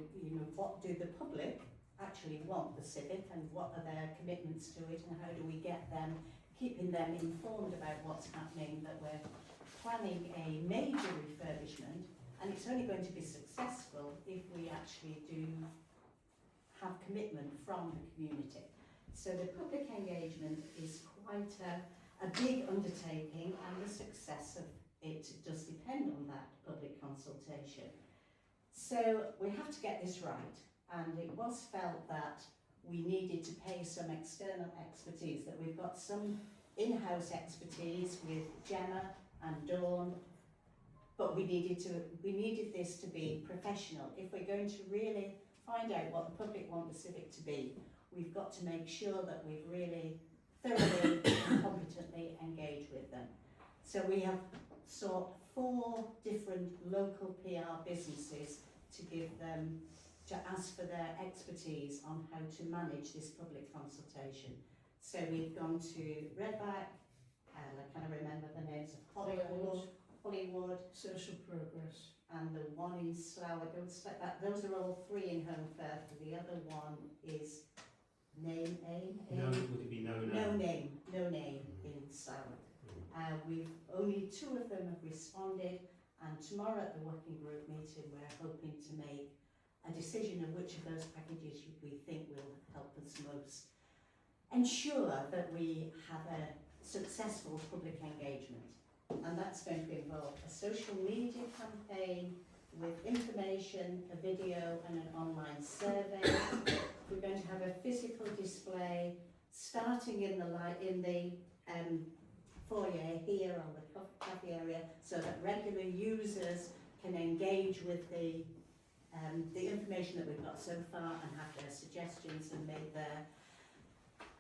S19: what do the public actually want the civic and what are their commitments to it and how do we get them, keeping them informed about what's happening, that we're planning a major refurbishment and it's only going to be successful if we actually do have commitment from the community. So the public engagement is quite a big undertaking and the success of it does depend on that public consultation. So we have to get this right, and it was felt that we needed to pay some external expertise, that we've got some in-house expertise with Gemma and Dawn, but we needed this to be professional. If we're going to really find out what the public want the civic to be, we've got to make sure that we've really thoroughly and competently engaged with them. So we have sought 4 different local PR businesses to ask for their expertise on how to manage this public consultation. So we've gone to Redback, and I kind of remember the names of Hollywood,
S7: Social Progress,
S19: and the one in Slough. Those are all 3 in Home Fair. The other one is Would it be No Name in Slough. We've only 2 of them have responded, and tomorrow at the working group meeting we're hoping to make a decision of which of those packages we think will help us most ensure that we have a successful public engagement. And that's going to involve a social media campaign with information, a video and an online survey. We're going to have a physical display starting in the foyer here on the cafe area, so that regular users can engage with the information that we've got so far and have their suggestions and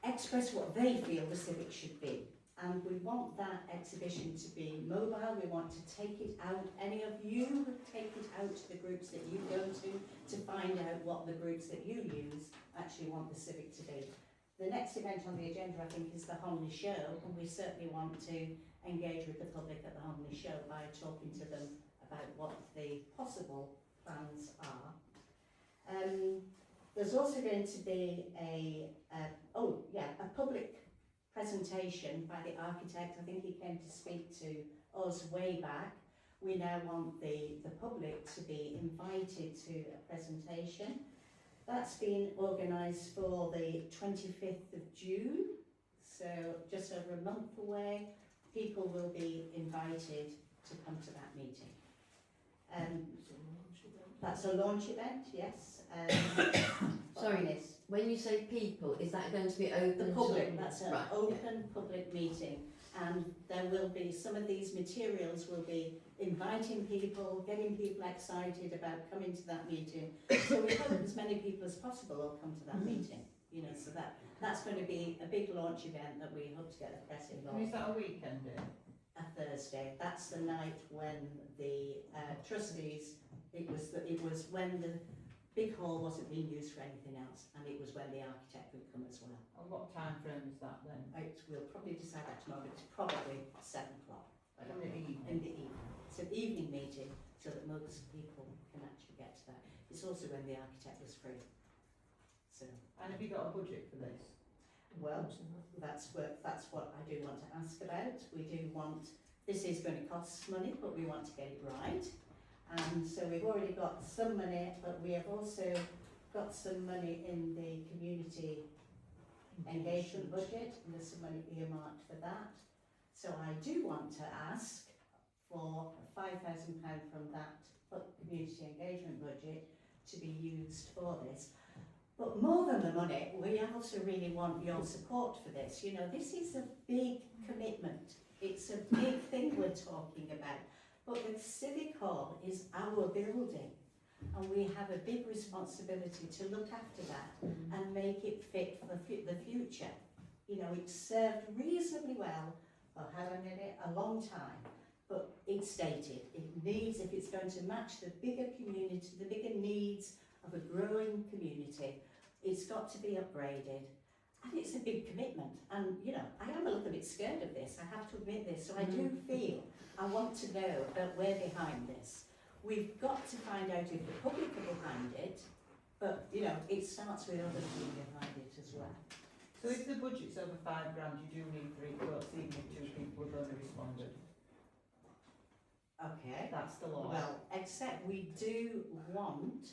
S19: express what they feel the civic should be. And we want that exhibition to be mobile. We want to take it out. Any of you take it out to the groups that you go to find out what the groups that you use actually want the civic to be. The next event on the agenda, I think, is the Holme show, and we certainly want to engage with the public at the Holme show by talking to them about what the possible plans are. There's also going to be a public presentation by the architect. I think he came to speak to us way back. We now want the public to be invited to a presentation. That's been organised for the 25th of June, so just over a month away. People will be invited to come to that meeting. That's a launch event, yes.
S20: Sorry, when you say people, is that going to be open?
S19: The public, that's an
S20: right,
S19: open public meeting. And there will be, some of these materials will be inviting people, getting people excited about coming to that meeting. So we hope as many people as possible will come to that meeting. So that's going to be a big launch event that we hope to get the press involved.
S2: And is that a weekend day?
S19: A Thursday. That's the night when the trustees, it was when the big hall wasn't being used for anything else, and it was when the architect would come as well.
S2: And what time frame is that then?
S19: We'll probably decide that tomorrow, but it's probably 7 o'clock.
S2: In the evening?
S19: In the evening. It's an evening meeting, so that most people can actually get to that.
S21: It's also when the architect was free. So,
S9: And have you got a budget for this?
S21: well, that's what I do want to ask about. We do want, this is going to cost money, but we want to get it right. And so we've already got some money, but we have also got some money in the community engagement budget, and there's some money earmarked for that. So I do want to ask for £5,000 from that community engagement budget to be used for this. But more than the money, we also really want your support for this. You know, this is a big commitment. It's a big thing we're talking about. But the Civic Hall is our building, and we have a big responsibility to look after that and make it fit for the future. You know, it's served reasonably well for a long time, but it's dated. It needs, if it's going to match the bigger community, the bigger needs of a growing community, it's got to be upgraded. And it's a big commitment. And, you know, I am a little bit scared of this, I have to admit this. So I do feel, I want to know that we're behind this. We've got to find out if the public are behind it, but, you know, it starts with others being behind it as well.
S9: So if the budget's over £5 grand, you do need 3 quotes, even if 2 people have only responded.
S21: Okay.
S9: That's the law.
S21: Well, except we do want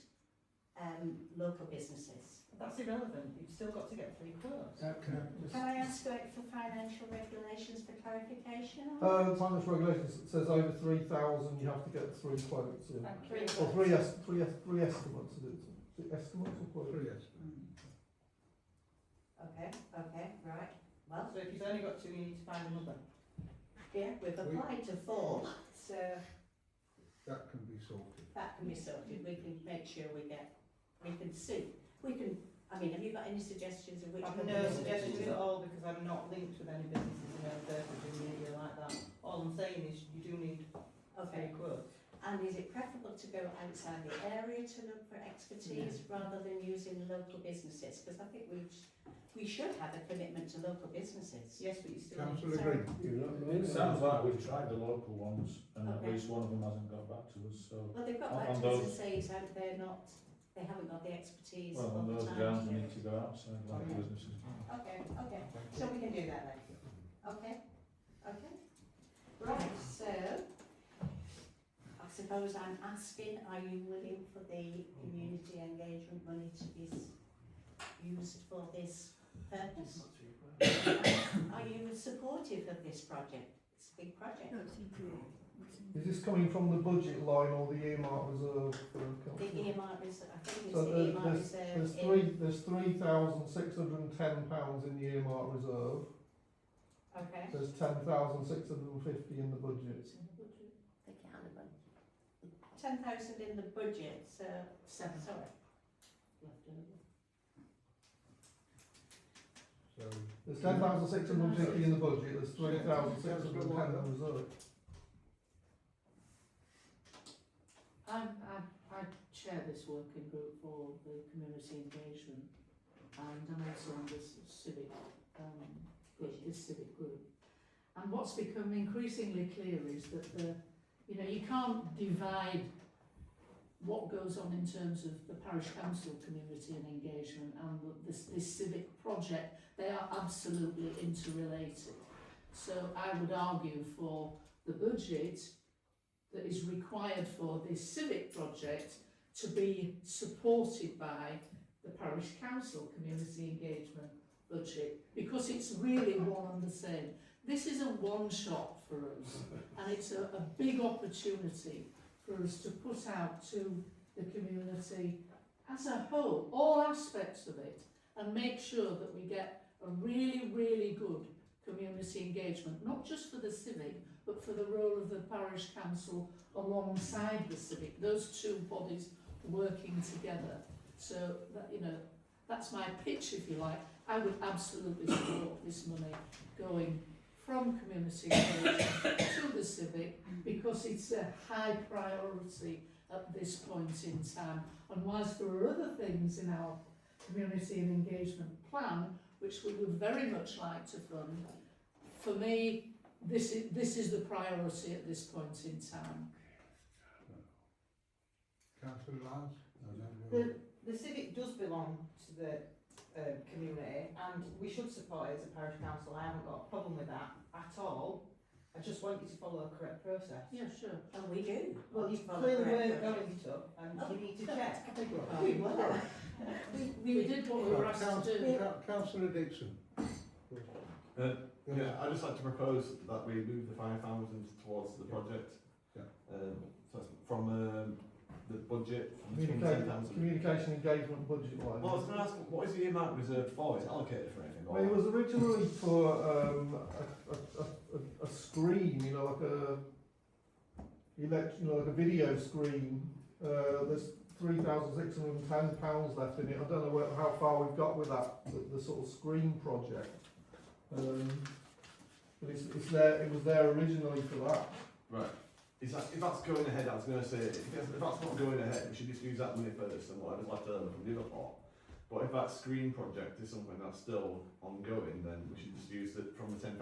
S21: local businesses.
S9: That's irrelevant. You've still got to get 3 quotes.
S21: Can I ask for financial regulations for clarification?
S16: Finance regulations says over 3,000 you have to get 3 quotes. Yeah. Or three estimates. Is it estimates or quotes?
S5: 3 estimates.
S21: Okay, right. Well,
S9: So if you've only got 2, you need to find another.
S21: yeah, we've applied to 4, so
S5: That can be sorted.
S21: that can be sorted. We can make sure we can see. I mean, have you got any suggestions of which?
S9: I've no suggestions at all because I'm not linked with any businesses in our in media like that. All I'm saying is you do need 3 quotes.
S21: And is it preferable to go outside the area to look for expertise rather than using local businesses? Because I think we should have a commitment to local businesses.
S9: Yes, but you still
S5: Councillor Green.
S17: It sounds like we've tried the local ones, and at
S21: Okay.
S17: least one of them hasn't got back to us, so.
S21: Well, they've got
S17: On-
S21: back
S17: on
S21: to us and
S17: those-
S21: say they haven't got the expertise
S17: Well,
S21: all
S17: on
S21: the
S17: those
S21: time.
S17: grounds,
S21: to
S17: we
S21: do
S17: need
S21: it.
S17: to go outside like
S21: Okay.
S17: businesses.
S21: Okay. So we can do that then. Okay. Right, so I suppose I'm asking, are you willing for the community engagement money to be used for this purpose? Are you supportive of this project? It's a big project.
S16: Is this coming from the budget line or the earmark reserve for the council?
S21: The earmark reserve, I think it's
S16: So
S21: the earmark reserve.
S16: there's £3,610 in the earmark reserve.
S21: Okay.
S16: There's 10,650 in the budget.
S21: 10,000 in the budget, so
S18: 7.
S21: sorry.
S5: So
S16: There's 10,650 in the budget, there's 3,610 in the reserve.
S7: I chair this working group for the community engagement, and I'm also on this civic group. And what's become increasingly clear is that you can't divide what goes on in terms of the parish council community and engagement and this civic project. They are absolutely interrelated. So I would argue for the budget that is required for this civic project to be supported by the parish council community engagement budget, because it's really one and the same. This is a one-shot for us, and it's a big opportunity for us to put out to the community as a whole, all aspects of it, and make sure that we get a really, really good community engagement, not just for the civic, but for the role of the parish council alongside the civic, those two bodies working together. So that, that's my pitch, if you like. I would absolutely support this money going from community engagement to the civic, because it's a high priority at this point in time. And whilst there are other things in our community and engagement plan which we would very much like to fund, for me this is the priority at this point in time.
S5: Councillor Lyons?
S9: The civic does belong to the community, and we should support it as a parish council. I haven't got a problem with that at all. I just want you to follow the correct process.
S7: Yeah, sure.
S21: And we do.
S9: Well, you
S21: Follow
S9: clearly
S21: the correct
S9: weren't
S21: process.
S9: going to, and you need to check.
S21: We were.
S7: We did what we were asked to do.
S5: Councillor Dixon.
S8: Yeah, I'd just like to propose that we move the 5,000 towards the project.
S5: Yeah.
S8: So it's from the budget, from the
S16: Communication,
S8: 10,000.
S16: communication engagement budget line.
S8: Well, I was going to ask, what is the amount reserved for? Is it allocated for anything?
S16: Well, it was originally for a screen, you know, like a video screen. There's £3,610 left in it. I don't know how far we've got with that, the sort of screen project. But it's there. It was there originally for that.
S8: Right. If that's going ahead, I was going to say, if that's not going ahead, we should just use that money first and whatever's left over from the other pot. But if that screen project is something that's still ongoing, then we should just use it from the 10,000.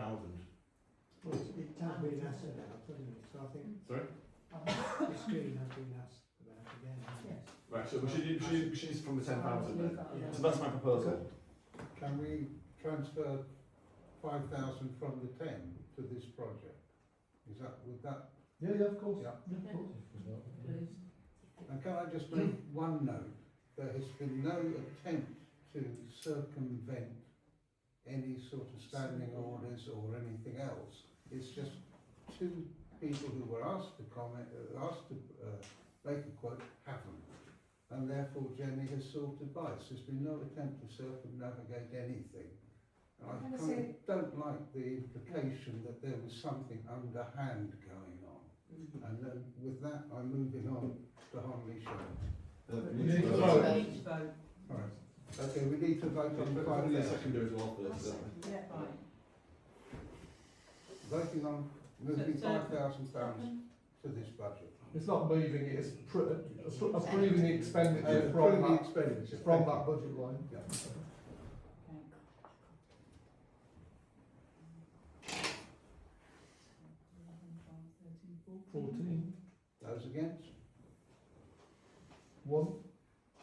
S6: Well, it has been asked about, hasn't it? So I think
S8: Sorry?
S6: the screen has been asked about again.
S7: Yes.
S8: Right, so we should use it from the 10,000 then.
S6: Yeah.
S8: So that's my proposal.
S5: Can we transfer 5,000 from the 10 to this project? Would that?
S16: Yeah, of course.
S5: Yeah.
S16: Yeah, of course.
S7: Please.
S5: And can I just make one note? There has been no attempt to circumvent any sort of standing orders or anything else. It's just two people who were asked to comment, asked to make a quote, haven't. And therefore Jenny has sought advice. There's been no attempt to circumnavigate anything. And I kind of don't like the implication that there was something underhand going on. And then with that, I'm moving on to Holme Show.
S8: We need to vote.
S5: All right. Okay, we need to vote on the
S8: We need a
S5: 5,000.
S8: seconder as well first, don't we?
S2: Yeah, fine.
S5: Voting on moving
S2: So-
S5: £5,000 to this budget.
S16: It's not moving it. It's approving the expenditure
S5: Approve
S16: from
S5: the
S16: that
S5: expenditure.
S16: from
S5: Thank
S16: that
S5: you.
S16: budget line.
S5: Yeah.
S2: Okay.
S16: 14.
S5: Those against?
S16: 1.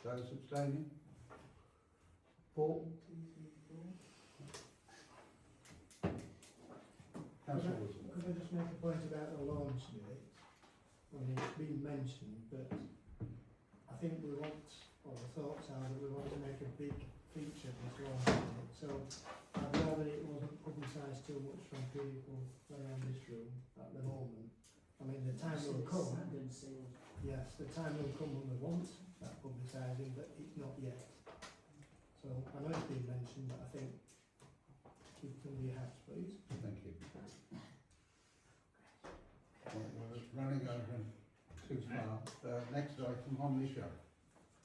S5: Those abstaining?
S16: 4.
S5: Councillor Wilson.
S6: Could I just make a point about the launch date? I mean, it's been mentioned, but I think we want, or the thoughts are that we want to make a big feature of this launch date. So I'd rather it wasn't publicised too much from people around this room at the moment. I mean, the time will come. Yes, the time will come when we want that publicising, but it's not yet. So I know it's been mentioned, but I think keep it under your hats, please.
S5: Thank you. Right, we're running over too far. Next item, Holme Show.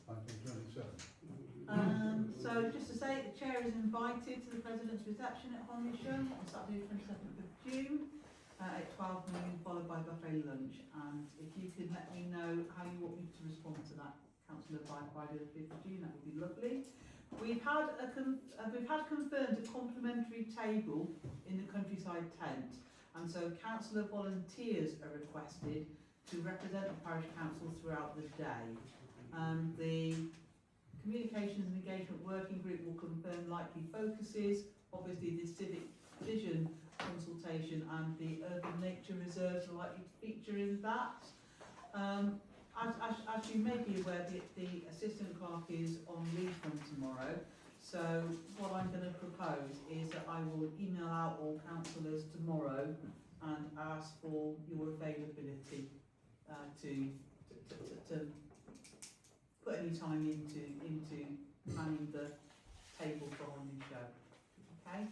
S5: Item 27.
S2: So just to say, the chair is invited to the President's reception at Holme Show on Saturday the 27th of June at 12 noon, followed by buffet lunch. And if you could let me know how you want me to respond to that, Councillor, by Friday the 5th of June, that would be lovely. We've had confirmed a complimentary table in the countryside tent, and so councillor volunteers are requested to represent the parish council throughout the day. The Communications and Engagement Working Group will confirm likely focuses, obviously the civic vision consultation and the urban nature reserves are likely to feature in that. As you may be aware, the assistant clerk is on leave from tomorrow, so what I'm going to propose is that I will email out all councillors tomorrow and ask for your availability to put any time into manning the table for our new show. Okay?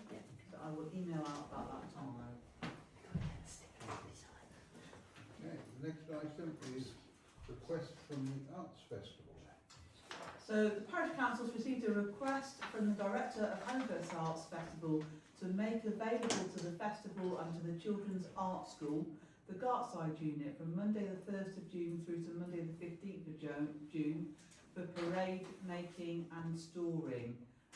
S2: So I will email out about that tomorrow.
S5: Okay, the next item is request from the Arts Festival.
S2: So the Parish Council's received a request from the Director of Anniversary Arts Festival to make available to the festival and to the Children's Art School the Gartside unit from Monday the 1st of June through to Monday the 15th of June for parade making and storing.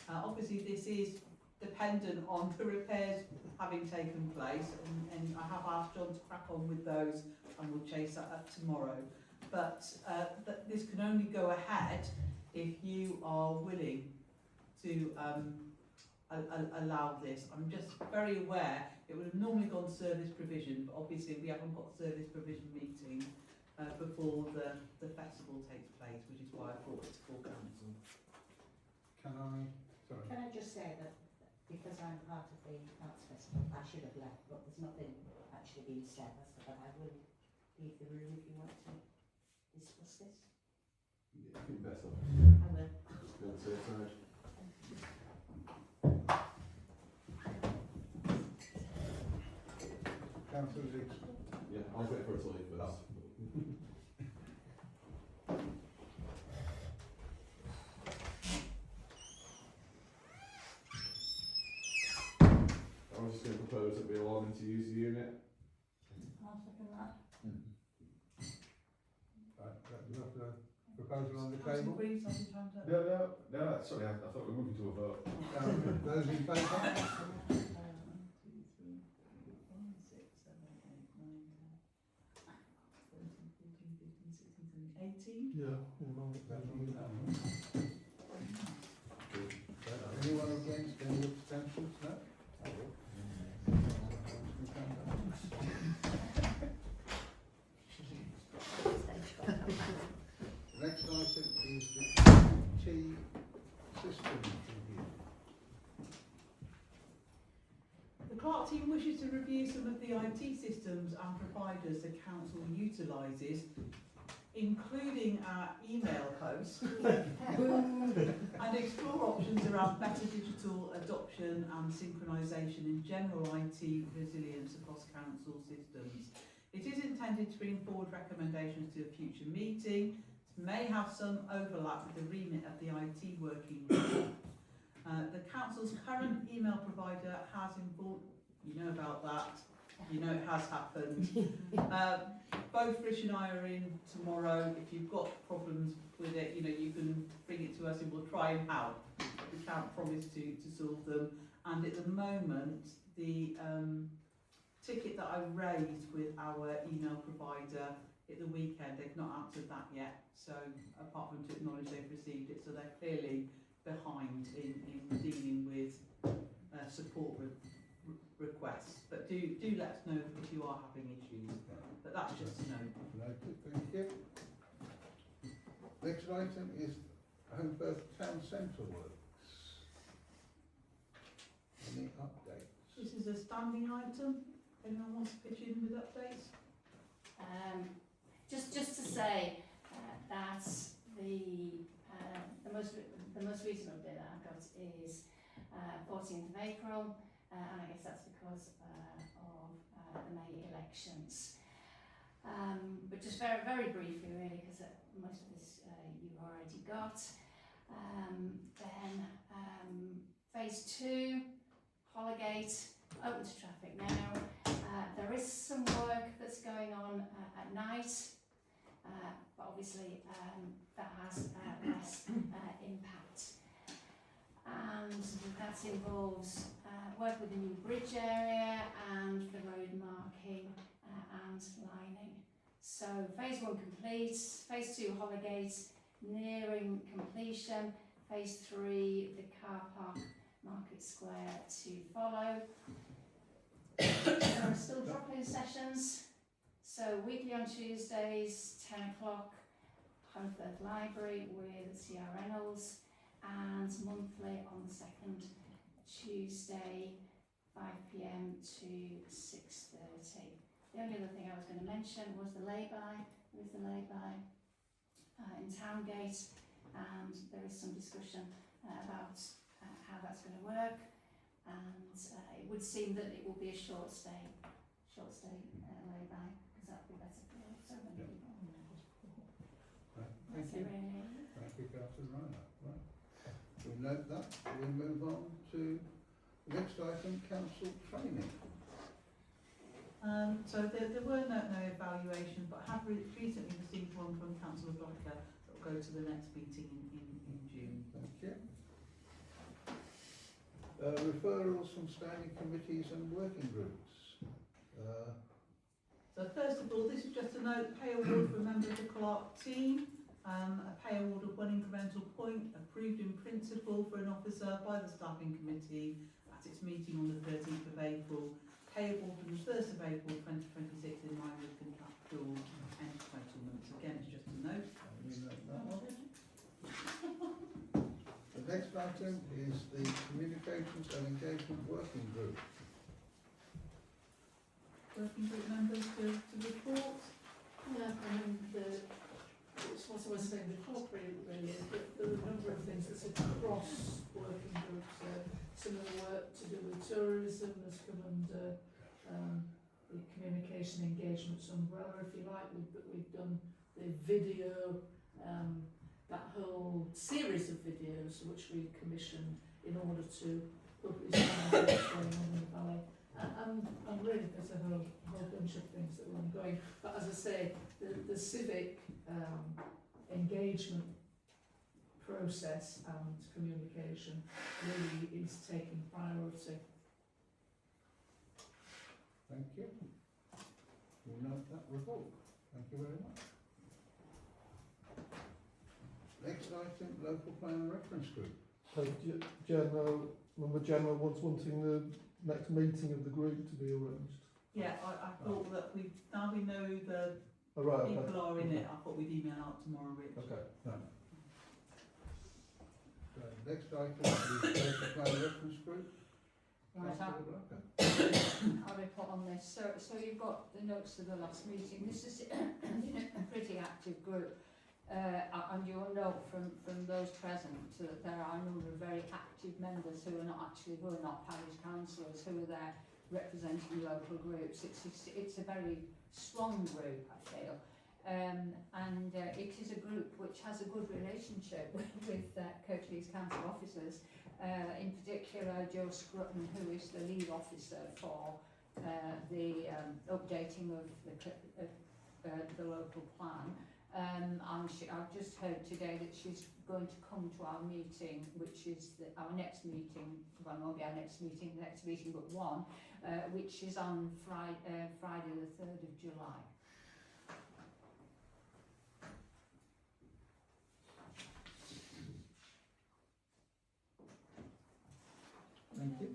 S2: Obviously this is dependent on the repairs having taken place, and I have asked John to crack on with those and we'll chase that up tomorrow. But this can only go ahead if you are willing to allow this. I'm just very aware it would have normally gone service provision, but obviously we haven't got service provision meeting before the festival takes place, which is why I brought it to full council.
S21: Can I just say that because I'm part of the Arts Festival, I should have left, but there's nothing actually being said, but I will leave the room if you want to discuss this.
S15: Yeah, I think better.
S21: I will.
S15: Just go to the side.
S5: Councillor Hicks.
S15: Yeah, I was waiting for it to leave first. I was just going to propose that we allow them to use the unit.
S18: I'll second that.
S5: Right, you have the proposal on the
S2: Councillor
S5: table.
S2: Breeze, have you time to?
S15: No, sorry, I thought we were moving to a vote.
S5: Those in favour?
S2: 18.
S16: Yeah.
S5: Anyone against, any abstentions? No? Next item is the IT systems review.
S2: The Clerk team wishes to review some of the IT systems and providers the council utilises, including our email host, and explore options around better digital adoption and synchronisation in general IT resilience across council systems. It is intended to bring forward recommendations to a future meeting. It may have some overlap with the remit of the IT working group. The council's current email provider has informed, you know about that, you know it has happened. Both Rich and I are in tomorrow. If you've got problems with it, you know, you can bring it to us and we'll try and help. We can't promise to solve them. And at the moment, the ticket that I raised with our email provider at the weekend, they've not answered that yet. So apart from to acknowledge they've received it, so they're clearly behind in dealing with support requests. But do let us know if you are having issues. But that's just a note.
S5: Noted, thank you. Next item is Holmesburg Town Centre works. Any updates?
S2: This is a standing item. Anyone wants to pitch in with updates?
S11: Just to say that the most recent update that I've got is 14th of April, and I guess that's because of the May elections. But just very, very briefly, really, because most of this you've already got. Then phase 2, Holygate, open to traffic now. There is some work that's going on at night, but obviously that has less impact. And that involves work with the new bridge area and the road marking and lining. So phase 1 complete, phase 2 Holygate nearing completion, phase 3 the car park Market Square to follow. There are still drop-in sessions, so weekly on Tuesdays 10 o'clock Holmesburg Library with C.R. Reynolds, and monthly on the second Tuesday 5 p.m. to 6:30. The only other thing I was going to mention was the lay-by. There is the lay-by in Towngate, and there is some discussion about how that's going to work, and it would seem that it will be a short stay lay-by, because that would be better for so many people.
S5: Right,
S11: That's
S5: thank you.
S11: it really.
S5: Thank you, Councillor Ryan. Right. We'll note that. We'll move on to the next item, council training.
S2: So there were no evaluations, but I have recently received one from Councillor Blacker that will go to the next meeting in June.
S5: Thank you. Referrals from standing committees and working groups.
S2: So first of all, this is just a note, pay award for a member of the clerk team. A pay award of 1 incremental point approved in principle for an officer by the staffing committee at its meeting on the 13th of April, payable from the 1st of April 2026 in line with contractual entitlements. Again, it's just a note.
S5: The next item is the Communications and Engagement Working Group.
S2: Working group members to report.
S7: Yeah, it's what I was saying before, really, is that there are a number of things that's across working groups. Some of the work to do with tourism has come under the communication engagements umbrella, if you like. We've done the video, that whole series of videos which we commissioned in order to publicise what's going on in the valley. And really there's a whole bunch of things that are ongoing. But as I say, the civic engagement process and communication really is taking priority.
S5: Thank you. We'll note that report. Thank you very much. Next item, Local Plan Reference Group.
S16: So Member Gemma was wanting the next meeting of the group to be arranged.
S2: Yeah, I thought that now we know the
S16: Okay.
S2: people are in it, I thought we'd email out tomorrow, Rich.
S16: Okay.
S5: No. So next item is Local Plan Reference Group.
S4: Right,
S5: Councillor Blacker.
S4: I'll report on this. So you've got the notes of the last meeting. This is a pretty active group. And you'll note from those present that there are a number of very active members who are not parish councillors, who are there representing local groups. It's a very strong group, I feel, and it is a group which has a good relationship with Kirklees Council officers, in particular Joe Scrutton, who is the lead officer for the updating of the local plan. And I've just heard today that she's going to come to our meeting, which is our next meeting, well, it won't be our next meeting, but one, which is on Friday the 3rd of July.
S5: Thank you.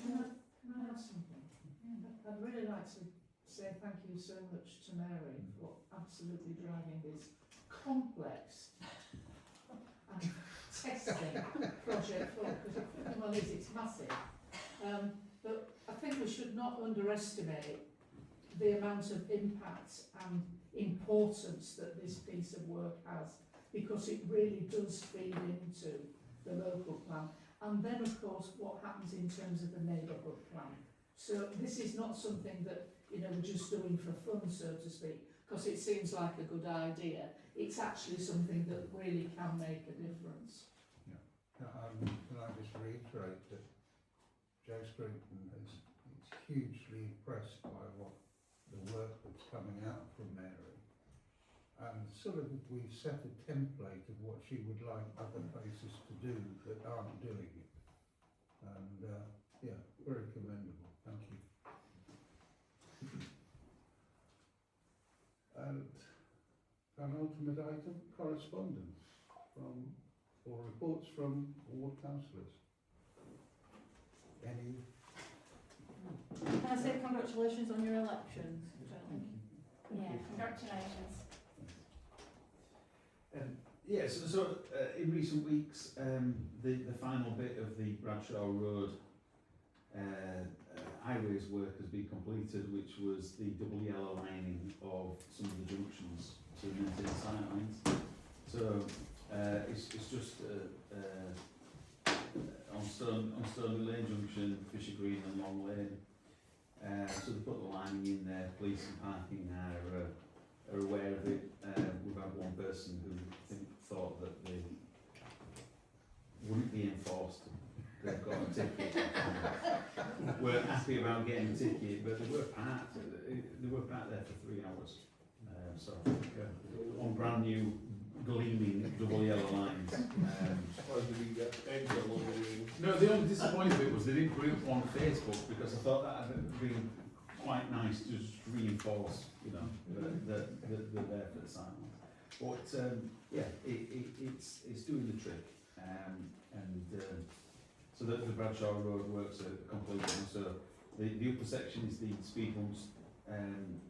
S7: Can I add something? I'd really like to say thank you so much to Mary for absolutely driving this complex and testing project forward, because it's massive. But I think we should not underestimate the amount of impact and importance that this piece of work has, because it really does feed into the local plan. And then, of course, what happens in terms of the neighbourhood plan. So this is not something that, we're just doing for fun, so to speak, because it seems like a good idea. It's actually something that really can make a difference.
S5: Yeah. Can I just reiterate that Joe Scruton is hugely impressed by the work that's coming out from Mary. And we've set a template of what she would like other places to do that aren't doing it. And very commendable. Thank you. And an ultimate item, correspondence or reports from ward councillors. Any?
S7: Can I say congratulations on your elections?
S11: Yeah, congratulations.
S14: In recent weeks, the final bit of the Bradshaw Road highways work has been completed, which was the double yellow lining of some of the junctions to maintain sight lines. So it's just on Stone Lane Junction, Fisher Green and Long Lane. So they put the lining in there. Police and parking are aware of it. We've had one person who thought that they wouldn't be enforced. They've got a ticket. Weren't happy about getting a ticket, but they were parked. They were parked there for 3 hours. On brand new, gleaming double yellow lines. No, the only disappointing bit was they didn't put it up on Facebook, because I thought that had been quite nice to just reinforce, that they're there for the sign. But it's doing the trick, so the Bradshaw Road works are complete now. So the upper section is the speed bumps,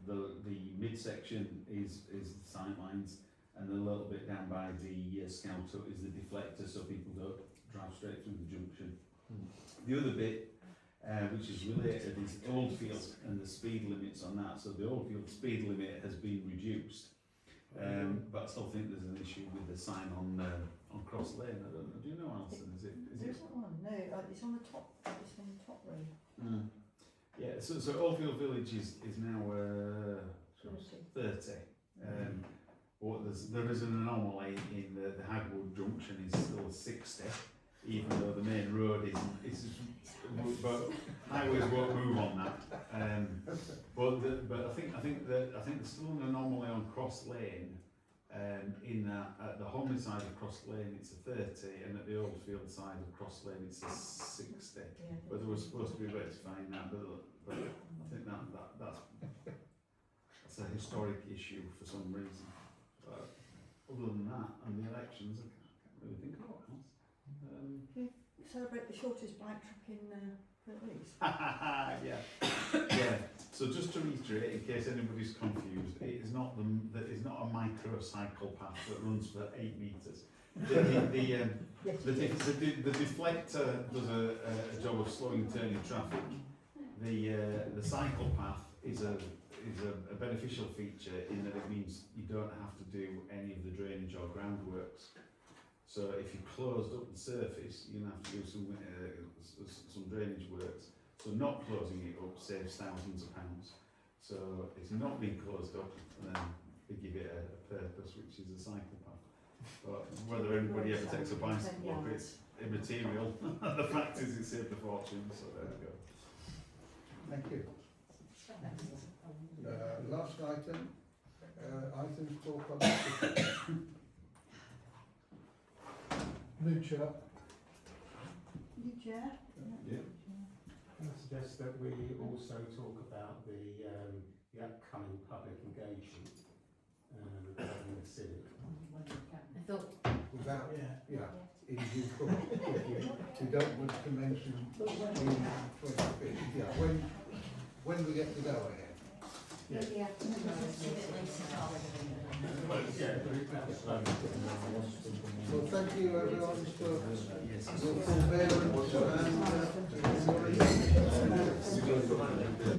S14: the mid section is the sight lines, and a little bit down by the Scout Hut is the deflector, so people don't drive straight through the junction. The other bit, which is related, is Oldfield and the speed limits on that. So the Oldfield speed limit has been reduced, but I still think there's an issue with the sign on Cross Lane. I don't know. Do you know, Alison? Is it?
S18: One? No, it's on the top. It's on the top row.
S14: Yeah. So Oldfield Village is now 30. But there is an anomaly in the Hagwood Junction is still 60. Even though the main road is but highways won't move on that. But I think there's still an anomaly on Cross Lane. In that at the Holme side of Cross Lane it's a 30, and at the Oldfield side of Cross Lane it's a 60. But there was supposed to be rectifying that, but I think that's a historic issue for some reason. But other than that, and the elections, I can't really think of what else.
S18: Celebrate the shortest bike track in Parish.
S14: Yeah. So just to reiterate, in case anybody's confused, it is not a microcycle path that runs for 8 metres. The deflector does a job of slowing turning traffic. The cycle path is a beneficial feature in that it means you don't have to do any of the drainage or groundworks. So if you closed up the surface, you're going to have to do some drainage works. So not closing it up saves thousands of pounds. So it's not being closed up, and then they give it a purpose, which is a cycle path. But whether anybody ever takes a bicycle up, it's immaterial. The fact is it saved a fortune, so there we go.
S5: Thank you. Last item, items for public discussion.
S16: New chair.
S18: New chair?
S14: Yeah.
S12: Can I suggest that we also talk about the upcoming public engagement regarding the civic?
S20: I thought,
S5: Without, in due course, we don't want to mention the 25th. When we get to go ahead.
S20: maybe after the civic leasing
S5: Well, thank you everyone for your